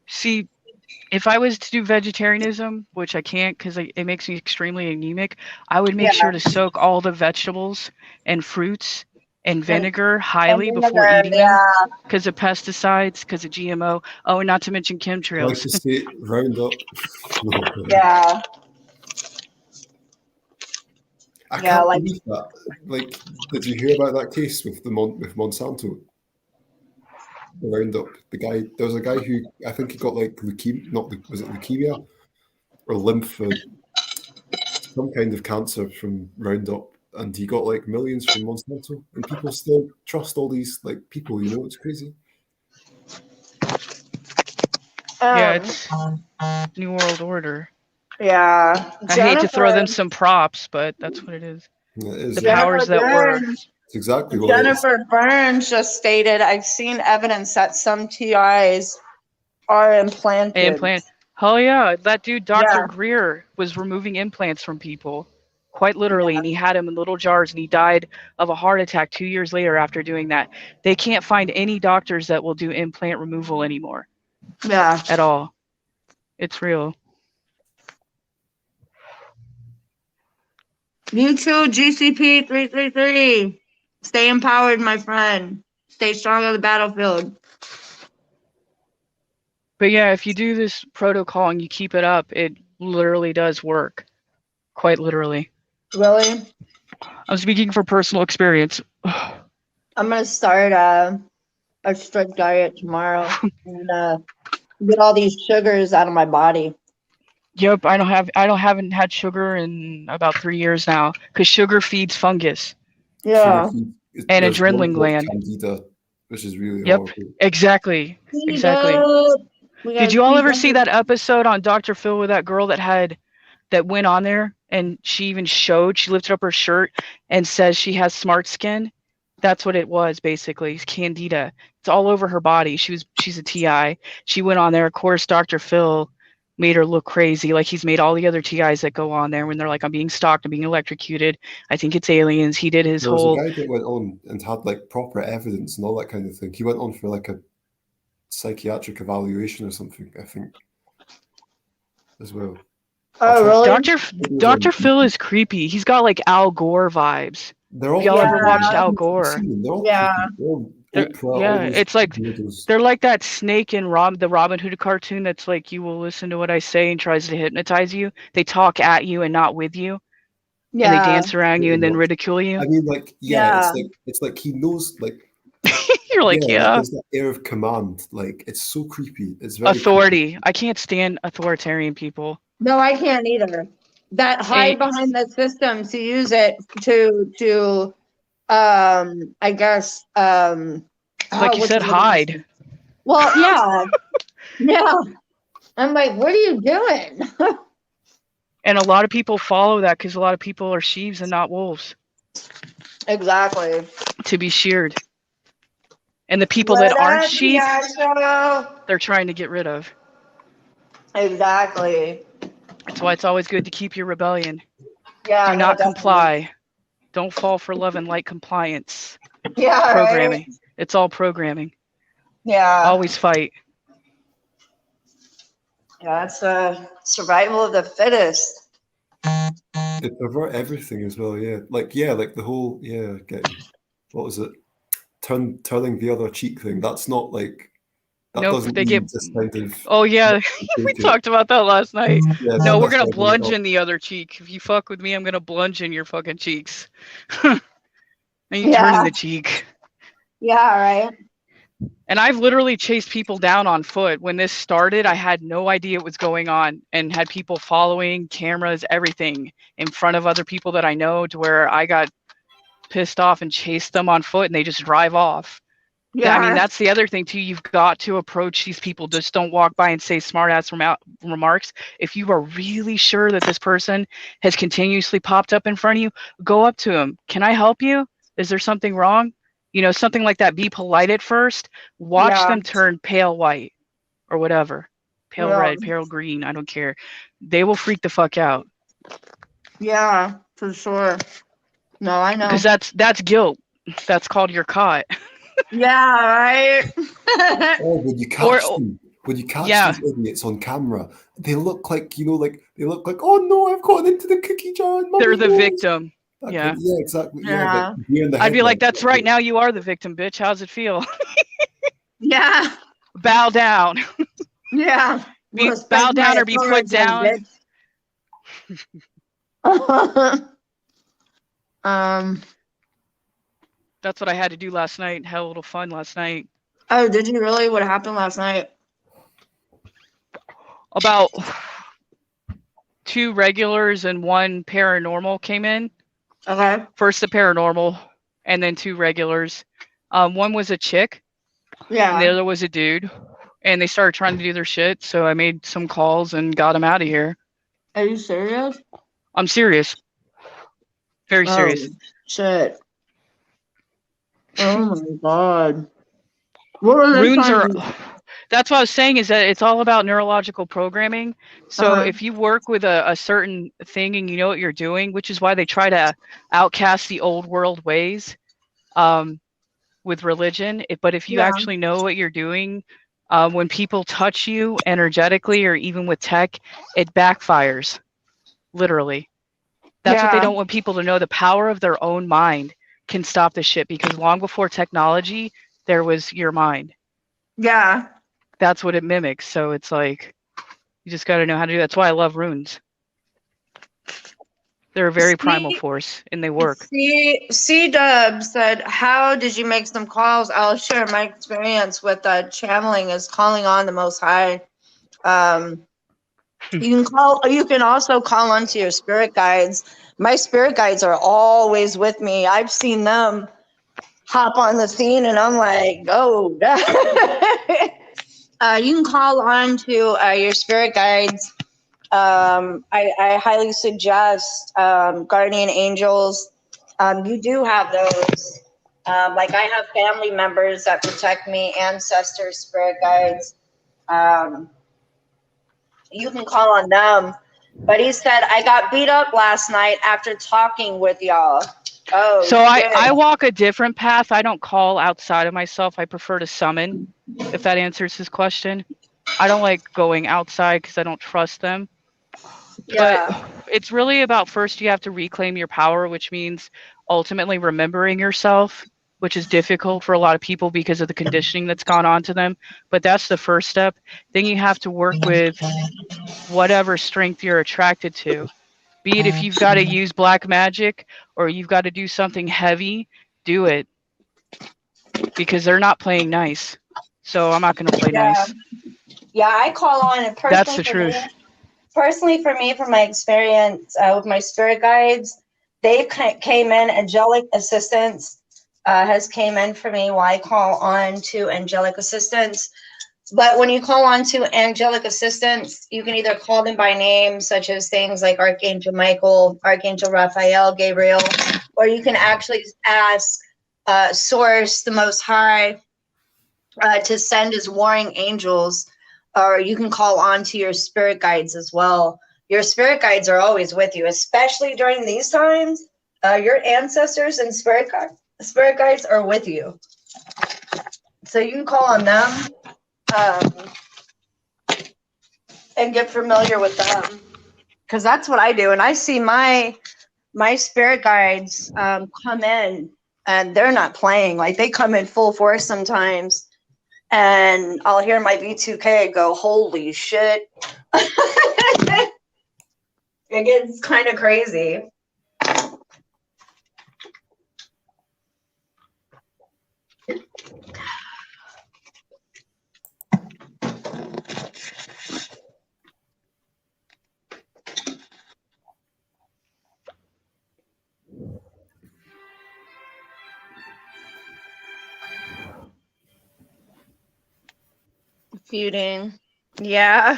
See, if I was to do vegetarianism, which I can't because it makes me extremely anemic, I would make
Yeah.
sure to soak all the vegetables and fruits and vinegar highly
And
before
vinegar,
eating them
yeah.
because of pesticides, because of GMO. Oh, and not to mention chemtrails.
Glyphosate, Roundup. No,
Yeah.
I
Yeah,
can't
like-
believe that. Like, did you hear about that case with with Monsanto? The Roundup. There was a guy who I think he got like leukemia. Was it leukemia or some kind of cancer from Roundup, and he got like millions from Monsanto, and people still trust all these like people. You know, it's crazy.
Yeah, it's New World Order.
Yeah.
I hate to throw them some props, but that's what it is.
And it is.
The powers that were.
It's exactly what it is.
Jennifer Burns just stated, I've seen evidence that some TIs are implanted.
Implant. Hell yeah. That dude, Dr.
Yeah.
Greer, was removing implants from people. Quite literally. And he had them in little jars and he died of a heart attack 2 years later after doing that. They can't find any doctors that will do implant removal anymore
Yeah.
at all. It's real.
You too, GCP 333. Stay empowered, my friend. Stay strong on the battlefield.
But yeah, if you do this protocol and you keep it up, it literally does work. Quite literally.
Really?
I'm speaking from personal experience.
I'm gonna start a strict diet tomorrow and get all these sugars out of my body.
Yep, haven't had sugar in about 3 years now because sugar feeds fungus.
Yeah.
And
There's one
adrenaline
called
gland.
Candida, which is really
Yep.
horrible.
Exactly. Did you all ever see that episode on Dr. Phil with that girl that went on there and she lifted up her shirt and says she has smart skin? That's what it was, basically. Candida. It's all over her body. She's a TI. She went on there. Of course, Dr. Phil made her look crazy, like he's made all the other TIs that go on there when they're like, I'm being stalked, I'm being electrocuted. I think it's aliens. He did his
There was
whole.
a guy that went on and had like proper evidence and all that kind of thing. He went on for like a psychiatric evaluation or something, I think, as well.
Oh, really?
Dr. Phil is creepy. He's got like Al Gore vibes.
They're all
Y'all ever
Yeah.
watched Al Gore?
They're all
Yeah.
creepy. They're all
They're-
Oprah, all
yeah,
those
it's like
weirdos.
they're like that snake in the Robin Hood cartoon that's like, you will listen to what I say and tries to hypnotize you. They talk at you and not with you. And they dance around you and then ridicule you.
I mean, like, it's like he knows, like,
You're like, yeah.
there's that air of command. Like, it's so creepy. It's very
Authority. I can't stand authoritarian people.
No, I can't either. That hide behind the system to use it to I guess
Like you said, hide.
Well, yeah. Yeah. I'm like, what are you doing?
And a lot of people follow that because a lot of people are sheaves and not wolves
Exactly.
to be sheared. And the people that aren't sheep, they're trying to get rid of.
Exactly.
That's why it's always good to keep your rebellion.
Yeah.
Do not comply. Don't fall for love and light compliance.
Yeah.
Programming.
Right?
It's all programming.
Yeah.
Always fight.
Yeah, it's survival of the fittest.
They pervert everything as well, yeah. Like the whole, getting, what was it? Turning the other cheek thing. That's not like, that
Nope,
doesn't
they
mean
get-
just kind of.
Oh yeah, we talked about that last night.
Yeah,
No, we're
that's
gonna
not
plunge
really
in the other cheek. If you fuck with me, I'm gonna plunge in your fucking cheeks. And you
Yeah.
turn the cheek.
Yeah, right.
And I've literally chased people down on foot. When this started, I had no idea what was going on and had people following, cameras, everything in front of other people that I know, to where I got pissed off and chased them on foot and they just drive off.
Yeah.
I mean, that's the other thing too. You've got to approach these people. Just don't walk by and say smart ass remarks. If you are really sure that this person has continuously popped up in front of you, go up to them. Can I help you? Is there something wrong? You know, something like that. Be polite at first. Watch
Yeah.
them turn pale white or whatever. Pale
Yeah.
red, pale green. I don't care. They will freak the fuck out.
Yeah, for sure. No, I know.
Because that's guilt. That's called you're caught.
Yeah, right.
Oh, when you catch them,
Yeah.
these idiots on camera, they look like, oh no, I've gotten into the cookie jar. and
They're
Mummy
the
knows."
victim.
That
Yeah.
kind- yeah, exactly.
Yeah.
Yeah, like, deer in the
I'd be like,
headlights.
that's right. Now you are the victim, bitch. How's it feel?
Yeah.
Bow down.
Yeah.
Be-
Respect
bow
my
down or be put
authority, bitch.
That's what I had to do last night. Had a little fun last night.
Oh, did you really? What happened last night?
About 2 regulars and 1 paranormal came in.
Okay.
First the paranormal, and then 2 regulars. One was a chick, and the
Yeah.
other was a dude. And they started trying to do their shit, so I made some calls and got them out of here.
Are you serious?
I'm serious. Very serious.
Oh, shit. Oh my god. What were they
Runes
trying
are
to-
that's what I was saying, is that it's all about neurological programming. So
Uh-huh.
if you work with a certain thing and you know what you're doing, which is why they try to outcast the old world ways with religion. But if you
Yeah.
actually know what you're doing, when people touch you energetically or even with tech, it backfires, literally. That's what they
Yeah.
don't want people to know. The power of their own mind can stop the shit, because long before technology, there was your mind.
Yeah.
That's what it mimics. So it's like, you just got to know how to do that. That's why I love runes. They're a very primal
See,
force, and they work.
C Dub said, "How did you make some calls?" I'll share my experience with channeling is calling on the Most High. You can also call onto your spirit guides. My spirit guides are always with me. I've seen them hop on the scene, and I'm like, oh. You can call on to your spirit guides. I highly suggest guardian angels. You do have those. Like I have family members that protect me, ancestors, spirit guides. You can call on them. But he said, I got beat up last night after talking with y'all. Oh,
So
shit.
I walk a different path. I don't call outside of myself. I prefer to summon, if that answers his question. I don't like going outside because I don't trust them.
Yeah.
But it's really about, first you have to reclaim your power, which means ultimately remembering yourself, which is difficult for a lot of people because of the conditioning that's gone on to them. But that's the first step. Then you have to work with whatever strength you're attracted to. Be it if you've got to use black magic or you've got to do something heavy, do it. Because they're not playing nice. So I'm not going to play
Yeah.
nice.
Yeah, I call on it personally.
That's the truth.
Personally, for me, from my experience with my spirit guides, they came in, angelic assistance has came in for me while I call on to angelic assistance. But when you call on to angelic assistance, you can either call them by name, such as things like Archangel Michael, Archangel Raphael, Gabriel, or you can actually ask Source, the Most High, to send his warring angels, or you can call on to your spirit guides as well. Your spirit guides are always with you, especially during these times. Your ancestors and spirit guides are with you. So you can call on them and get familiar with them. Because that's what I do. And I see my spirit guides come in, and they're not playing. Like, they come in full force sometimes. And I'll hear my V2K go, holy shit. It gets kind of crazy. Feuding. Yeah.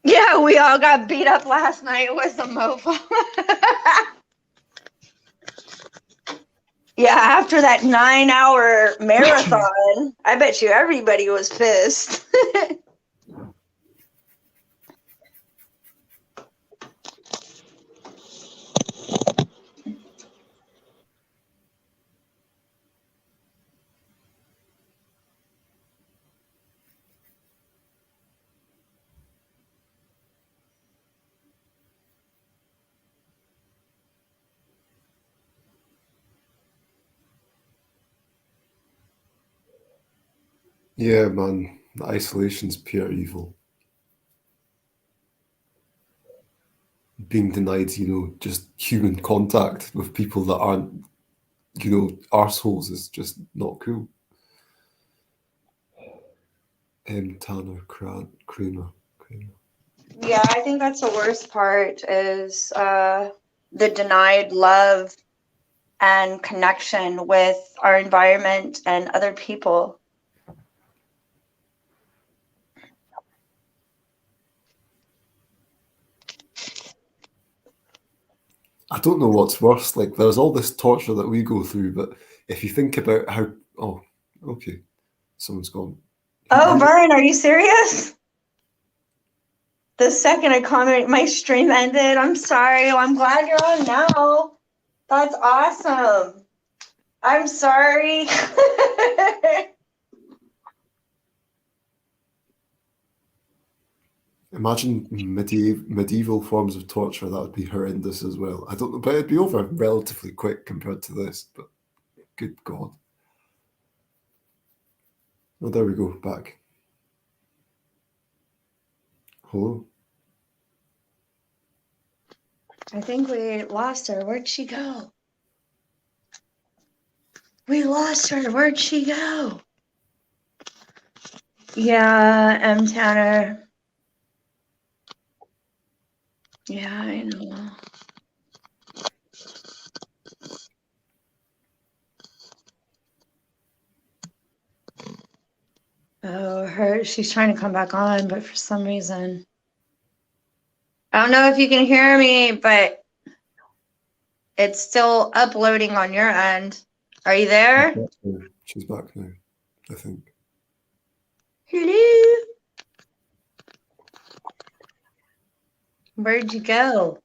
Yeah, we all got beat up last night with a mofo. Yeah, after that 9-hour marathon, I bet you everybody was pissed.
Yeah, man. Isolation's pure evil. Being denied, just human contact with people that aren't, arseholes is just not cool. Tanner Kramer.
Yeah, I think that's the worst part is the denied love and connection with our environment and other people.
I don't know what's worse. Like, there's all this torture that we go through, but if you think about how... Oh, okay. Someone's gone.
Oh, Vern, are you serious? The second I comment, my stream ended. I'm sorry. I'm glad you're on now. That's awesome. I'm sorry.
Imagine medieval forms of torture. That would be horrendous as well. I don't know, but it'd be over relatively quick compared to this. But good God. Oh, there we go. Back. Hello.
I think we lost her. Where'd she go? We lost her. Where'd she go? Yeah, M. Tanner. Yeah, I know. Oh, she's trying to come back on, but for some reason. I don't know if you can hear me, but it's still uploading on your end. Are you there?
She's back now, I think.
Hello? Where'd you go?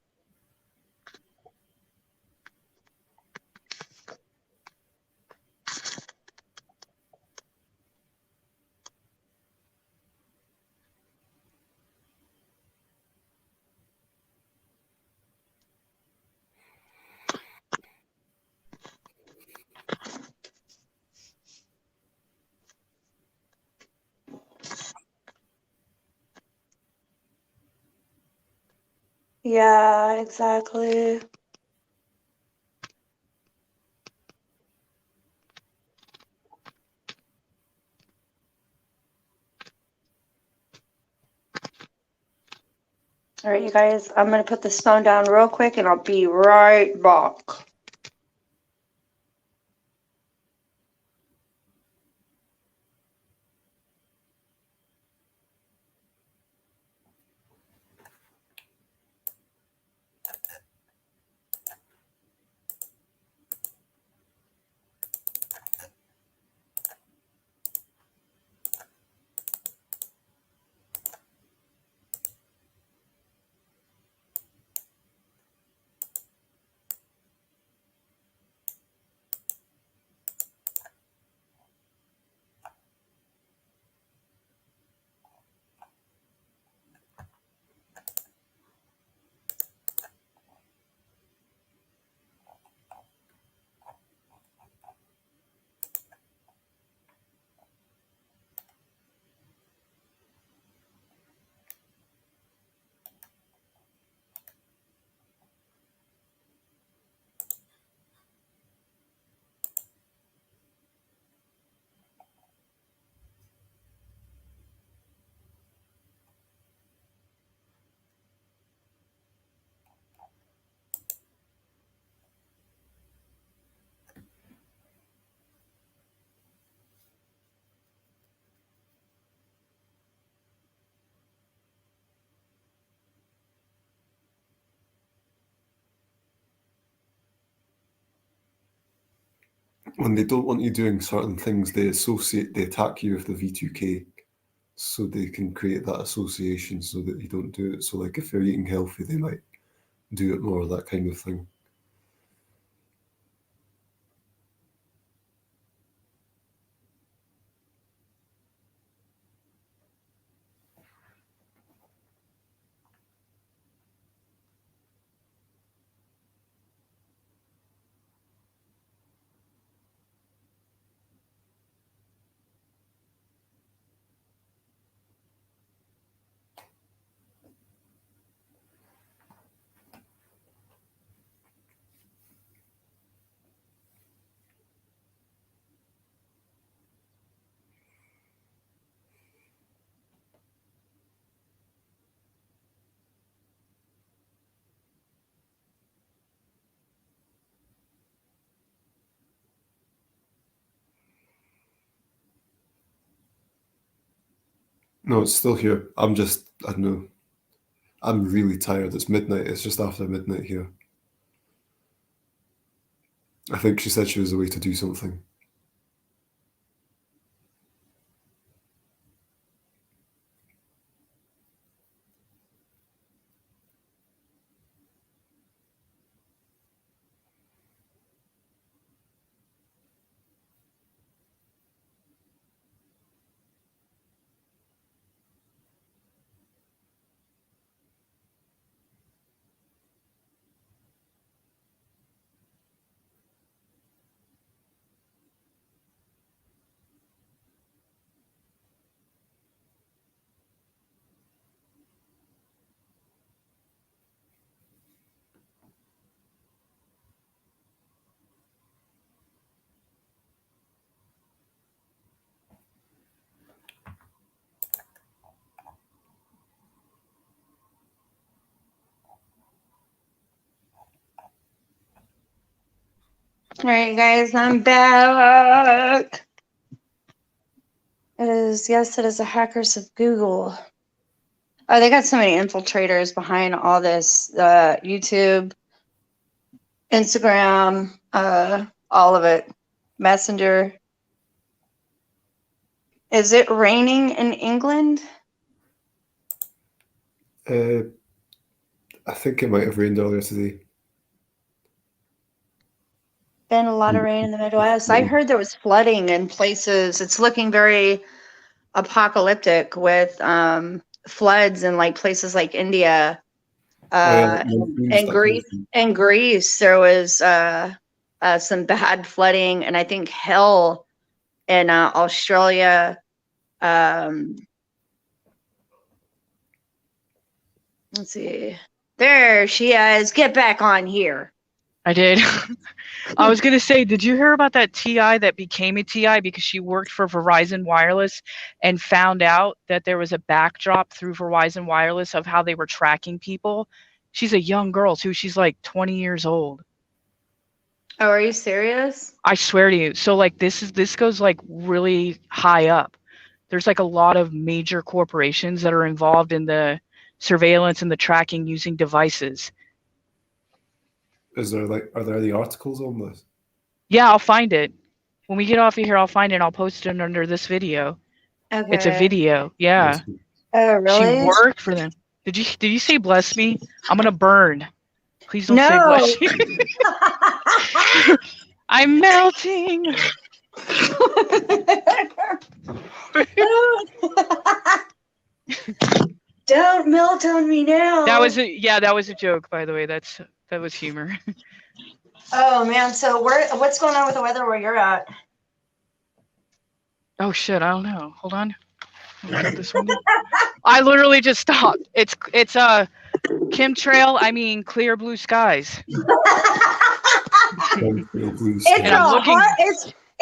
Yeah, exactly. All right, you guys, I'm going to put this phone down real quick and I'll be right back.
When they don't want you doing certain things, they attack you with the V2K, so they can create that association so that you don't do it. So, like, if you're eating healthy, they might do it more, that kind of thing. No, it's still here. I don't know. I'm really tired. It's midnight. It's just after midnight here. I think she said she was away to do something.
All right, guys, I'm back. It is the hackers of Google. Oh, they got so many infiltrators behind all this. YouTube, Instagram, all of it. Messenger. Is it raining in England?
I think it might have rained earlier today.
Been a lot of rain in the Midwest. I heard there was flooding in places. It's looking very apocalyptic with floods in like places like India, and Greece. In Greece, there was some bad flooding, and I think hell in Australia. Let's see. There she is. Get back on here.
I did. I was gonna say, did you hear about that TI that became a TI because she worked for Verizon Wireless and found out that there was a backdrop through Verizon Wireless of how they were tracking people? She's a young girl too. She's like 20 years old.
Oh, are you serious?
I swear to you. So like this goes like really high up. There's like a lot of major corporations that are involved in the surveillance and the tracking using devices.
Are there any articles on this?
Yeah, I'll find it. When we get off of here, I'll find it and I'll post it under this video.
Okay.
It's a video. Yeah.
Oh, really?
She worked for them. Did you say bless me? I'm gonna burn. Please don't say
No.
bless me. I'm melting.
Don't melt on me now.
That was a joke, by the way. That was humor.
Oh man, so what's going on with the weather where you're at?
Oh shit, I don't know. Hold on. This one. I literally just stopped. It's chemtrail, I mean clear blue skies.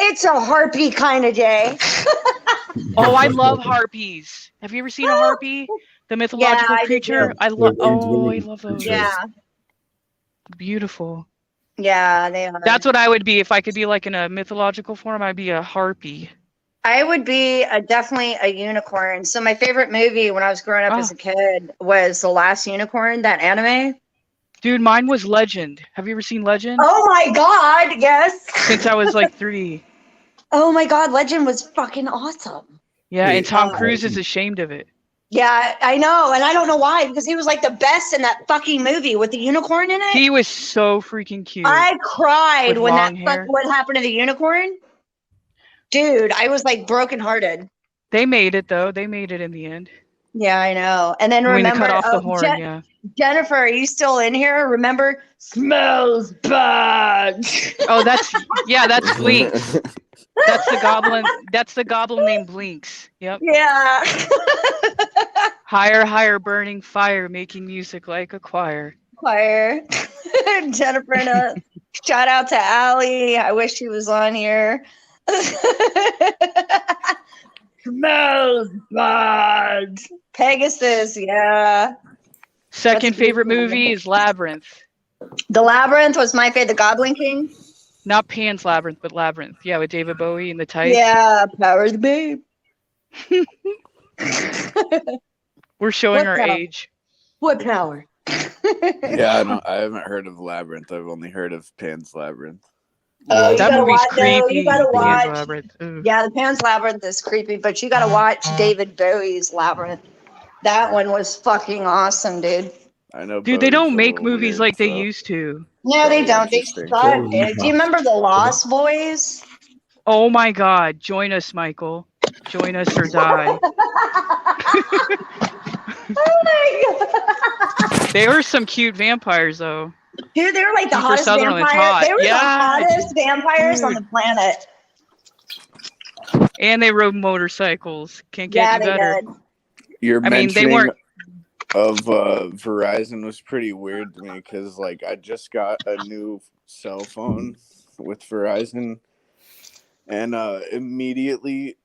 It's a harpy kind of day.
Oh, I love harpies. Have you ever seen a harpy? The mythological creature? I love those.
Yeah.
Beautiful.
Yeah, they are.
That's what I would be if I could be like in a mythological form. I'd be a harpy.
I would be definitely a unicorn. So my favorite movie when I was growing up as a kid was The Last Unicorn, that anime.
Dude, mine was Legend. Have you ever seen Legend?
Oh my god, yes.
Since I was like 3.
Oh my god, Legend was fucking awesome.
Yeah, and Tom Cruise is ashamed of it.
Yeah, I know, and I don't know why, because he was like the best in that fucking movie with the unicorn in it.
He was so freaking cute.
I cried when
hair.
what happened to the unicorn. Dude, I was like brokenhearted.
They made it though. They made it in the end.
Yeah, I know. And then
When they
remember,
cut off the horn, yeah.
Jennifer, are you still in here? Remember, smells bad.
Oh, that's Blinks. That's the goblin. That's the goblin named Blinks. Yep.
Yeah.
Higher, higher, burning fire, making music like a choir.
Choir. Jennifer, shout out to Allie. I wish she was on here. Smells bad. Pegasus, yeah.
Second favorite movie is Labyrinth.
The Labyrinth was my favorite. The Goblin King.
Not Pan's Labyrinth, but Labyrinth. Yeah, with David Bowie and the tights.
Yeah, Power of the Babe.
We're showing our age.
What power?
Yeah, I haven't heard of Labyrinth. I've only heard of Pan's Labyrinth.
Oh,
That movie's creepy.
You gotta watch.
Pan's Labyrinth. Ugh.
Yeah, the Pan's Labyrinth is creepy, but you gotta watch David Bowie's Labyrinth. That one was fucking awesome, dude.
I know.
Dude, they
Bowie's
don't
a
make
little
movies
weird,
like they
so-
used to.
No, they don't. They
Interesting.
suck, dude. Do you remember the Lost Boys?
Oh my God. Join us, Michael. Join us or die.
Oh my god.
They were some cute vampires, though.
Dude, they were like the
Kiefer
hottest
Sutherland's
vampires.
hot.
They were
Yeah,
the hottest vampires on
dude.
the planet.
And they rode motorcycles. Can't get
Yeah,
any
they
better.
did.
Your
I mean, they
mentioning
weren't-
of Verizon was pretty weird to me because, like, I just got a new cell phone with Verizon, and immediately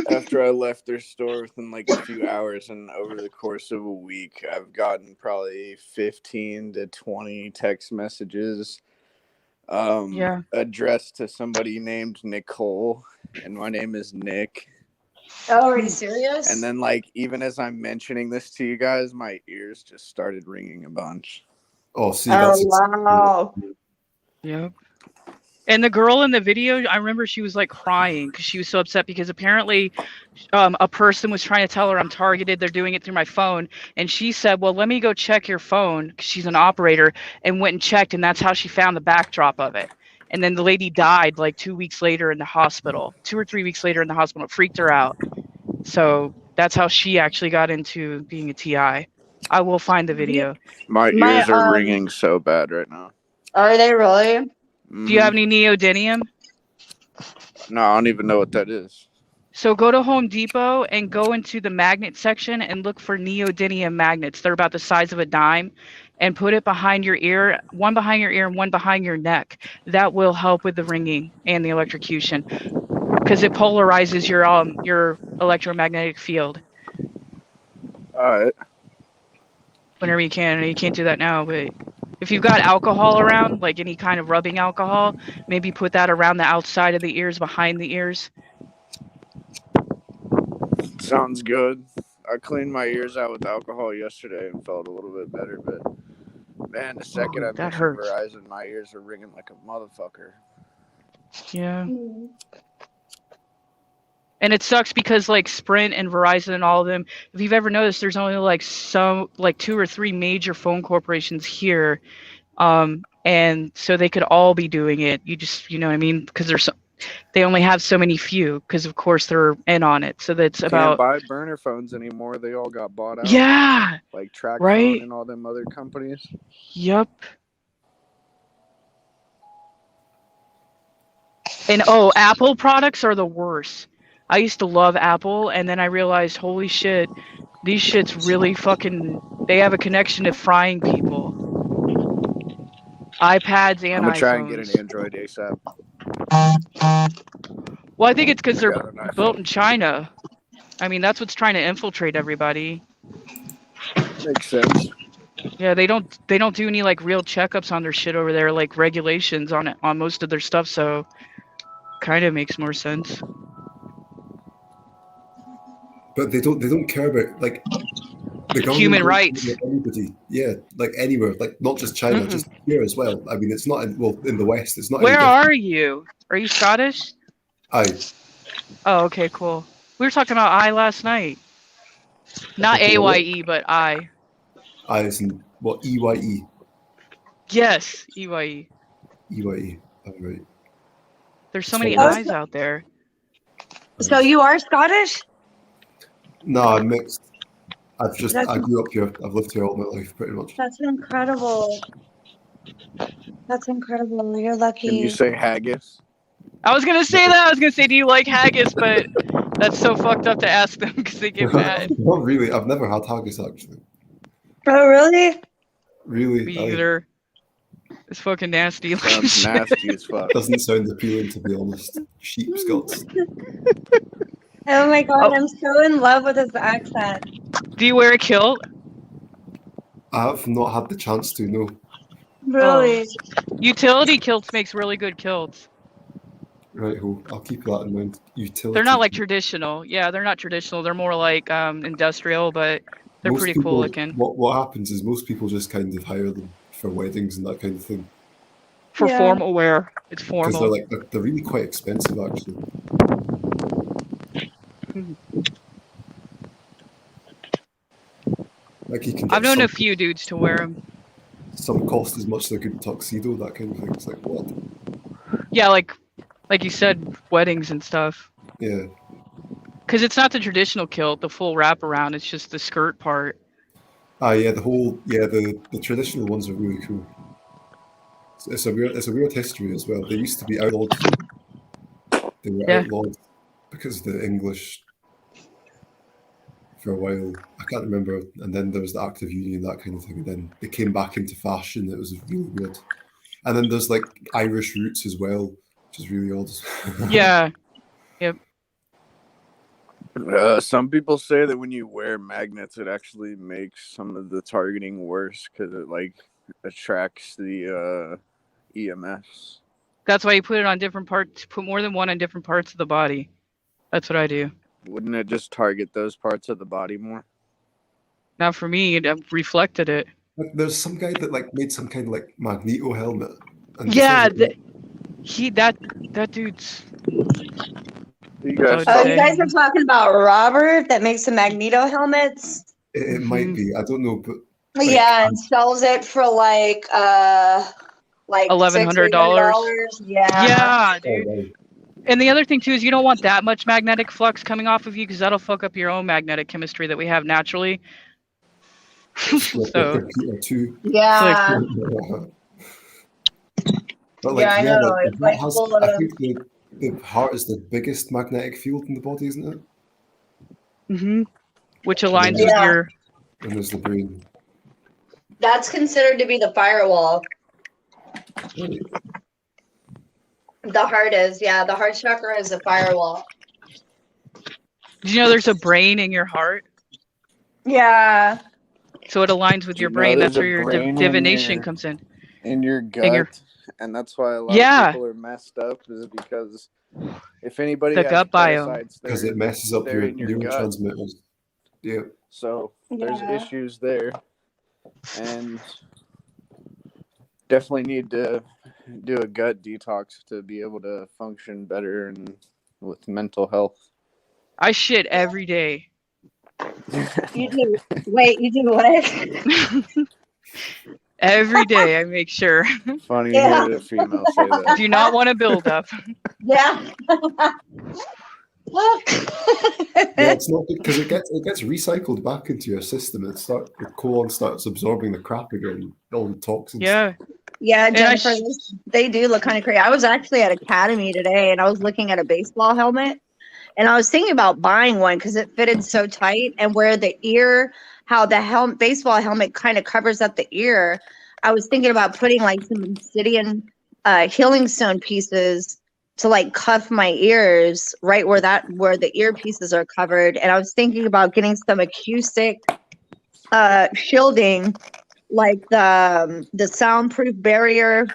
after I left their store, within like a few hours, and over the course of a week, I've gotten probably 15 to 20 text messages
Yeah.
addressed to somebody named Nicole, and my name is Nick.
Oh, are you serious?
And then, like, even as I'm mentioning this to you guys, my ears just started ringing a bunch.
Oh, see,
Oh,
that's
wow.
Yep. And the girl in the video, I remember she was like crying because she was so upset because apparently a person was trying to tell her I'm targeted. They're doing it through my phone. And she said, well, let me go check your phone because she's an operator, and went and checked. And that's how she found the backdrop of it. And then the lady died like 2 weeks later in the hospital, 2 or 3 weeks later in the hospital. It freaked her out. So that's how she actually got into being a TI. I will find the video.
My
My,
ears are ringing so bad right now.
Are they really?
Do you have any neodymium?
No, I don't even know what that is.
So go to Home Depot and go into the magnet section and look for neodymium magnets. They're about the size of a dime, and put it behind your ear, one behind your ear and one behind your neck. That will help with the ringing and the electrocution because it polarizes your electromagnetic field
All right.
whenever you can. You can't do that now, but if you've got alcohol around, like any kind of rubbing alcohol, maybe put that around the outside of the ears, behind the ears.
Sounds good. I cleaned my ears out with alcohol yesterday and felt a little bit better, but man, the second I
That
mentioned
hurts.
Verizon, my ears are ringing like a motherfucker.
Yeah. And it sucks because like Sprint and Verizon and all of them, if you've ever noticed, there's only like 2 or 3 major phone corporations here. And so they could all be doing it. You know what I mean? Because they only have so many few, because of course they're in on it. So that's
Can't
about,
buy burner phones anymore. They all got bought out.
yeah,
Like TracFone
right.
and all them other companies.
Yep. And Apple products are the worst. I used to love Apple, and then I realized, holy shit, these shits really they have a connection to frying people. iPads and
I'm gonna try
iPhones.
and get an Android ASAP.
Well, I think it's because
I
they're
got an iPhone.
built in China. I mean, that's what's trying to infiltrate everybody.
Makes sense.
Yeah, they don't do any like real checkups on their shit over there, like regulations on most of their stuff. So, kind of makes more sense.
but they don't care about like the government
Human
don't
rights.
care about anybody. Yeah, like anywhere, like not just China,
Mm-mm.
just here as well. I mean, it's not in the West. It's not.
Where
any different.
are you? Are you Scottish?
Aye.
Oh, okay, cool. We were talking about I last night. Not
Okay, what?
AYE, but I.
Aye, as in what? EYE.
Yes, EYE.
EYE. All right.
There's so
So
many
what?
eyes out there.
So you are Scottish?
No, I'm mixed. I grew up here. I've lived here all my life, pretty much.
That's incredible. That's incredible. You're lucky.
Can you say haggis?
I was gonna say that. I was gonna say, do you like haggis? But that's so fucked up to ask them because they get mad.
Not really. I've never had haggis actually.
Oh, really?
Really,
Me either. It's fucking nasty.
Sounds nasty as fuck.
Doesn't sound appealing, to be honest. Sheep's guts.
Oh my god,
Oh.
I'm so in love with his accent.
Do you wear a kilt?
I have not had the chance to. No.
Really?
Utility kilts makes really good kilts.
Right. I'll keep that in mind. Utility.
They're not like traditional. Yeah, they're not traditional. They're more like industrial, but they're
Most
pretty
people,
cool looking.
What happens is most people just kind of hire them for weddings and that kind of thing
For
Yeah.
formal wear, it's
because
formal.
they're really quite expensive actually. Like you can get
I've known
some,
a few dudes to wear them.
some cost as much as a good tuxedo, that kind of thing. It's like what?
Yeah, like you said, weddings and stuff.
Yeah.
Because it's not the traditional kilt, the full wraparound. It's just the skirt part.
Yeah, the traditional ones are really cool. It's a weird history as well. They used to be outlawed. They were
Yeah.
outlawed because of the English for a while. I can't remember. And then there was the Act of Union, that kind of thing. And then they came back into fashion. It was really weird. And then there's like Irish roots as well, which is really odd.
Yeah.
Some people say that when you wear magnets, it actually makes some of the targeting worse because it like attracts the EMS.
That's why you put it on different parts. Put more than one on different parts of the body. That's what I do.
Wouldn't it just target those parts of the body more?
Now for me, I've reflected it.
Like, there's some guy that like made some kind of like Magneto helmet. And
Yeah,
just
that dude's.
You guys
Oh,
Oh, you guys are talking about Robert that makes the Magneto helmets?
it might be. I don't know, but like,
Yeah, and sells it for like
$1,100.
$600. Yeah.
Yeah,
oh,
dude.
wow.
And the other thing too is you don't want that much magnetic flux coming off of you because that'll fuck up your own magnetic chemistry that we have naturally.
It's like a
So
computer too.
Yeah.
But like,
Yeah, I know,
like,
it's
that
like
has,
full
I
of-
think the heart is the biggest magnetic field in the body, isn't it?
which aligns with
Yeah.
your.
And there's the brain.
That's considered to be the firewall.
Really?
The heart is, yeah. The heart chakra is the firewall.
Did you know there's a brain in your heart?
Yeah.
So it aligns with your
You know
brain. That's
there's
where
a
your
brain in
divination
your-
comes in.
In your gut,
In your-
and that's why a lot
Yeah.
of people are messed up. Is because if anybody
The
has
gut biome.
parasites,
Because
they're-
it messes up
they're
your
in your gut.
neurotransmitters. Yeah.
So there's
Yeah.
issues there, and definitely need to do a gut detox to be able to function better and with mental health.
I shit every day.
You do. Wait, you do what?
Every day I make sure.
Funny
Yeah.
to hear a female say that.
Do not want to build up.
Yeah.
Yeah, it's not because it gets recycled back into your system. The colon starts absorbing the crap again, all the toxins.
Yeah.
Yeah,
And I
Jennifer, they do look kind of crazy. I was actually at Academy today and I was looking at a baseball helmet and I was thinking about buying one because it fitted so tight and where the ear, how the baseball helmet kind of covers up the ear. I was thinking about putting like some obsidian healing stone pieces to like cuff my ears right where the earpieces are covered. And I was thinking about getting some acoustic shielding, like the soundproof barrier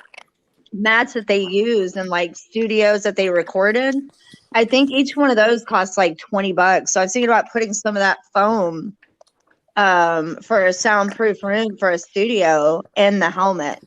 mats that they use in like studios that they record in. I think each one of those costs like $20. So I was thinking about putting some of that foam for a soundproof room for a studio in the helmet.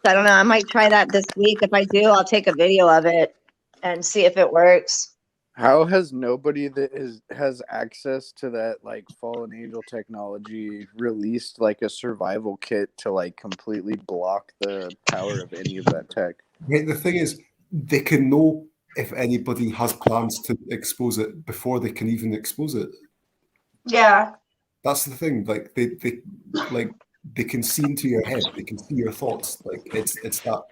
So I don't know. I might try that this week. If I do, I'll take a video of it and see if it works.
How has nobody that has access to that like fallen angel technology released like a survival kit to like completely block the power of any of that tech?
Yeah, the thing is, they can know if anybody has plans to expose it before they can even expose it.
Yeah.
That's the thing. Like they can see into your head. They can see your thoughts. Like it's that.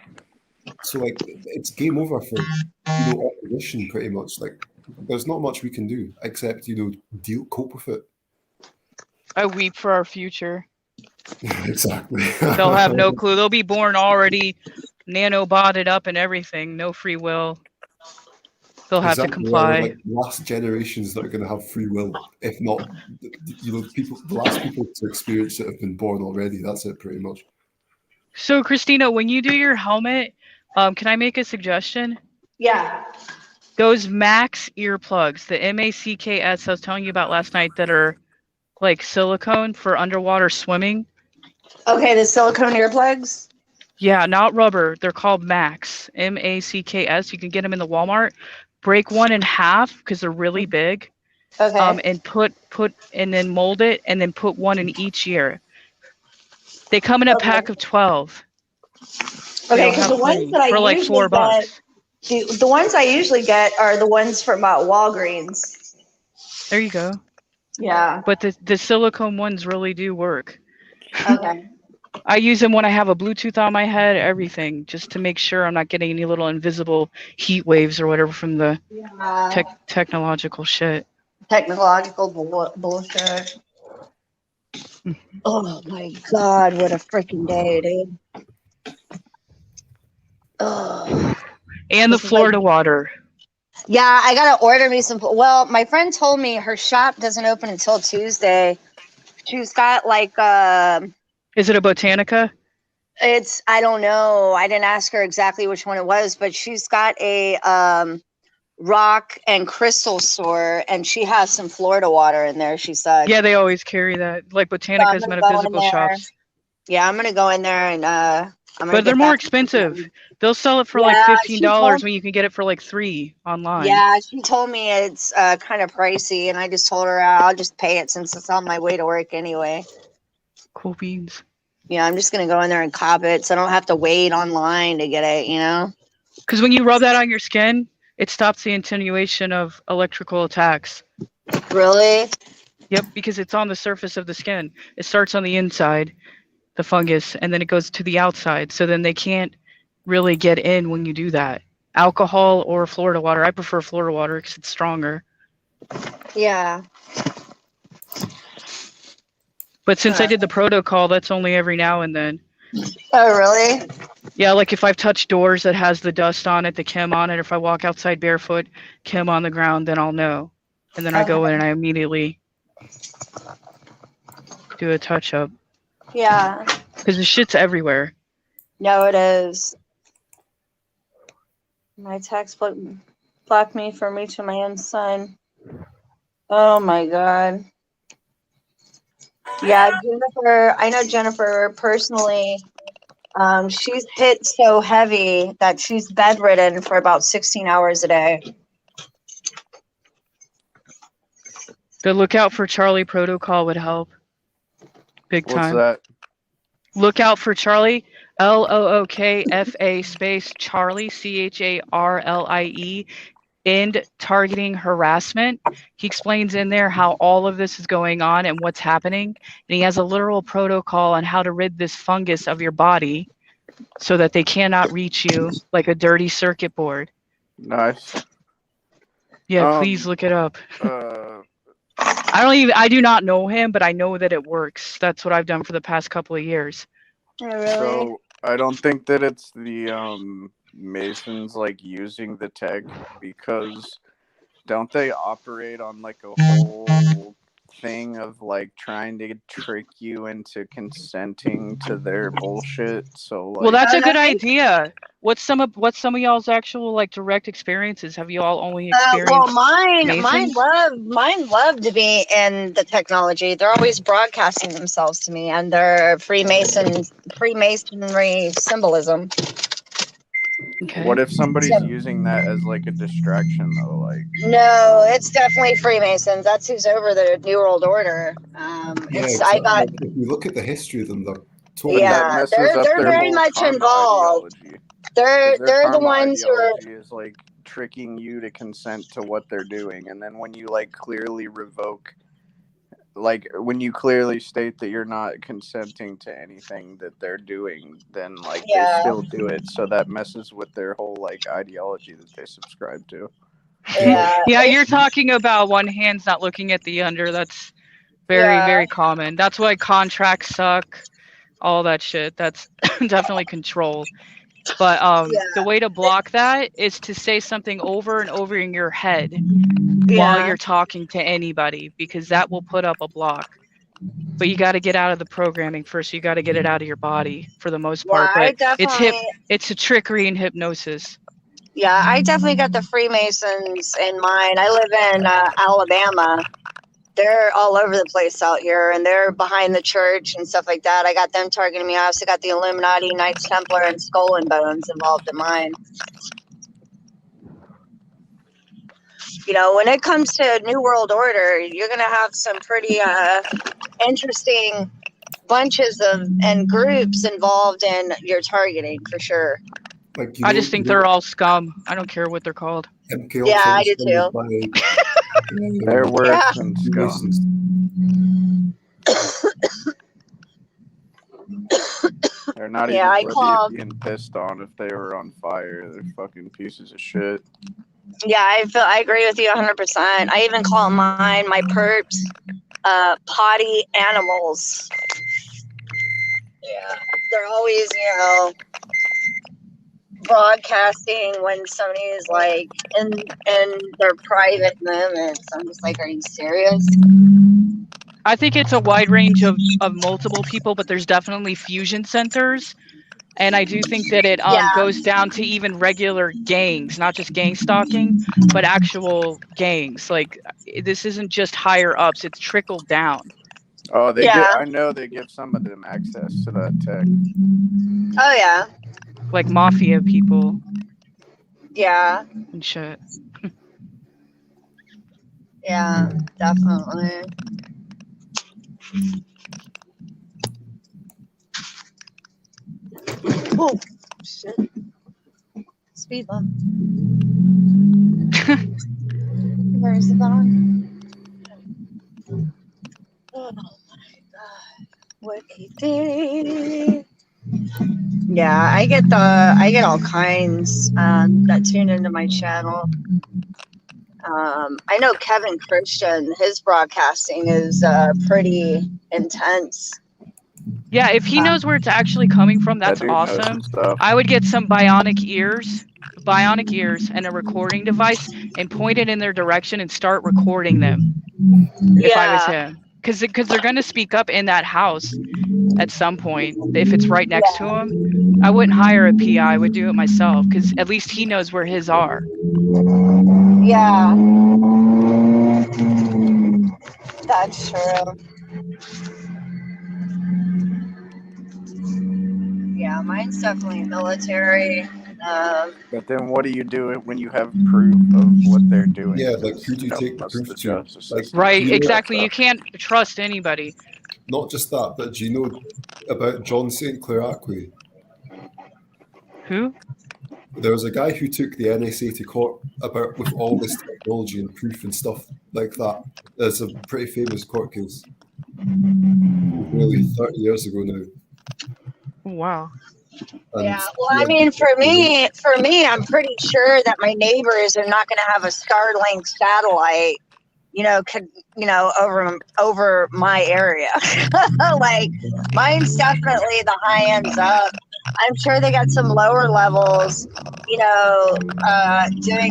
So like it's game over for opposition pretty much. Like there's not much we can do except cope with it.
I weep for our future.
Exactly.
They'll have no clue. They'll be born already nanobotted up and everything. No free will. They'll have to comply.
Like last generations that are going to have free will. If not, the last people to experience it have been born already. That's it, pretty much.
So, Christina, when you do your helmet, can I make a suggestion?
Yeah.
Those Max earplugs, the MACKS I was telling you about last night that are like silicone for underwater swimming.
Okay, the silicone earplugs.
Yeah, not rubber. They're called Max, MACKS. You can get them in the Walmart. Break one in half because they're really big.
Okay.
And put and then mold it and then put one in each ear. They come in a pack of 12.
Okay, because the ones that I
for like
usually
$4.
get, the ones I usually get are the ones from Walgreens.
There you go.
Yeah.
But the silicone ones really do work.
Okay.
I use them when I have a Bluetooth on my head, everything, just to make sure I'm not getting any little invisible heat waves or whatever from the technological shit.
Technological bullshit. Oh my God, what a freaking day, dude. Oh.
And the
This is
Florida water.
Yeah, I gotta order me some. Well, my friend told me her shop doesn't open until Tuesday. She's got like
Is it a Botanica?
I don't know. I didn't ask her exactly which one it was, but she's got a rock and crystal store, and she has some Florida water in there, she said.
Yeah, they always carry that, like
So
Botanica's
I'm gonna go in
metaphysical
there.
shops.
Yeah, I'm gonna go in there and I'm gonna
But they're
get
more
that.
expensive. They'll sell it for like
Yeah,
$15
she told-
when you can get it for like $3 online.
Yeah, she told me it's kind of pricey, and I just told her I'll just pay it since it's on my way to work anyway.
Cool beans.
Yeah, I'm just gonna go in there and cop it, so I don't have to wait online to get it. You know?
Because when you rub that on your skin, it stops the attenuation of electrical attacks.
Really?
Yep, because it's on the surface of the skin. It starts on the inside, the fungus, and then it goes to the outside. So then they can't really get in when you do that. Alcohol or Florida water. I prefer Florida water because it's stronger.
Yeah.
But since I did the protocol, that's only every now and then.
Oh, really?
Yeah, like if I've touched doors that has the dust on it, the chem on it, if I walk outside barefoot, chem on the ground, then I'll know. And then I go in and I immediately do a touch up.
Yeah.
Because the shit's everywhere.
No, it is. My text blocked me from reaching my own son. Oh my god. Yeah, Jennifer. I know Jennifer personally. She's hit so heavy that she's bedridden for about 16 hours a day.
The Lookout for Charlie protocol would help. Big
What's
time.
that?
Look out for Charlie. LOOKFA space Charlie CHARLIE. End targeting harassment. He explains in there how all of this is going on and what's happening. And he has a literal protocol on how to rid this fungus of your body so that they cannot reach you like a dirty circuit board.
Nice.
Yeah, please look it up.
Uh,
I do not know him, but I know that it works. That's what I've done for the past couple of years.
Oh, really?
So I don't think that it's the Masons like using the tech, because don't they operate on like a whole thing of like trying to trick you into consenting to their bullshit? So like,
Well, that's a good
that's-
idea. What's some of y'all's actual like direct experiences? Have you all only
Well,
experienced?
mine
Masons?
love to be in the technology. They're always broadcasting themselves to me, and their Freemasonry symbolism.
Okay.
what if somebody's using that as like a distraction though? Like,
No, it's definitely Freemasons. That's who's over the New World Order. It's I
exactly.
got
If you look at the history of them, they're totally
Yeah,
that messes
they're-
up
they're
their
very
whole
much
karma
involved.
ideology. 'Cause
they're
their
the
karma
ones who are
ideology is like tricking you to consent to what they're doing, and then when you like clearly revoke, like when you clearly state that you're not consenting to anything that they're doing, then like
Yeah.
they still do it. So that messes with their whole like ideology that they subscribe to.
yeah.
Yeah, you're talking about one hand's not looking at the under. That's very,
Yeah.
very common. That's why contracts suck. All that shit. That's definitely control. But the way to block that is to say something over and over in your head while
Yeah.
you're talking to anybody, because that will put up a block. But you got to get out of the programming first. You got to get it out of your body for the most part.
Yeah, I
But
definitely
it's a trickery and hypnosis.
Yeah, I definitely got the Freemasons in mind. I live in Alabama. They're all over the place out here, and they're behind the church and stuff like that. I got them targeting me. I also got the Illuminati, Knights Templar, and Skull and Bones involved in mine. You know, when it comes to New World Order, you're going to have some pretty interesting bunches of and groups involved in your targeting for sure.
like
I just think they're all scum. I don't care what they're called.
MK
Yeah, I
Ultra
do too.
inspired by,
They're worse
Yeah.
than
Freemasons.
scum. They're not
Yeah, I
even
called-
worthy of being pissed on if they were on fire. They're fucking pieces of shit.
Yeah, I agree with you 100%. I even call mine my perps potty animals. Yeah, they're always, you know, broadcasting when somebody is like in their private moments. I'm just like, are you serious?
I think it's a wide range of multiple people, but there's definitely fusion centers And I do think that it
Yeah.
goes down to even regular gangs, not just gang stalking, but actual gangs. Like this isn't just higher ups; it's trickled down.
Oh, they
Yeah.
I know they give some of them access to that tech.
Oh yeah.
Like mafia people
Yeah.
and shit.
Yeah. Definitely. Oh shit. Speed bump. Where is the button? Oh my god. What he did. Yeah, I get all kinds that tune into my channel. I know Kevin Christian, his broadcasting is pretty intense.
Yeah, if he knows where it's actually coming from, that's
That dude knows
awesome.
his stuff.
I would get some bionic ears and a recording device and point it in their direction and start recording them if I was him. Because they're going to speak up in that house at some point if it's right next to him. I wouldn't hire a PI. I would do it myself because at least he knows where his are.
Yeah. That's true. Yeah, mine's definitely military.
But then what do you do when you have proof of what they're doing?
Yeah, like who do you take the
Most
proof
of the
to?
justice
Like,
system.
Right,
you know,
exactly. You can't trust anybody.
Not just that, but do you know about John St. Clair Acquey?
Who?
There was a guy who took the NSA to court about with all this technology and proof and stuff like that. It's a pretty famous court case. Nearly 30 years ago now.
Wow.
And
Yeah, well, I mean, for me, I'm pretty sure that my neighbors are not going to have a Starlink satellite, over my area. Like, mine's definitely the high ends up. I'm sure they got some lower levels, doing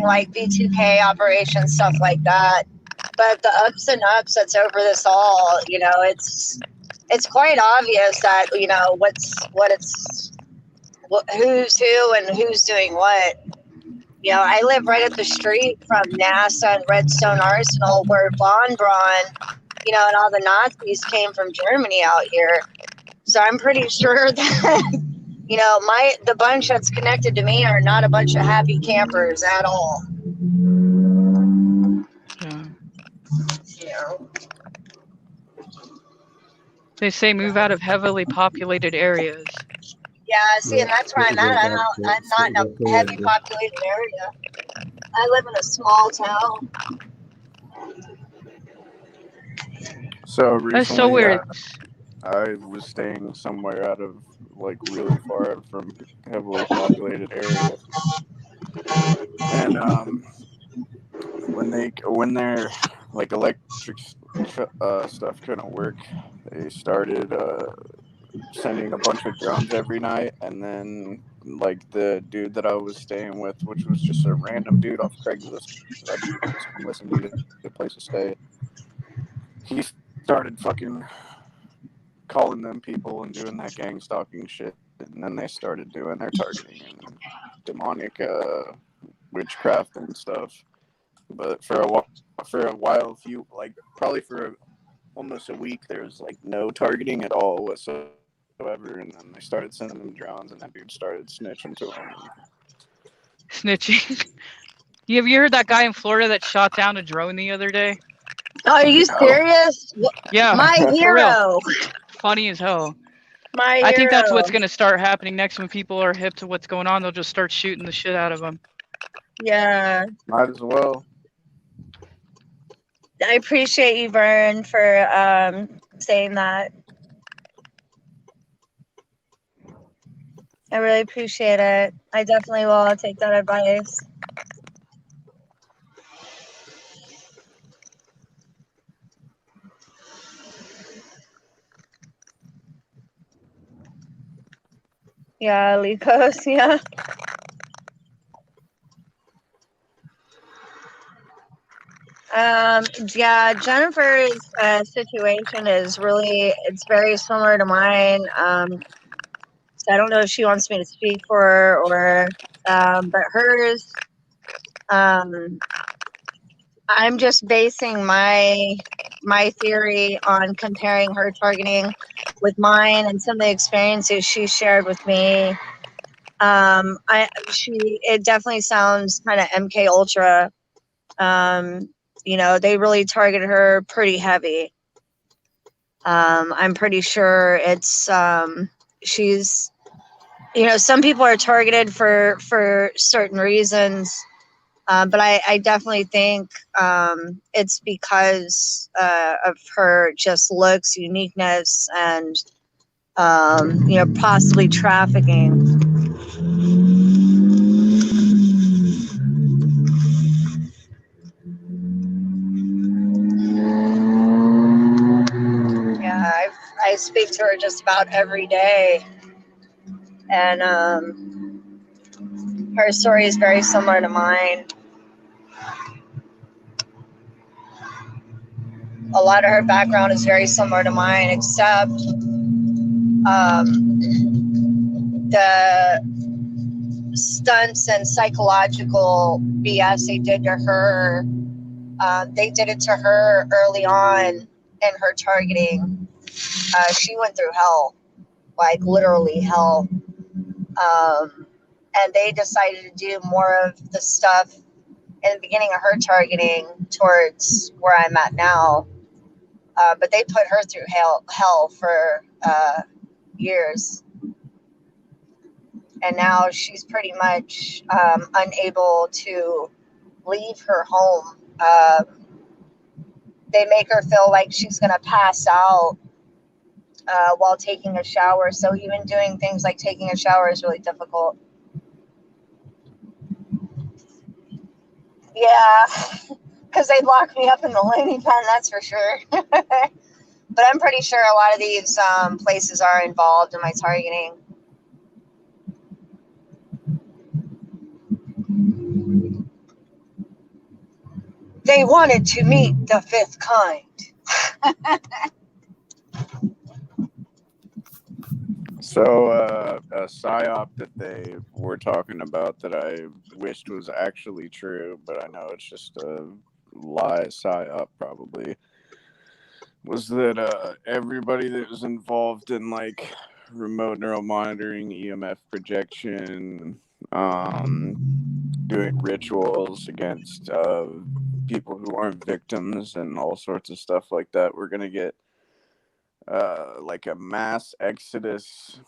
like B2K operations, stuff like that. But the ups and ups that's over this all, it's quite obvious that, who's who and who's doing what. I live right up the street from NASA and Redstone Arsenal, where Von Braun, and all the Nazis came from Germany out here. So I'm pretty sure that, the bunch that's connected to me are not a bunch of happy campers at all.
Yeah. They say move out of heavily populated areas.
Yeah, see, and that's where I'm at. I'm not in a heavy populated area. I live in a small town.
So recently,
That's so weird.
I was staying somewhere out of really far from heavily populated area, and when their electric stuff couldn't work, they started sending a bunch of drones every night, and then the dude that I was staying with, which was just a random dude off Craigslist, I just listened to a place to stay. He started fucking calling them people and doing that gang stalking shit, and then they started doing their targeting and demonic witchcraft and stuff. But for a while, probably for almost a week, there was no targeting at all whatsoever, and then they started sending them drones, and that dude started snitching to them.
Snitching. Have you heard that guy in Florida that shot down a drone the other day?
Oh, are you serious?
Yeah.
My hero.
Funny as hell.
My hero.
I think that's what's going to start happening next when people are hip to what's going on. They'll just start shooting the shit out of them.
Yeah.
Might as well.
I appreciate you, Vern, for saying that. I really appreciate it. I definitely will take that advice. Yeah, Lycos, yeah. Yeah, Jennifer's situation is it's very similar to mine. I don't know if she wants me to speak for her or, but hers, I'm just basing my theory on comparing her targeting with mine and some of the experiences she shared with me. It definitely sounds kind of MK Ultra. You know, they really targeted her pretty heavy. I'm pretty sure it's she's, you know, some people are targeted for certain reasons. But I definitely think it's because of her just looks, uniqueness, and you know, possibly trafficking. Yeah, I speak to her just about every day, and her story is very similar to mine. A lot of her background is very similar to mine, except the stunts and psychological BS they did to her. They did it to her early on in her targeting. She went through hell, like literally hell. And they decided to do more of the stuff in the beginning of her targeting towards where I'm at now. But they put her through hell for years. And now she's pretty much unable to leave her home. They make her feel like she's going to pass out while taking a shower. So even doing things like taking a shower is really difficult. Yeah, because they'd lock me up in the loony pen, that's for sure. But I'm pretty sure a lot of these places are involved in my targeting. They wanted to meet the fifth kind.
So, a psyop that they were talking about that I wished was actually true, but I know it's just a lie psyop probably, was that everybody that was involved in like remote neural monitoring, EMF projection, doing rituals against people who aren't victims and all sorts of stuff like that, we're going to get like a mass exodus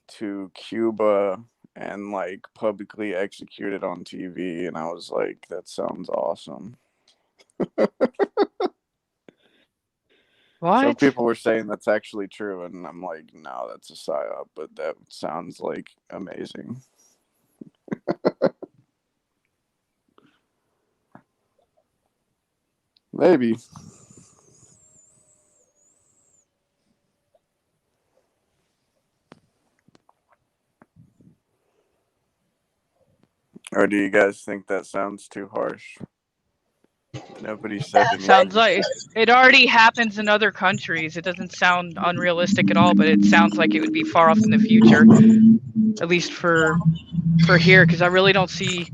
to Cuba and like publicly executed on TV. And I was like, that sounds awesome.
What?
So people were saying that's actually true, and I'm like, no, that's a psyop, but that sounds like amazing. Maybe. Or do you guys think that sounds too harsh? Nobody said anything.
Sounds like it already happens in other countries. It doesn't sound unrealistic at all, but it sounds like it would be far off in the future, at least for here, because I really don't see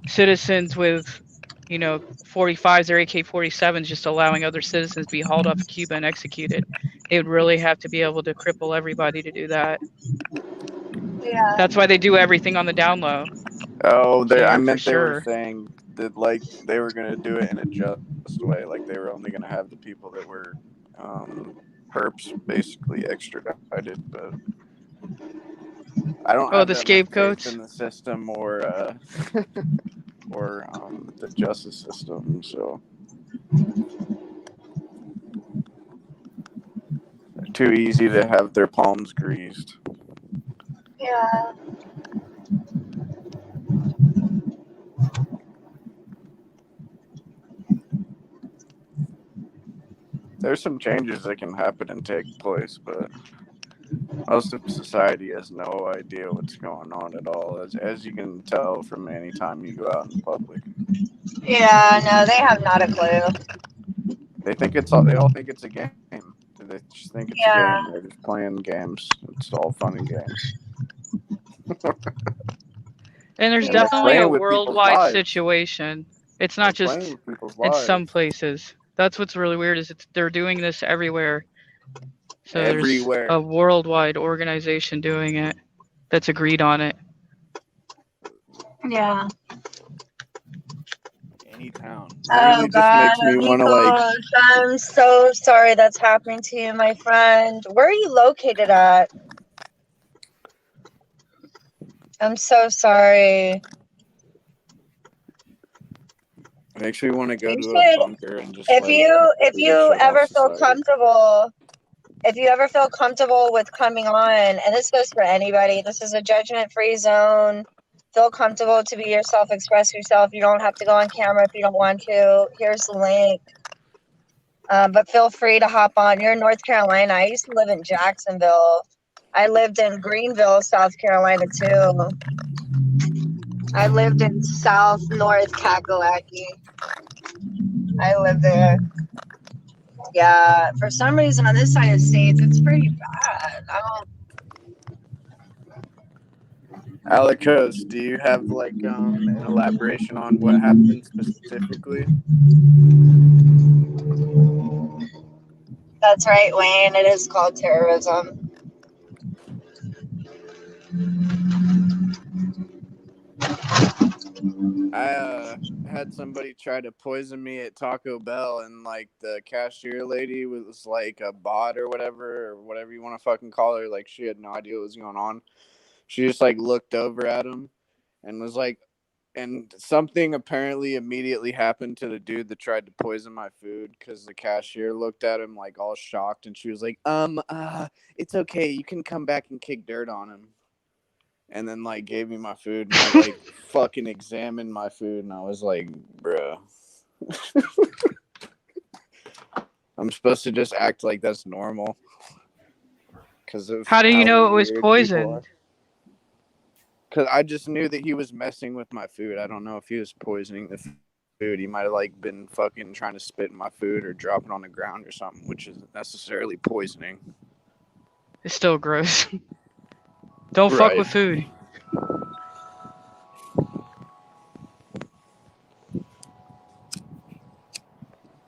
citizens with, you know, 45s or AK-47s just allowing other citizens to be hauled off to Cuba and executed. They would really have to be able to cripple everybody to do that.
Yeah.
That's why they do everything on the down low.
Oh,
Here,
I
for
meant they were
sure.
saying that like they were going to do it in a just way, like they were only going to have the people that were perps basically extradited, but I don't have
the
that much
scapegoats
faith in the system or or the justice system, so they're too easy to have their palms greased.
Yeah.
There's some changes that can happen and take place, but most of society has no idea what's going on at all, as you can tell from any time you go out in public.
Yeah, no, they have not a clue.
They all think it's a game. They just think it's a game. They're just playing games. It's all fun and games.
And there's
Yeah.
definitely a
Playing with people's
worldwide
lives.
situation. It's not
They're playing
just
with people's
in some
lives.
places. That's what's really weird is they're doing this everywhere. So there's
Everywhere.
a worldwide organization doing it that's agreed on it.
Yeah.
Any town.
Oh
Really just
God,
makes me want to like.
Nico, I'm so sorry that's happening to you, my friend. Where are you located at? I'm so sorry.
Makes me want to go
You
to a
should,
bunker and just
if
like
you
be shut
ever
off
feel
society.
comfortable, if you ever feel comfortable with coming on, and this goes for anybody, this is a judgment-free zone. Feel comfortable to be yourself, express yourself. You don't have to go on camera if you don't want to. Here's the link. But feel free to hop on. You're in North Carolina. I used to live in Jacksonville. I lived in Greenville, South Carolina, too. I lived in North Kakalaki. I lived there. Yeah, for some reason on this side of the states, it's pretty bad. I don't.
Alicos, do you have like an elaboration on what happened specifically?
That's right, Wayne. It is called terrorism.
I had somebody try to poison me at Taco Bell, and like the cashier lady was like a bot or whatever you want to fucking call her. Like she had no idea what was going on. She just like looked over at him and was like, and something apparently immediately happened to the dude that tried to poison my food because the cashier looked at him like all shocked, and she was like, it's okay, you can come back and kick dirt on him. And then like gave me my food, and I like fucking examined my food, and I was like, bruh. I'm supposed to just act like that's normal. Because of
How do you know it was
weird people
poisoned?
are. Because I just knew that he was messing with my food. I don't know if he was poisoning the food. He might have like been fucking trying to spit in my food or drop it on the ground or something, which isn't necessarily poisoning.
It's still gross. Don't fuck
Right.
with food.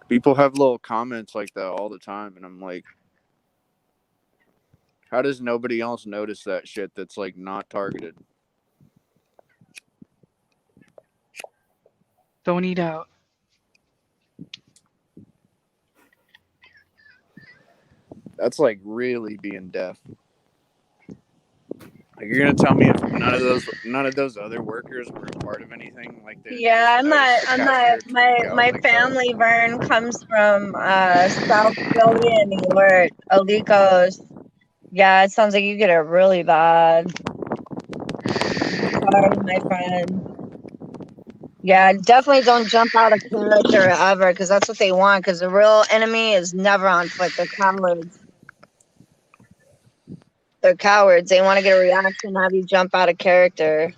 People have little comments like that all the time, and I'm like, how does nobody else notice that shit that's like not targeted?
Don't eat out.
That's like really being deaf. Like you're gonna tell me if none of those other workers were a part of anything? Like they
Yeah,
just noticed the cashier freak out
my
like that?
family, Vern, comes from South Philly and New York, Olikos. Yeah, it sounds like you get it really bad. Sorry, my friend. Yeah, definitely don't jump out of character ever, because that's what they want, because the real enemy is never on foot. They're cowards. They're cowards. They want to get a reaction, have you jump out of character.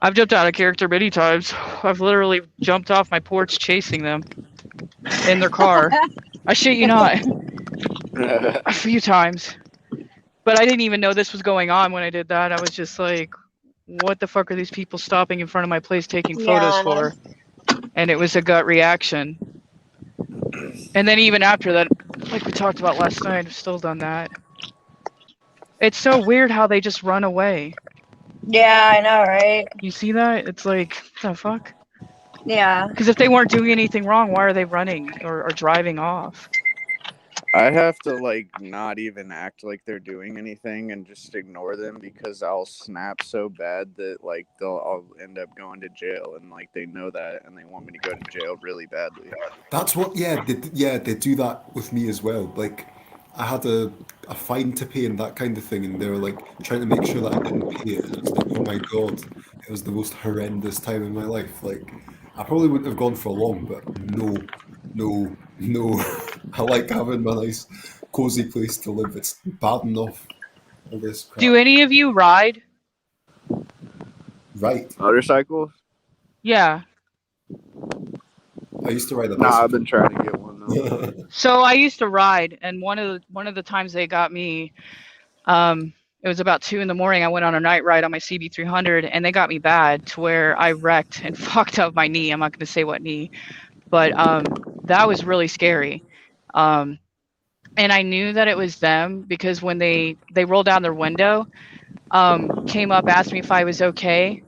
I've jumped out of character many times. I've literally jumped off my porch chasing them in their car. I shit you not. A few times. But I didn't even know this was going on when I did that. I was just like, what the fuck are these people stopping in front of my place taking photos
Yeah.
for? And it was a gut reaction. And then even after that, like we talked about last night, I've still done that. It's so weird how they just run away.
Yeah, I know, right?
You see that? It's like, what the fuck?
Yeah.
Because if they weren't doing anything wrong, why are they running or driving off?
I have to like not even act like they're doing anything and just ignore them because I'll snap so bad that like I'll end up going to jail, and like they know that and they want me to go to jail really badly.
That's what, they do that with me as well. Like, I had a fine to pay and that kind of thing, and they were like trying to make sure that I didn't pay it. And it's like, oh my god, it was the most horrendous time in my life. Like, I probably wouldn't have gone for long, but no. I like having my nice, cozy place to live. It's bad enough. All this crap.
Do any of you ride?
Right.
Motorcycles?
Yeah.
I used to ride a
Nah,
bicycle.
I've been trying to get one though.
So I used to ride, and one of the times they got me, It was about 2 a.m. I went on a night ride on my CB300, and they got me bad to where I wrecked and fucked up my knee. I'm not going to say what knee, but that was really scary. And I knew that it was them because when they rolled down their window, came up, asked me if I was okay,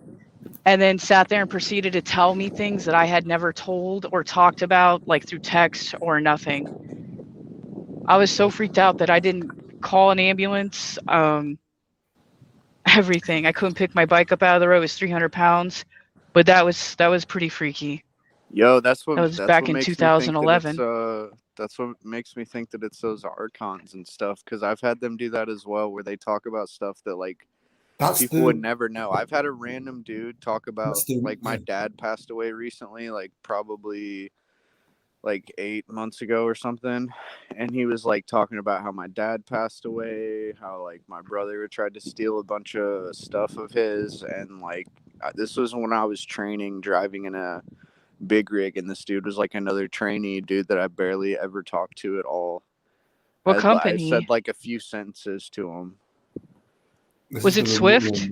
and then sat there and proceeded to tell me things that I had never told or talked about, like through text or nothing. I was so freaked out that I didn't call an ambulance. Everything. I couldn't pick my bike up out of the road. It was 300 pounds, but that was pretty freaky.
Yo, that's what
That was
that's
back
what
in
makes me think
2011.
that that's what makes me think that it's those archons and stuff, because I've had them do that as well, where they talk about stuff that like
That's
people would
the
never know. I've had a random dude talk about
that's the
like my dad passed away recently, like probably like 8 months ago or something, and he was like talking about how my dad passed away, how like my brother tried to steal a bunch of stuff of his, and like this was when I was training driving in a big rig, and this dude was like another trainee dude that I barely ever talked to at all.
What
I
company?
said like a few sentences to him.
this
Was
is
it
the
Swift?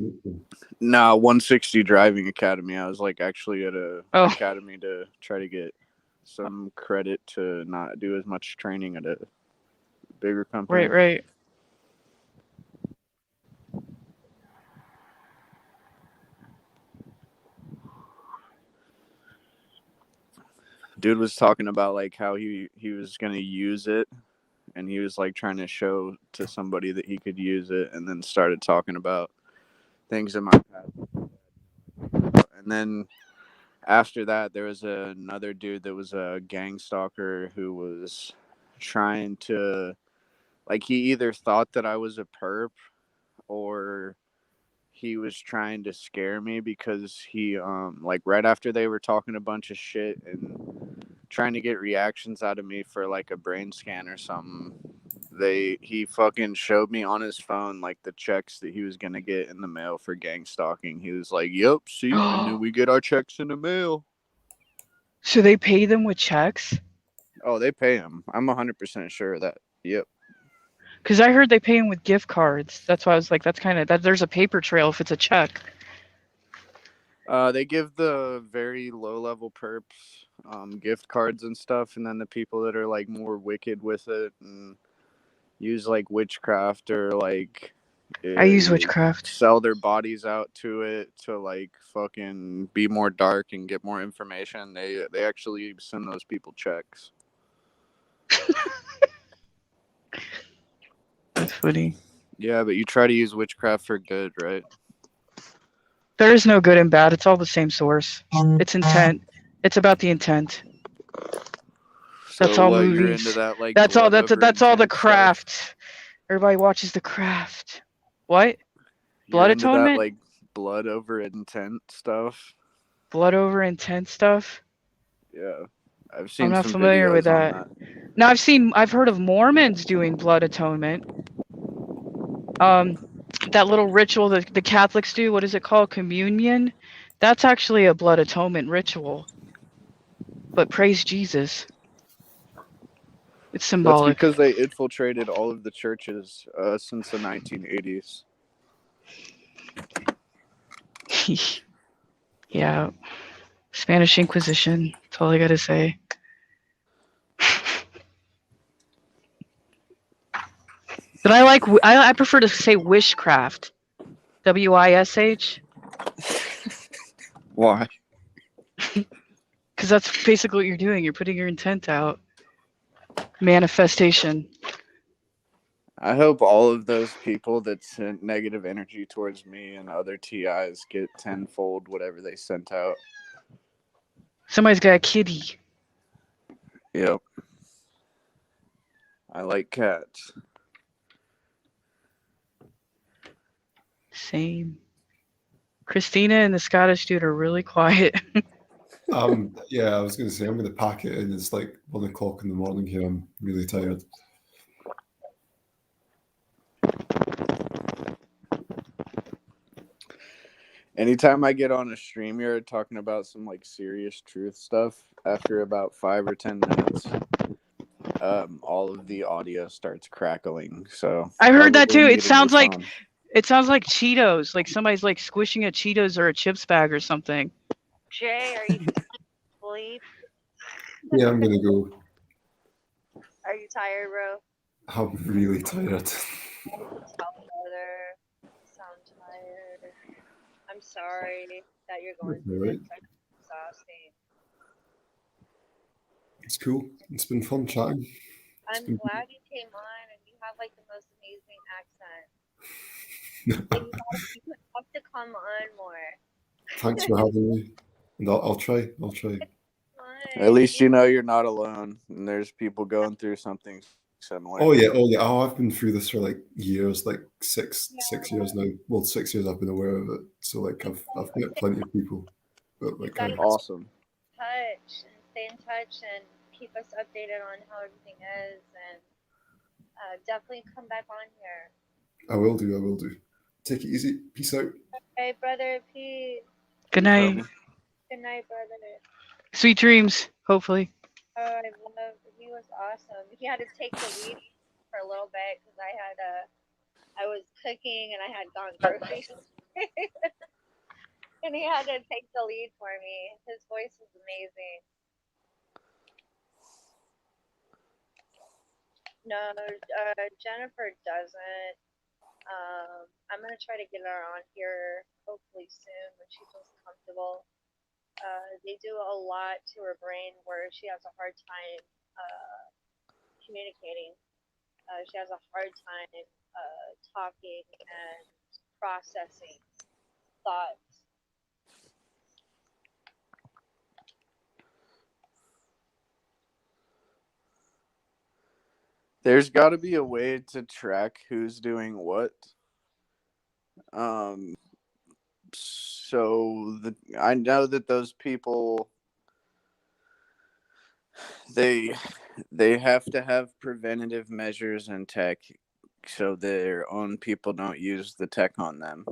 No, 160 Driving Academy. I was like actually at a
Oh.
academy to try to get some credit to not do as much training at a bigger company.
Right.
Dude was talking about like how he was gonna use it, and he was like trying to show to somebody that he could use it, and then started talking about things in my past. And then after that, there was another dude that was a gang stalker who was trying to, like, he either thought that I was a perp or he was trying to scare me, because he like right after they were talking a bunch of shit and trying to get reactions out of me for like a brain scan or something, he fucking showed me on his phone like the checks that he was gonna get in the mail for gang stalking. He was like, "Yep, see, and then we get our checks in the mail."
So they pay them with checks?
Oh, they pay him. I'm 100% sure of that. Yep.
Because I heard they pay them with gift cards. That's why I was like, that's kind of that. There's a paper trail if it's a check.
They give the very low level perps gift cards and stuff, and then the people that are like more wicked with it and use like witchcraft or like
I use witchcraft.
sell their bodies out to it to like fucking be more dark and get more information. They actually send those people checks.
That's funny.
Yeah, but you try to use witchcraft for good, right?
There is no good and bad. It's all the same source. It's intent. It's about the intent. That's
So
all
what,
movies.
You're into that, like,
That's all.
blood
That's
over
all the
intent stuff?
craft. Everybody watches the craft. What? Blood
You're into
atonement?
that, like, blood over intent stuff?
Blood over intent stuff?
Yeah. I've seen
I'm not
some
familiar with
videos
that.
on
Now I've heard of Mormons doing blood atonement. That little ritual that the Catholics do, what is it called? Communion? That's actually a blood atonement ritual. But praise Jesus. It's
That's
symbolic.
because they infiltrated all of the churches since the 1980s.
Yeah. Spanish Inquisition. That's all I gotta say. But I prefer to say wishcraft. WISH.
Why?
Because that's basically what you're doing. You're putting your intent out. Manifestation.
I hope all of those people that sent negative energy towards me and other TIs get tenfold whatever they sent out.
Somebody's got a kitty.
Yep. I like cats.
Same. Christina and the Scottish dude are really quiet.
Yeah, I was going to say, I'm going to pack it in. It's like 1 o'clock in the morning here. I'm really tired.
Anytime I get on a StreamYard talking about some like serious truth stuff, after about 5 or 10 minutes, all of the audio starts crackling. So
I heard that
probably
too. It
need a new
sounds like
phone.
Cheetos, like somebody's like squishing a Cheetos or a chips bag or something.
Jay, are you asleep?
Yeah, I'm gonna go.
Are you tired, bro?
I'm really tired.
Tell brother. You sound tired. I'm sorry that you're going through
Alright.
this. It's exhausting.
It's cool. It's been fun chatting.
I'm
been-
glad you came on, and you have like the most amazing accent. You have to come on more.
Thanks for having me. And I'll try. I'll try.
At least you know you're not alone, and there's people going through something similar.
Oh yeah. Oh, I've been through this for like years, like six years now. Well, 6 years I've been aware of it. So like I've met plenty of people. But like
Awesome.
Stay in touch and keep us updated on how everything is, and definitely come back on here.
I will do. I will do. Take it easy. Peace out.
Hey, brother, peace.
Good night.
Good night, brother.
Sweet dreams, hopefully.
Oh, I love. He was awesome. He had to take the lead for a little bit because I was cooking and I had gone grocery shopping. And he had to take the lead for me. His voice was amazing. No, Jennifer doesn't. I'm gonna try to get her on here hopefully soon when she feels comfortable. They do a lot to her brain where she has a hard time communicating. She has a hard time talking and processing thoughts.
There's got to be a way to track who's doing what. So I know that those people, they have to have preventative measures in tech so their own people don't use the tech on them.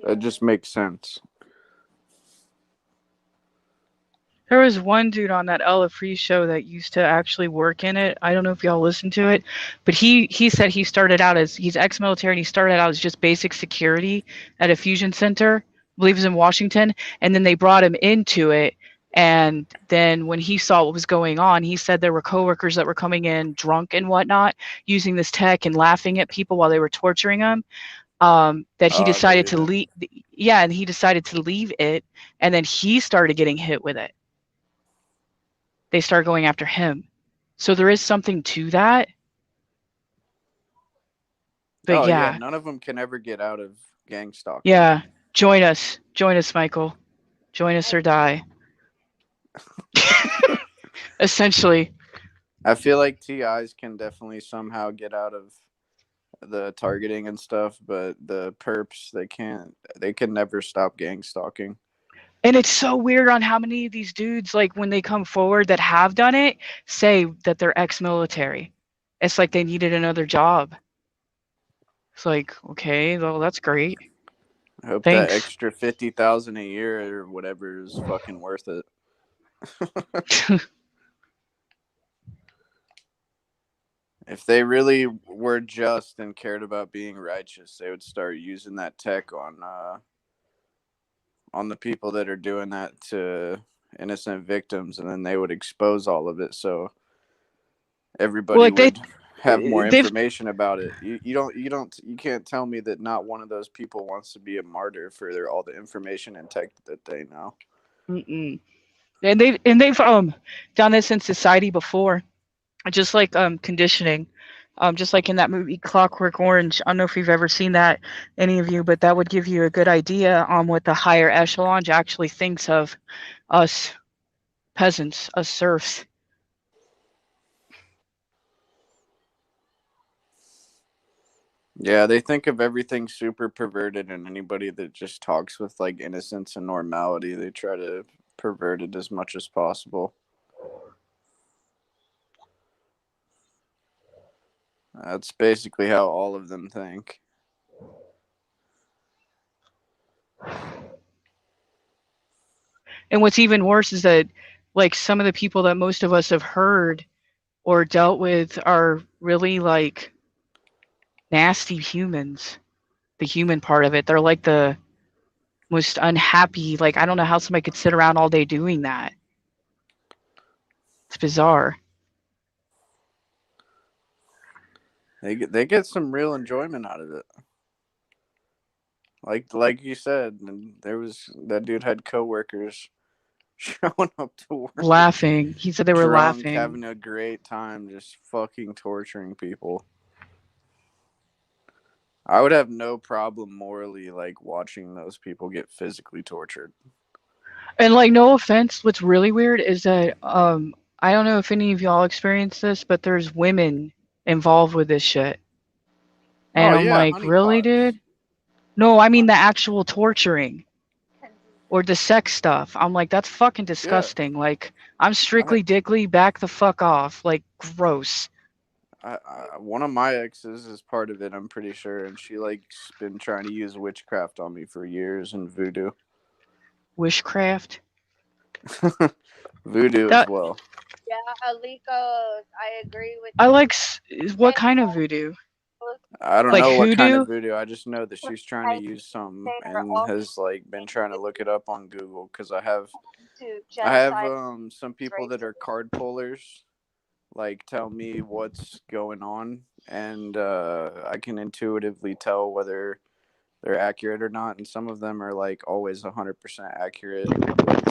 That just makes sense.
There was one dude on that Ella Free show that used to actually work in it. I don't know if y'all listened to it, but he said he started out as, he's ex-military, and he started out as just basic security at a fusion center, I believe it was in Washington, and then they brought him into it. And then when he saw what was going on, he said there were coworkers that were coming in drunk and whatnot, using this tech and laughing at people while they were torturing them. That he decided to leave. Yeah, and he decided to leave it, and then he started getting hit with it. They start going after him. So there is something to that. But yeah,
none of them can ever get out of gang stalking.
Yeah, join us, Michael. Join us or die. Essentially.
I feel like TIs can definitely somehow get out of the targeting and stuff, but the perps, they can never stop gang stalking.
And it's so weird on how many of these dudes, like when they come forward that have done it, say that they're ex-military. It's like they needed another job. It's like, okay, well, that's great.
I hope
Thanks.
that extra $50,000 a year or whatever is fucking worth it. If they really were just and cared about being righteous, they would start using that tech on the people that are doing that to innocent victims, and then they would expose all of it so everybody would have more information about it. You can't tell me that not one of those people wants to be a martyr for all the information and tech that they know.
Mm-mm. And they've done this in society before, just like conditioning. Just like in that movie Clockwork Orange. I don't know if you've ever seen that, any of you, but that would give you a good idea on what the higher echelon actually thinks of us peasants, us serfs.
Yeah, they think of everything super perverted, and anybody that just talks with like innocence and normality, they try to pervert it as much as possible. That's basically how all of them think.
And what's even worse is that like some of the people that most of us have heard or dealt with are really like nasty humans. The human part of it. They're like the most unhappy. Like, I don't know how somebody could sit around all day doing that. It's bizarre.
They get some real enjoyment out of it. Like you said, and there was that dude had coworkers showing up to work
Laughing. He said they were
drunk,
laughing.
having a great time, just fucking torturing people. I would have no problem morally like watching those people get physically tortured.
And like, no offense, what's really weird is that I don't know if any of y'all experienced this, but there's women involved with this shit. And
Oh
I'm
yeah,
like, really,
honeypots.
dude? No, I mean the actual torturing or the sex stuff. I'm like, that's fucking disgusting. Like, I'm strictly dickly, back the fuck off. Like, gross.
One of my exes is part of it, I'm pretty sure, and she like's been trying to use witchcraft on me for years and voodoo.
Wishcraft.
Voodoo as
That
well.
Yeah, Aliko, I agree with
I
you.
like. What kind of voodoo?
I don't
Like
know what kind
hoodoo?
of voodoo. I just know that she's trying to use some
They are
and
all
has like been trying to look it up on Google because I have
to
I have
genocide.
some people that are card pullers like tell me what's going on, and I can intuitively tell whether they're accurate or not, and some of them are like always 100% accurate.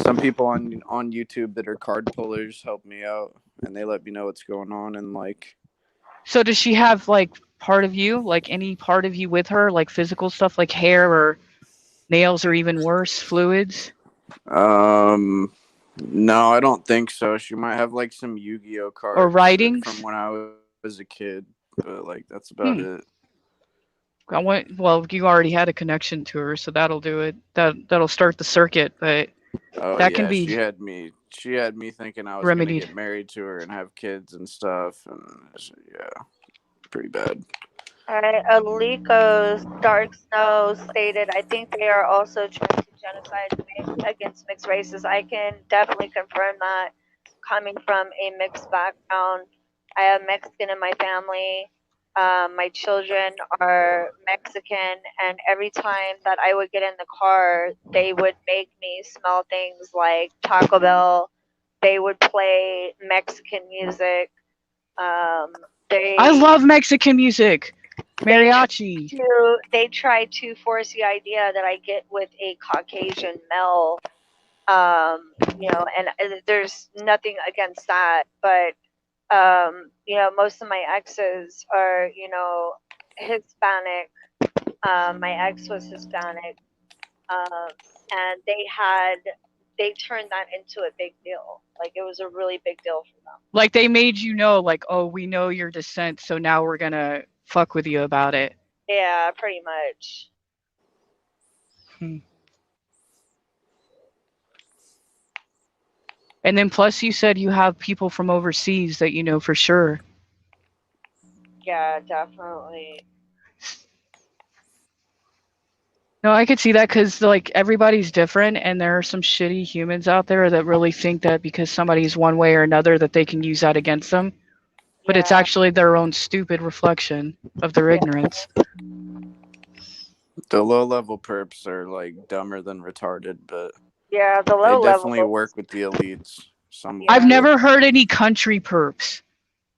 Some people on YouTube that are card pullers help me out, and they let me know what's going on, and like
So does she have like part of you, like any part of you with her, like physical stuff, like hair or nails, or even worse, fluids?
no, I don't think so. She might have like some Yu-Gi-Oh
Or
cards
writings?
from when I was a kid, but like that's about it.
Well, you already had a connection to her, so that'll do it. That'll start the circuit, but
Oh
that can
yeah,
be
she had me thinking I was gonna
remedied.
get married to her and have kids and stuff, and yeah, pretty bad.
Alright, Aliko's Dark Snow stated, I think they are also trying to genocide against mixed races. I can definitely confirm that coming from a mixed background. I have Mexican in my family. My children are Mexican, and every time that I would get in the car, they would make me smell things like Taco Bell. They would play Mexican music.
I love Mexican music. Mariachi.
They try to force the idea that I get with a Caucasian male, and there's nothing against that, but most of my exes are, Hispanic. My ex was Hispanic, and they turned that into a big deal. Like it was a really big deal for them.
Like they made you know, like, oh, we know your descent, so now we're gonna fuck with you about it.
Yeah, pretty much.
And then plus you said you have people from overseas that you know for sure.
Yeah, definitely.
No, I could see that because like everybody's different, and there are some shitty humans out there that really think that because somebody's one way or another that they can use that against them. But it's actually their own stupid reflection of their ignorance.
The low-level perps are like dumber than retarded, but
yeah, the
they
low
definitely
level.
work with the elites. Some
I've never heard any country perps.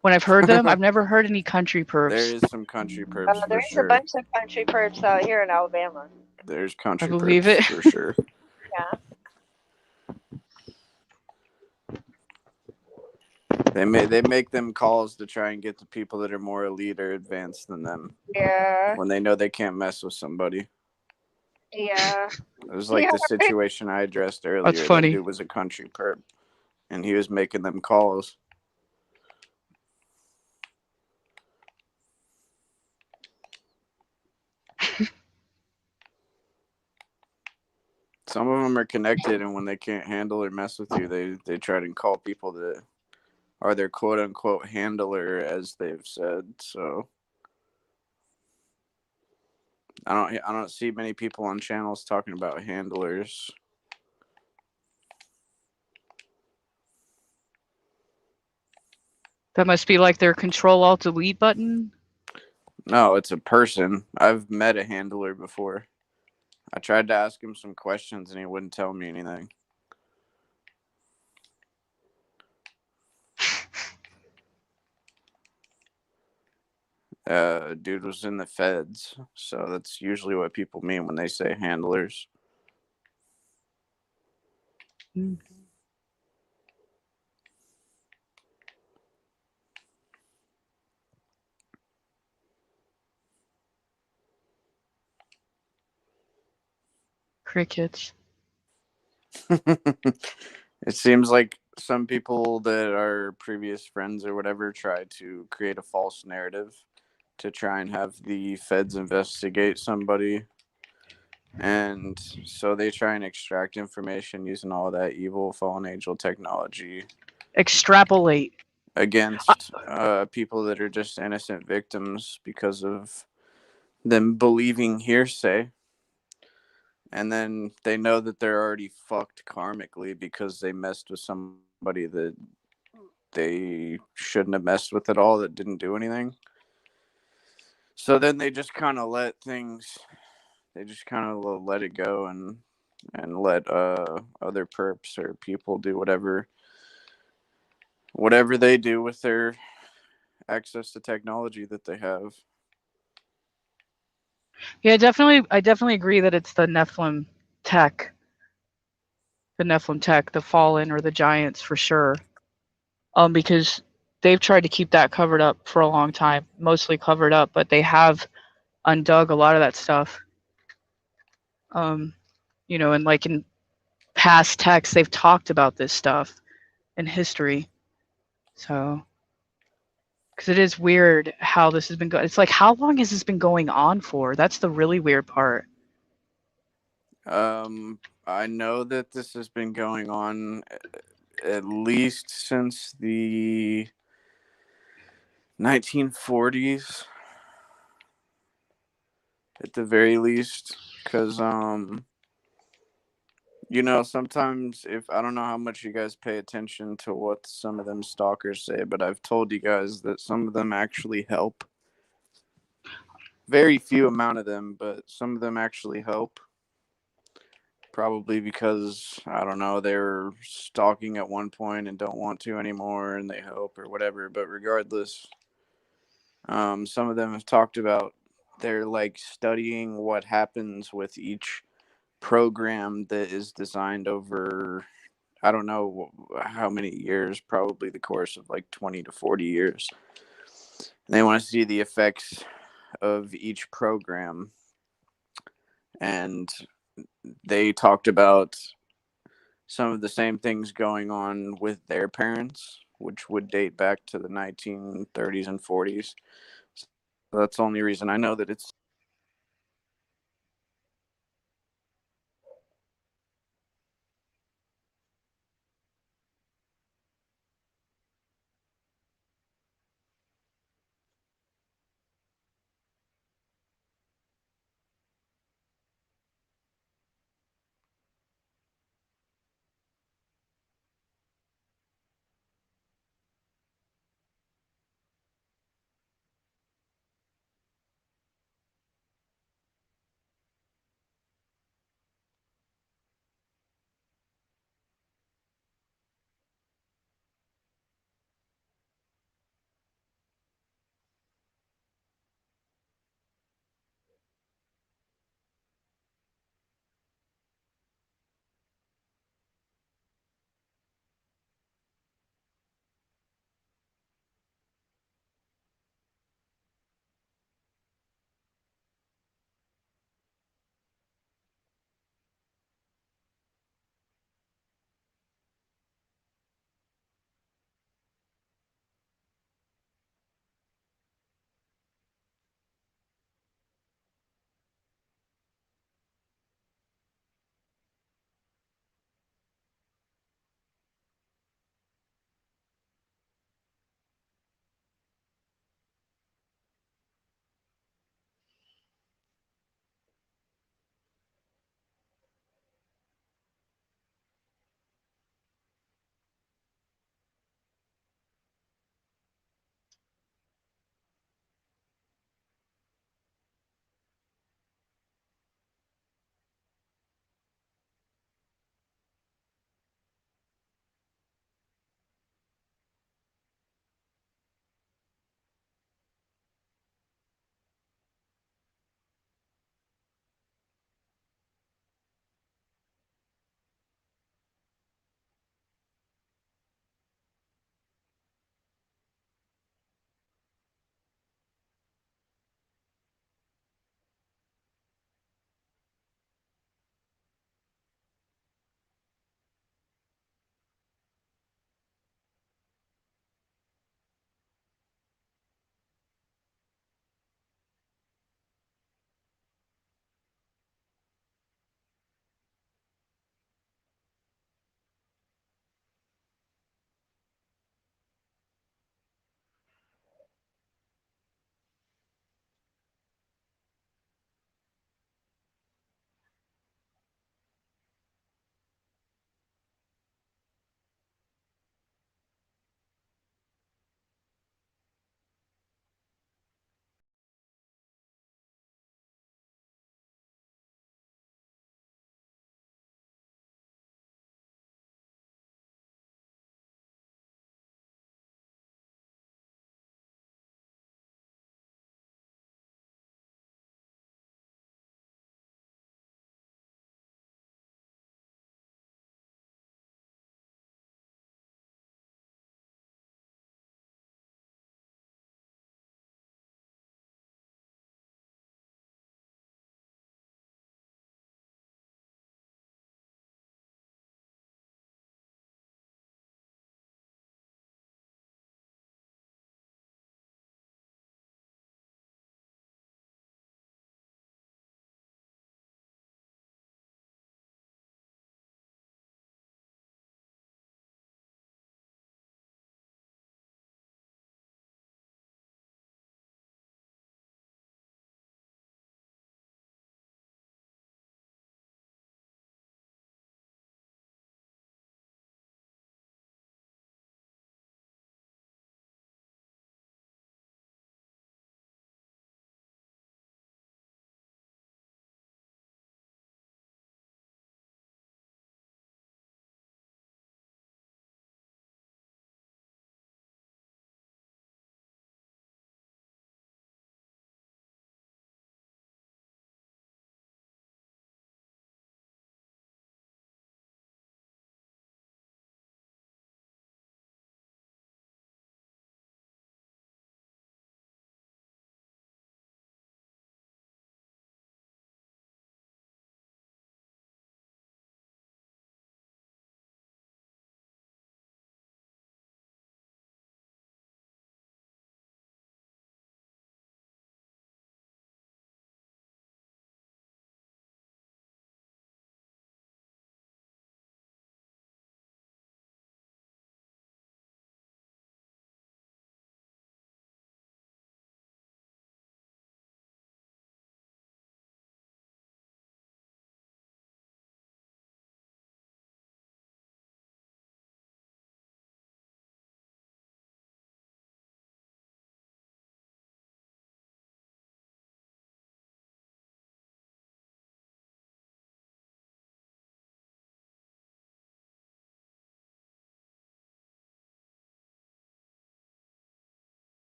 When I've heard them, I've never heard any country perps.
There is some country perps for
There's
sure.
a bunch of country perps out here in Alabama.
There's country
I believe
perps
it.
for sure.
Yeah.
They make them calls to try and get the people that are more elite or advanced than them.
Yeah.
When they know they can't mess with somebody.
Yeah.
It was like the situation I addressed earlier.
That's funny.
That dude was a country perp, and he was making them calls. Some of them are connected, and when they can't handle or mess with you, they try to call people that are their quote unquote handler, as they've said. So I don't see many people on channels talking about handlers.
That must be like their Control Alt Delete button.
No, it's a person. I've met a handler before. I tried to ask him some questions and he wouldn't tell me anything. Dude was in the feds, so that's usually what people mean when they say handlers.
Mm. Crickets.
It seems like some people that are previous friends or whatever try to create a false narrative to try and have the feds investigate somebody. And so they try and extract information using all that evil fallen angel technology
Extrapolate.
against people that are just innocent victims because of them believing hearsay. And then they know that they're already fucked karmically because they messed with somebody that they shouldn't have messed with at all, that didn't do anything. So then they just kind of let things, they just kind of let it go and let other perps or people do whatever they do with their access to technology that they have.
Yeah, definitely. I definitely agree that it's the Nephilim tech. The Nephilim tech, the Fallen or the Giants for sure. Because they've tried to keep that covered up for a long time, mostly covered up, but they have undug a lot of that stuff. You know, and like in past texts, they've talked about this stuff in history. So, because it is weird how this has been going. It's like, how long has this been going on for? That's the really weird part.
I know that this has been going on at least since the 1940s, at the very least, because you know, sometimes, if I don't know how much you guys pay attention to what some of them stalkers say, but I've told you guys that some of them actually help. Very few amount of them, but some of them actually help. Probably because, I don't know, they were stalking at one point and don't want to anymore and they help or whatever. But regardless, some of them have talked about they're like studying what happens with each program that is designed over, I don't know how many years, probably the course of like 20 to 40 years. They want to see the effects of each program. And they talked about some of the same things going on with their parents, which would date back to the 1930s and 40s. So that's the only reason I know that it's.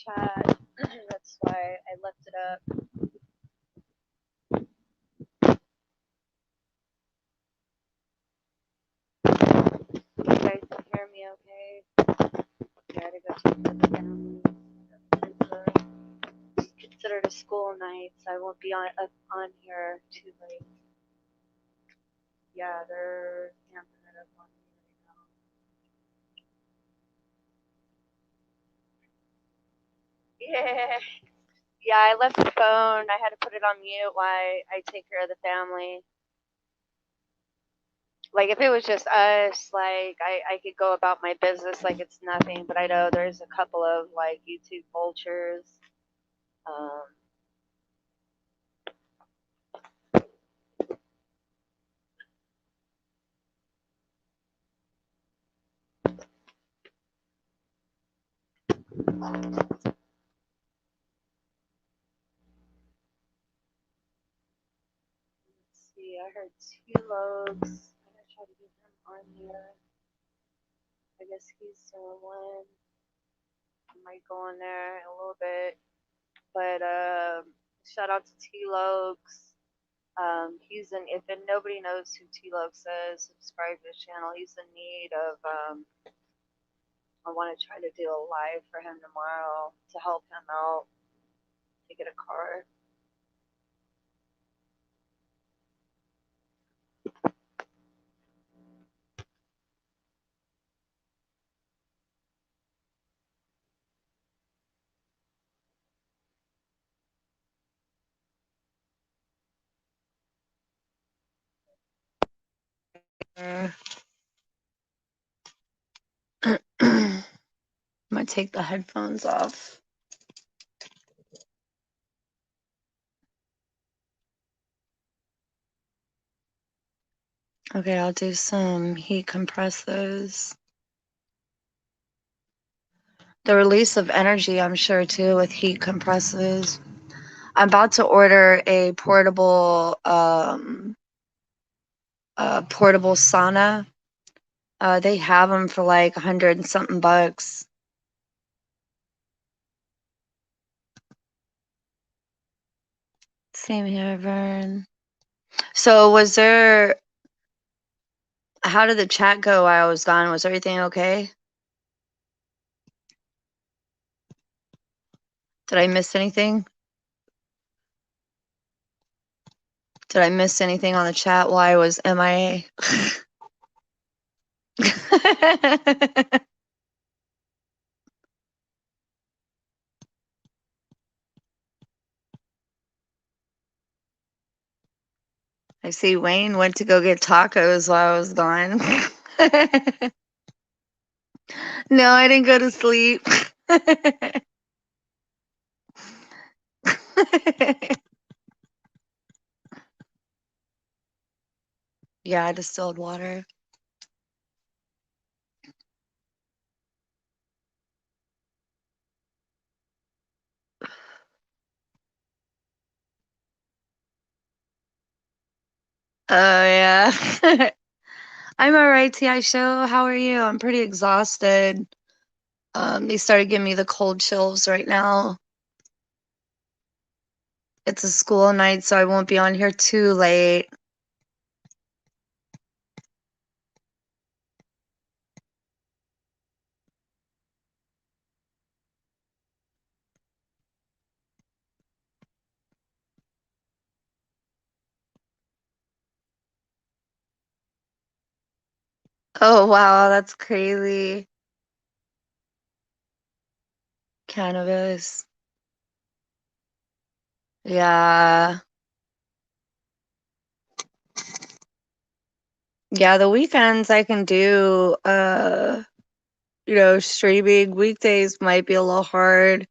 chat. That's why I left it up. You guys can hear me okay? Gotta go take care of the family. It's considered a school night, so I won't be on here too late. Yeah, they're camping it up on me right now. Yeah. Yeah, I left the phone. I had to put it on mute while I take care of the family. Like if it was just us, like I could go about my business like it's nothing, but I know there's a couple of like YouTube vultures. Um, let's see, I heard Two Logs. I'm gonna try to get him on here. I guess he's the one. I might go on there in a little bit. But shout out to T Logs. He's in. If nobody knows who T Logs is, subscribe to his channel. He's in need of. I want to try to do a live for him tomorrow to help him out to get a car.
I'm gonna take the headphones off. Okay, I'll do some heat compressors. The release of energy, I'm sure too, with heat compressors. I'm about to order a portable portable sauna. They have them for like 100 and something bucks. Same here, Vern. So was there, how did the chat go while I was gone? Was everything okay? Did I miss anything? Did I miss anything on the chat while I was MIA? I see Wayne went to go get tacos while I was gone. No, I didn't go to sleep. Yeah, distilled water. Oh, yeah. I'm all right, TI Show. How are you? I'm pretty exhausted. They started giving me the cold chills right now. It's a school night, so I won't be on here too late. Oh, wow, that's crazy. Cannabis. Yeah. Yeah, the weekends I can do, streaming. Weekdays might be a little hard.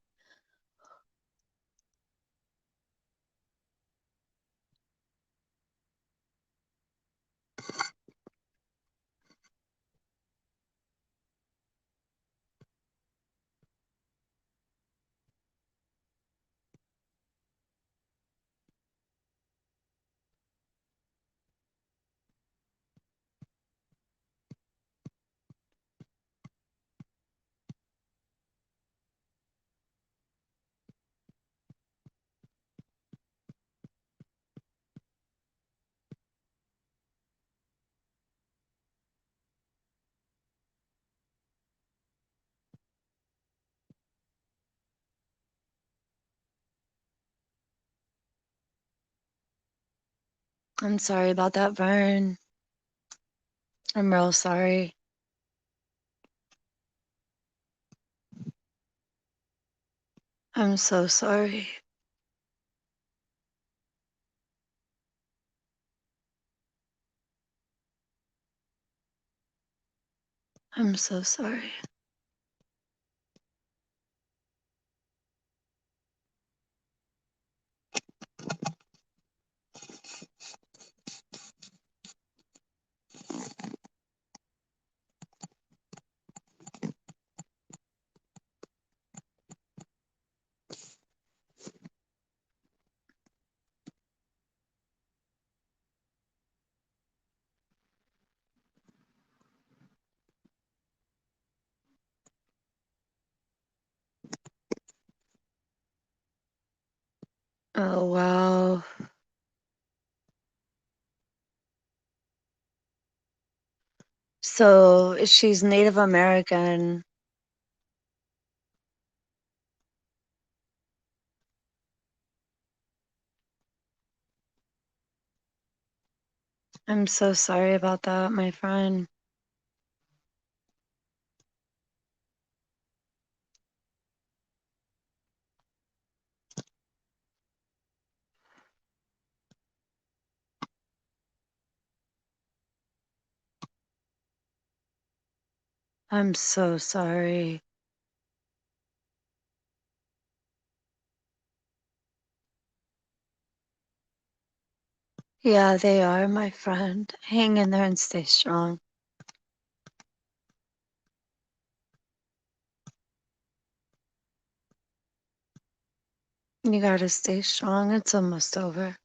I'm sorry about that, Vern. I'm real sorry. I'm so sorry. I'm so sorry. Oh, wow. So she's Native American. I'm so sorry about that, my friend. I'm so sorry. Yeah, they are, my friend. Hang in there and stay strong. You gotta stay strong. It's almost over.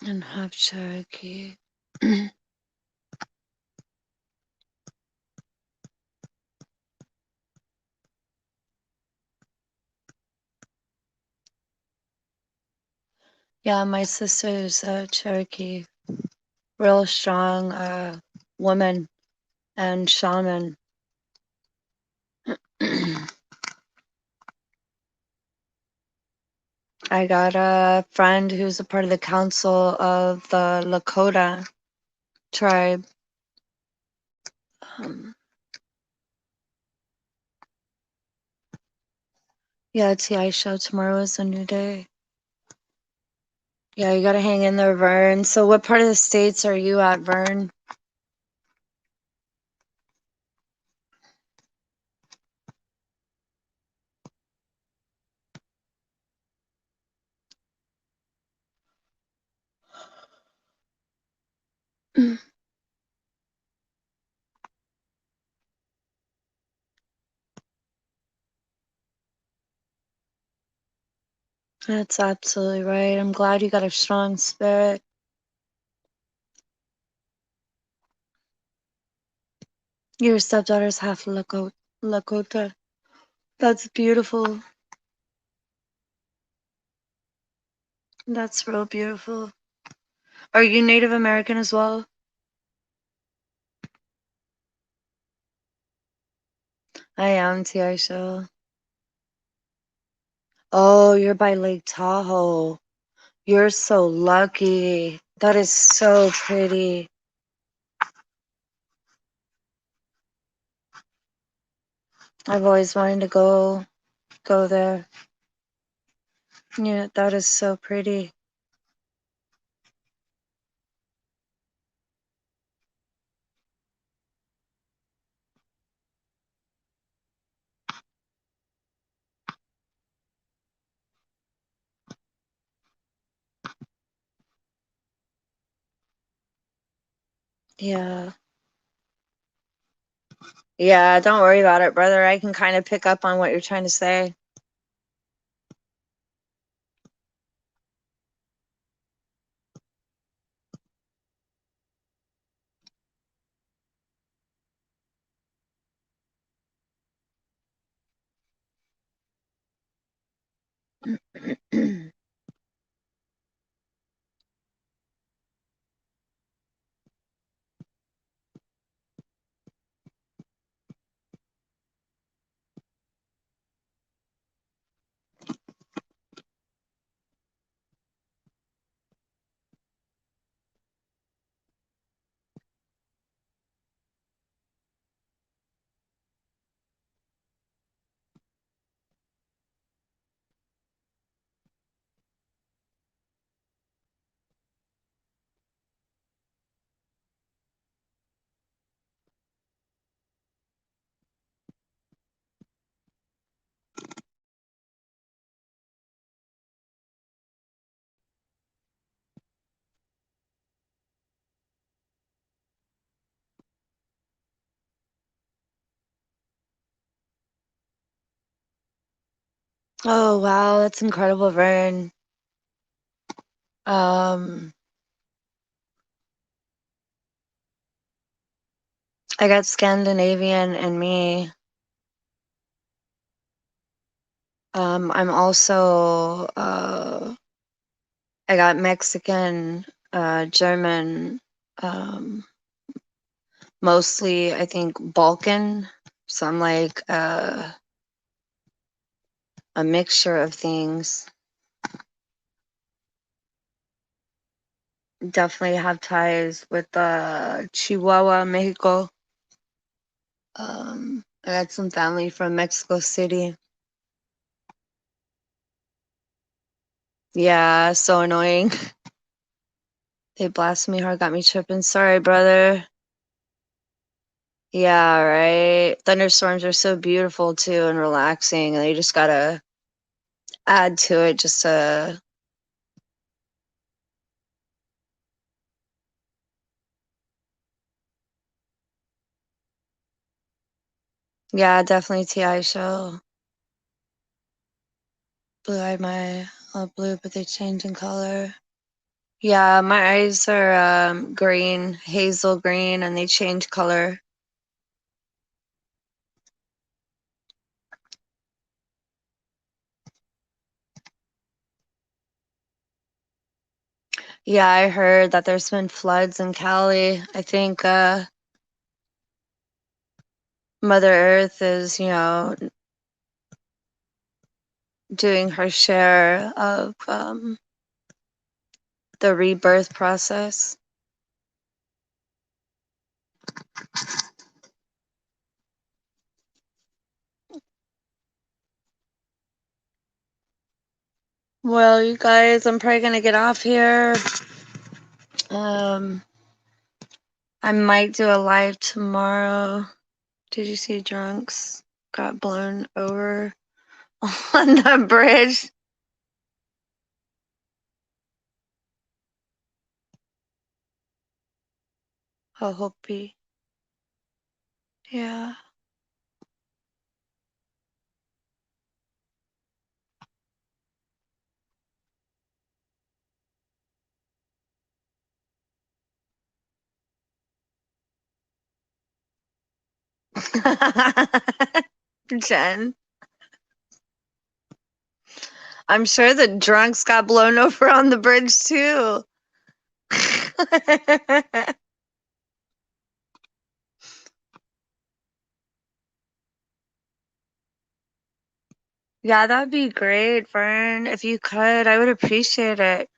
And half Cherokee. Yeah, my sister's Cherokee. Real strong woman and shaman. I got a friend who's a part of the council of the Lakota tribe. Yeah, TI show tomorrow is a new day. Yeah, you gotta hang in there, Vern. So what part of the States are you at, Vern? That's absolutely right. I'm glad you got a strong spirit. Your stepdaughter's half Lakota. That's beautiful. That's real beautiful. Are you Native American as well? I am, TI show. Oh, you're by Lake Tahoe. You're so lucky. That is so pretty. I've always wanted to go there. Yeah, that is so pretty. Yeah. Yeah, don't worry about it, brother. I can kind of pick up on what you're trying to say. Oh wow, that's incredible, Vern. Um, I got Scandinavian in me. I'm also I got Mexican, German, um, mostly I think Balkan. So I'm like a mixture of things. Definitely have ties with Chihuahua, Mexico. I got some family from Mexico City. Yeah, so annoying. They blasted me hard, got me tripping. Sorry, brother. Yeah, right. Thunderstorms are so beautiful too and relaxing, and you just gotta add to it just to. Yeah, definitely TI show. Blue eye my all blue, but they change in color. Yeah, my eyes are green, hazel green, and they change color. Yeah, I heard that there's been floods in Cali. I think Mother Earth is, doing her share of the rebirth process. Well, you guys, I'm probably gonna get off here. Um, I might do a live tomorrow. Did you see drunks got blown over on the bridge? Oh, Hopi. Yeah. Jen, I'm sure the drunks got blown over on the bridge too. Yeah, that'd be great, Fern. If you could, I would appreciate it.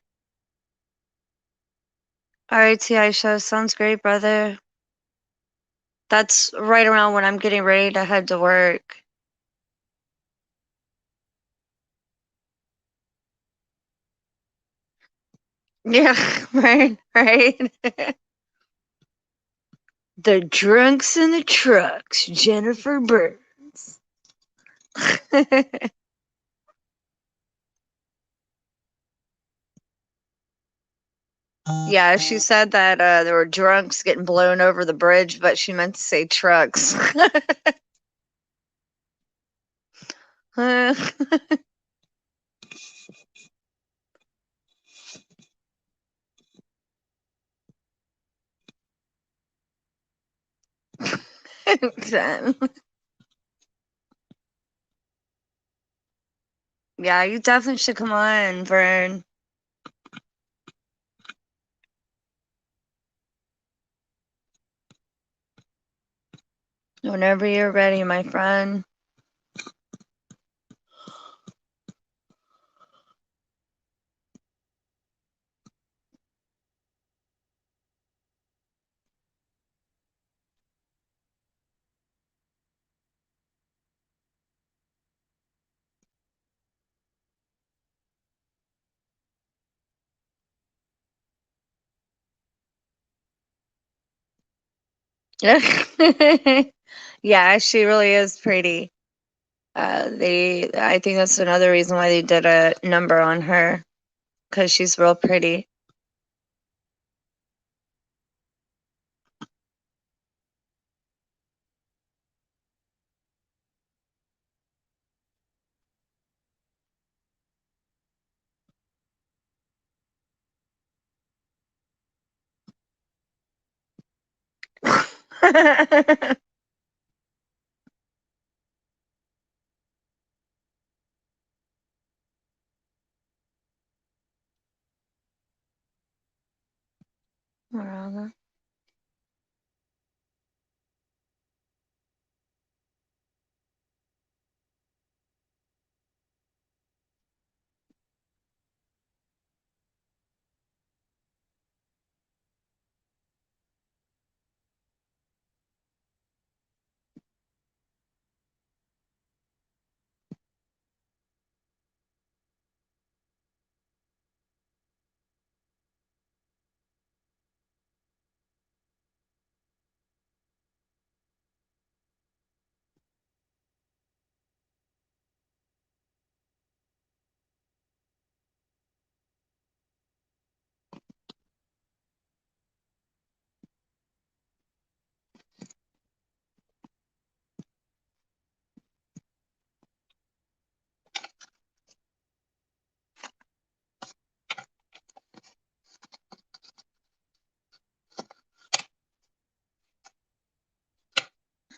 All right, TI show sounds great, brother. That's right around when I'm getting ready to head to work. Yeah, right, right. The drunks in the trucks, Jennifer Burns. Yeah, she said that there were drunks getting blown over the bridge, but she meant to say trucks. Yeah, you definitely should come on, Vern. Whenever you're ready, my friend. Yeah, she really is pretty. I think that's another reason why they did a number on her, because she's real pretty. Miranda.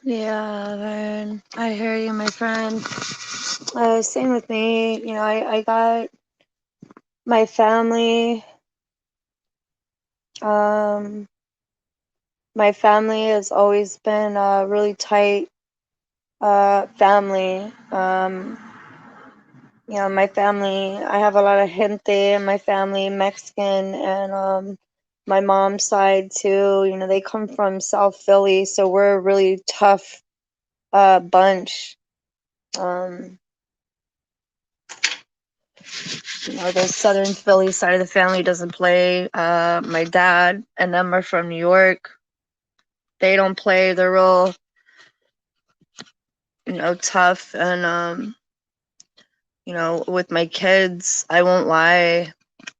Yeah, man. I hear you, my friend. Same with me. You know, I got my family. Um, my family has always been a really tight family. You know, my family, I have a lot of gente in my family, Mexican, and my mom's side too. You know, they come from South Philly, so we're a really tough bunch. Um, you know, the Southern Philly side of the family doesn't play. My dad and them are from New York. They don't play. They're real, you know, tough. And, you know, with my kids, I won't lie.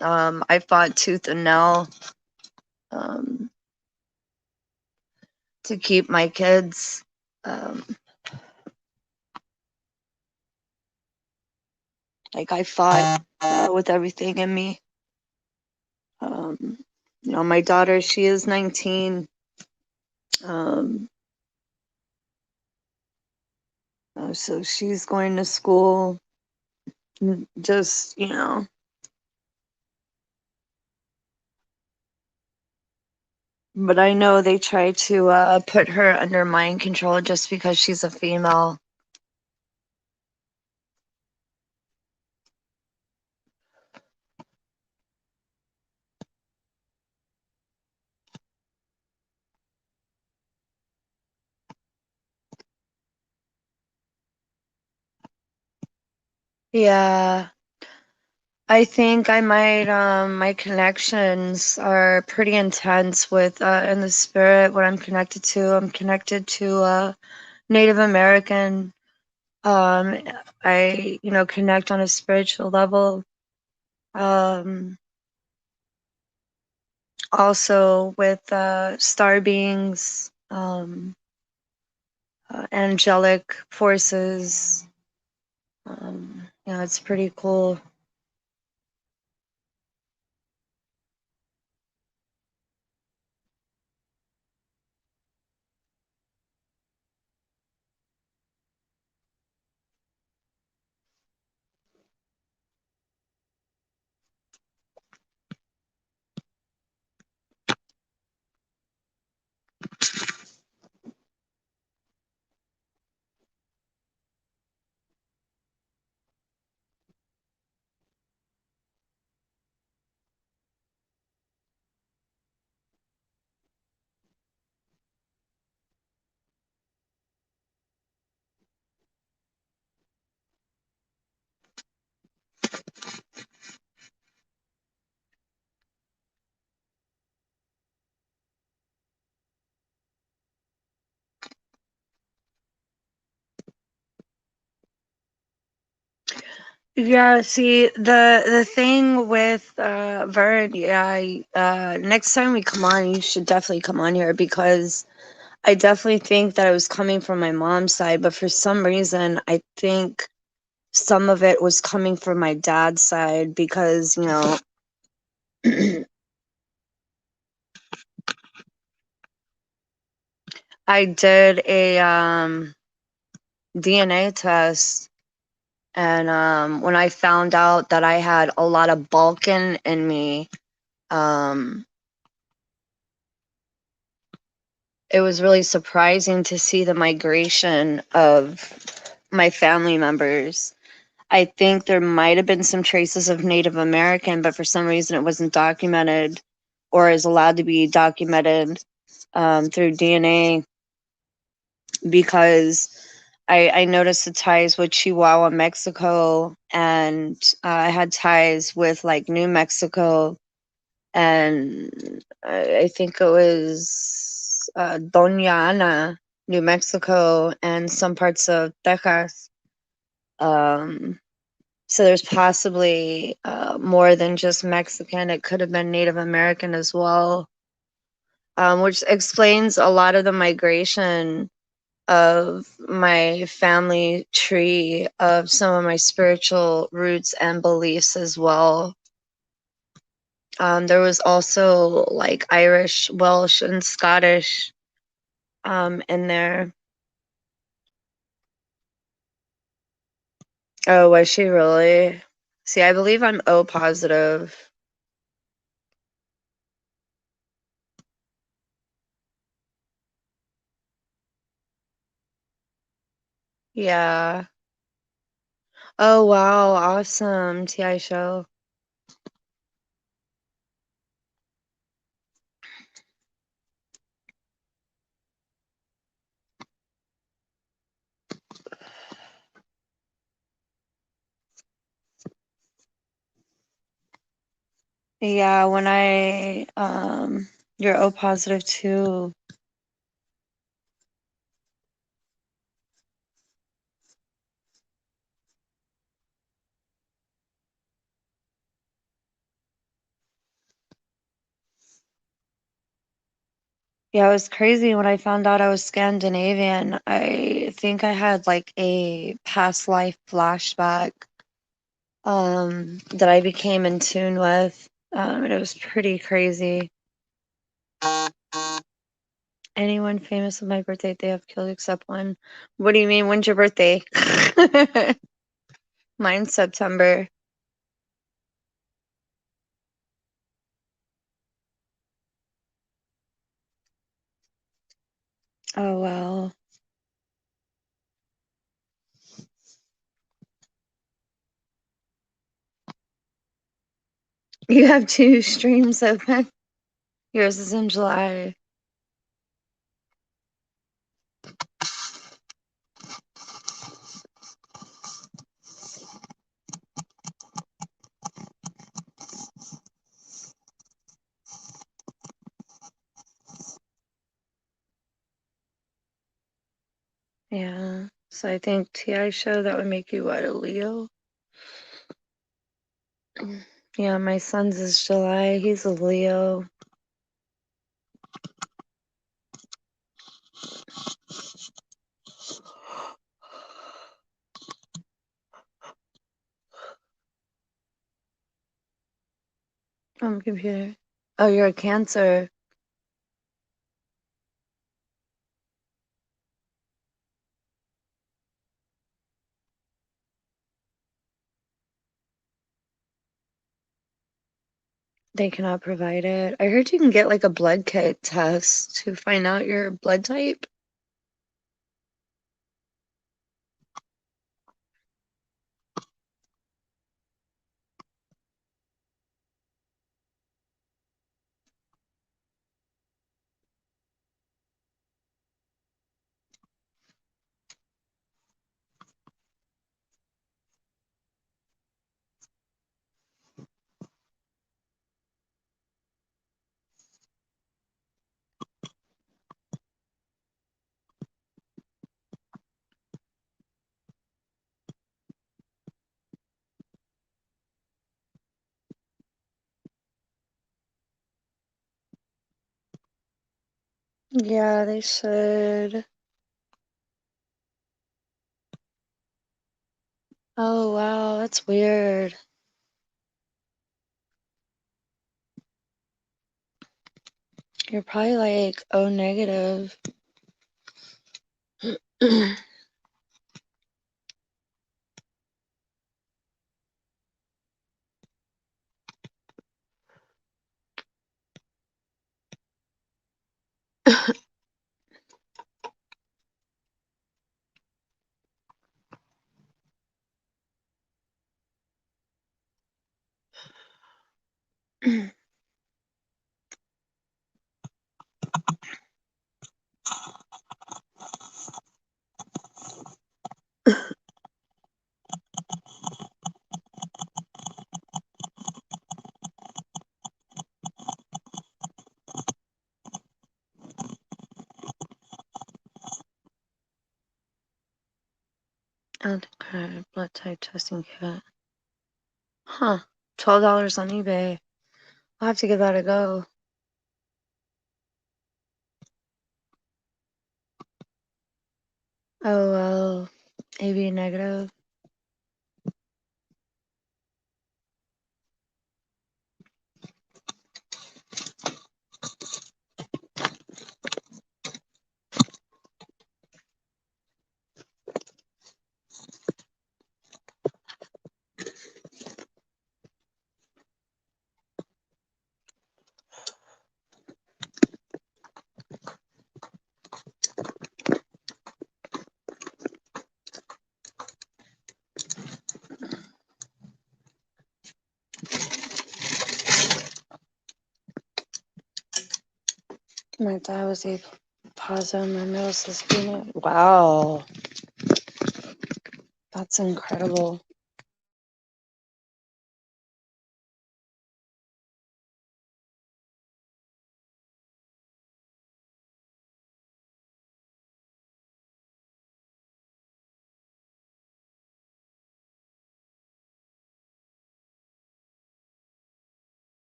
I fought tooth and nail um, to keep my kids. Um, like, I fought with everything in me. You know, my daughter, she is 19. Um, so she's going to school. Just, you know, but I know they try to put her under mind control just because she's a female. Yeah, I think I might, my connections are pretty intense with, in the spirit, what I'm connected to. I'm connected to, Native American. Um, I, you know, connect on a spiritual level. Um, also with, star beings, angelic forces. Yeah, it's pretty cool. Yeah, see the thing with Vern, yeah, next time we come on, you should definitely come on here because I definitely think that it was coming from my mom's side, but for some reason, I think some of it was coming from my dad's side because, you know, I did a DNA test, and when I found out that I had a lot of Balkan in me, it was really surprising to see the migration of my family members. I think there might have been some traces of Native American, but for some reason it wasn't documented or is allowed to be documented through DNA, because I noticed the ties with Chihuahua, Mexico, and I had ties with like New Mexico, and I think it was Doña Ana, New Mexico, and some parts of Texas. So there's possibly more than just Mexican. It could have been Native American as well, which explains a lot of the migration of my family tree, of some of my spiritual roots and beliefs as well. There was also like Irish, Welsh, and Scottish in there. Oh, was she really? See, I believe I'm O positive. Yeah. Oh, wow. Awesome. TI show. Yeah, when you're O positive too. Yeah, it was crazy when I found out I was Scandinavian. I think I had like a past life flashback that I became in tune with. And it was pretty crazy. Anyone famous with my birthday they have killed except one. What do you mean? When's your birthday? Mine's September. Oh wow. You have two streams open. Yours is in July. Yeah. So I think TI show that would make you what, a Leo? Yeah, my son's is July. He's a Leo. Computer. Oh, you're a Cancer. They cannot provide it. I heard you can get like a blood kit test to find out your blood type. Yeah, they should. Oh, wow, that's weird. You're probably like O negative. Okay, blood type testing kit. Huh. $12 on eBay. I'll have to give that a go. Oh well. AB negative. My dad was a positive. My middle sister. Wow. That's incredible.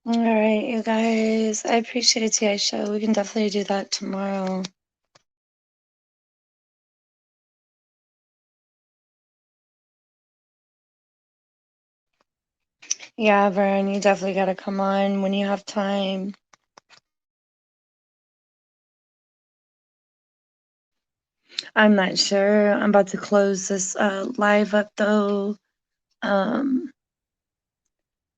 All right, you guys. I appreciate it, Tiasha. We can definitely do that tomorrow. Yeah, Vern, you definitely got to come on when you have time. I'm not sure. I'm about to close this live up though.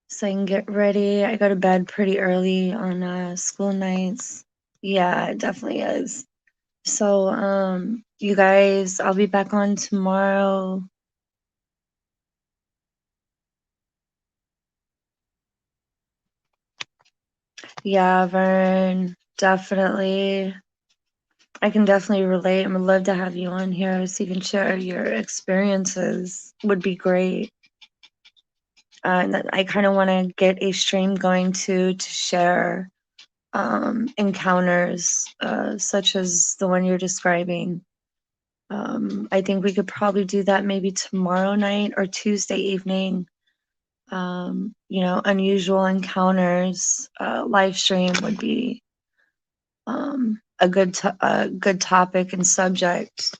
So I can get ready. I go to bed pretty early on school nights. Yeah, it definitely is. So you guys, I'll be back on tomorrow. Yeah, Vern, definitely. I can definitely relate. I would love to have you on here so you can share your experiences. Would be great. And I kind of want to get a stream going too to share encounters such as the one you're describing. I think we could probably do that maybe tomorrow night or Tuesday evening. You know, unusual encounters live stream would be a good topic and subject,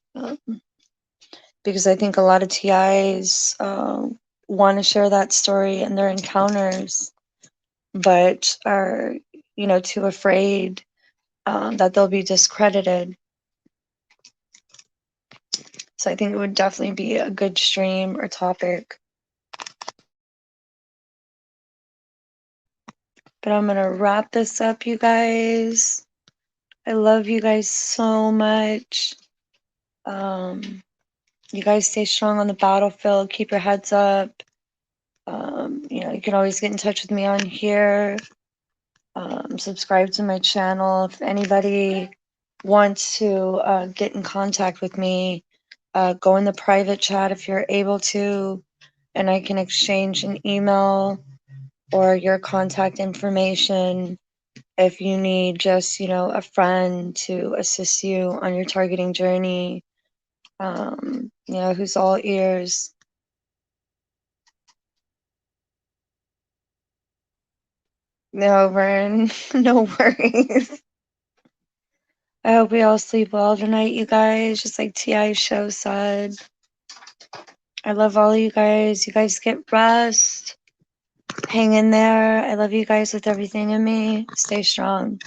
because I think a lot of TIs want to share that story and their encounters, but are, you know, too afraid that they'll be discredited. So I think it would definitely be a good stream or topic. But I'm gonna wrap this up, you guys. I love you guys so much. You guys stay strong on the battlefield. Keep your heads up. You know, you can always get in touch with me on here. Subscribe to my channel. If anybody wants to get in contact with me, go in the private chat if you're able to, and I can exchange an email or your contact information if you need just, you know, a friend to assist you on your targeting journey, you know, who's all ears. No, Vern, no worries. I hope we all sleep well tonight, you guys, just like T.I.'s show said. I love all of you guys. You guys get rest. Hang in there. I love you guys with everything in me. Stay strong.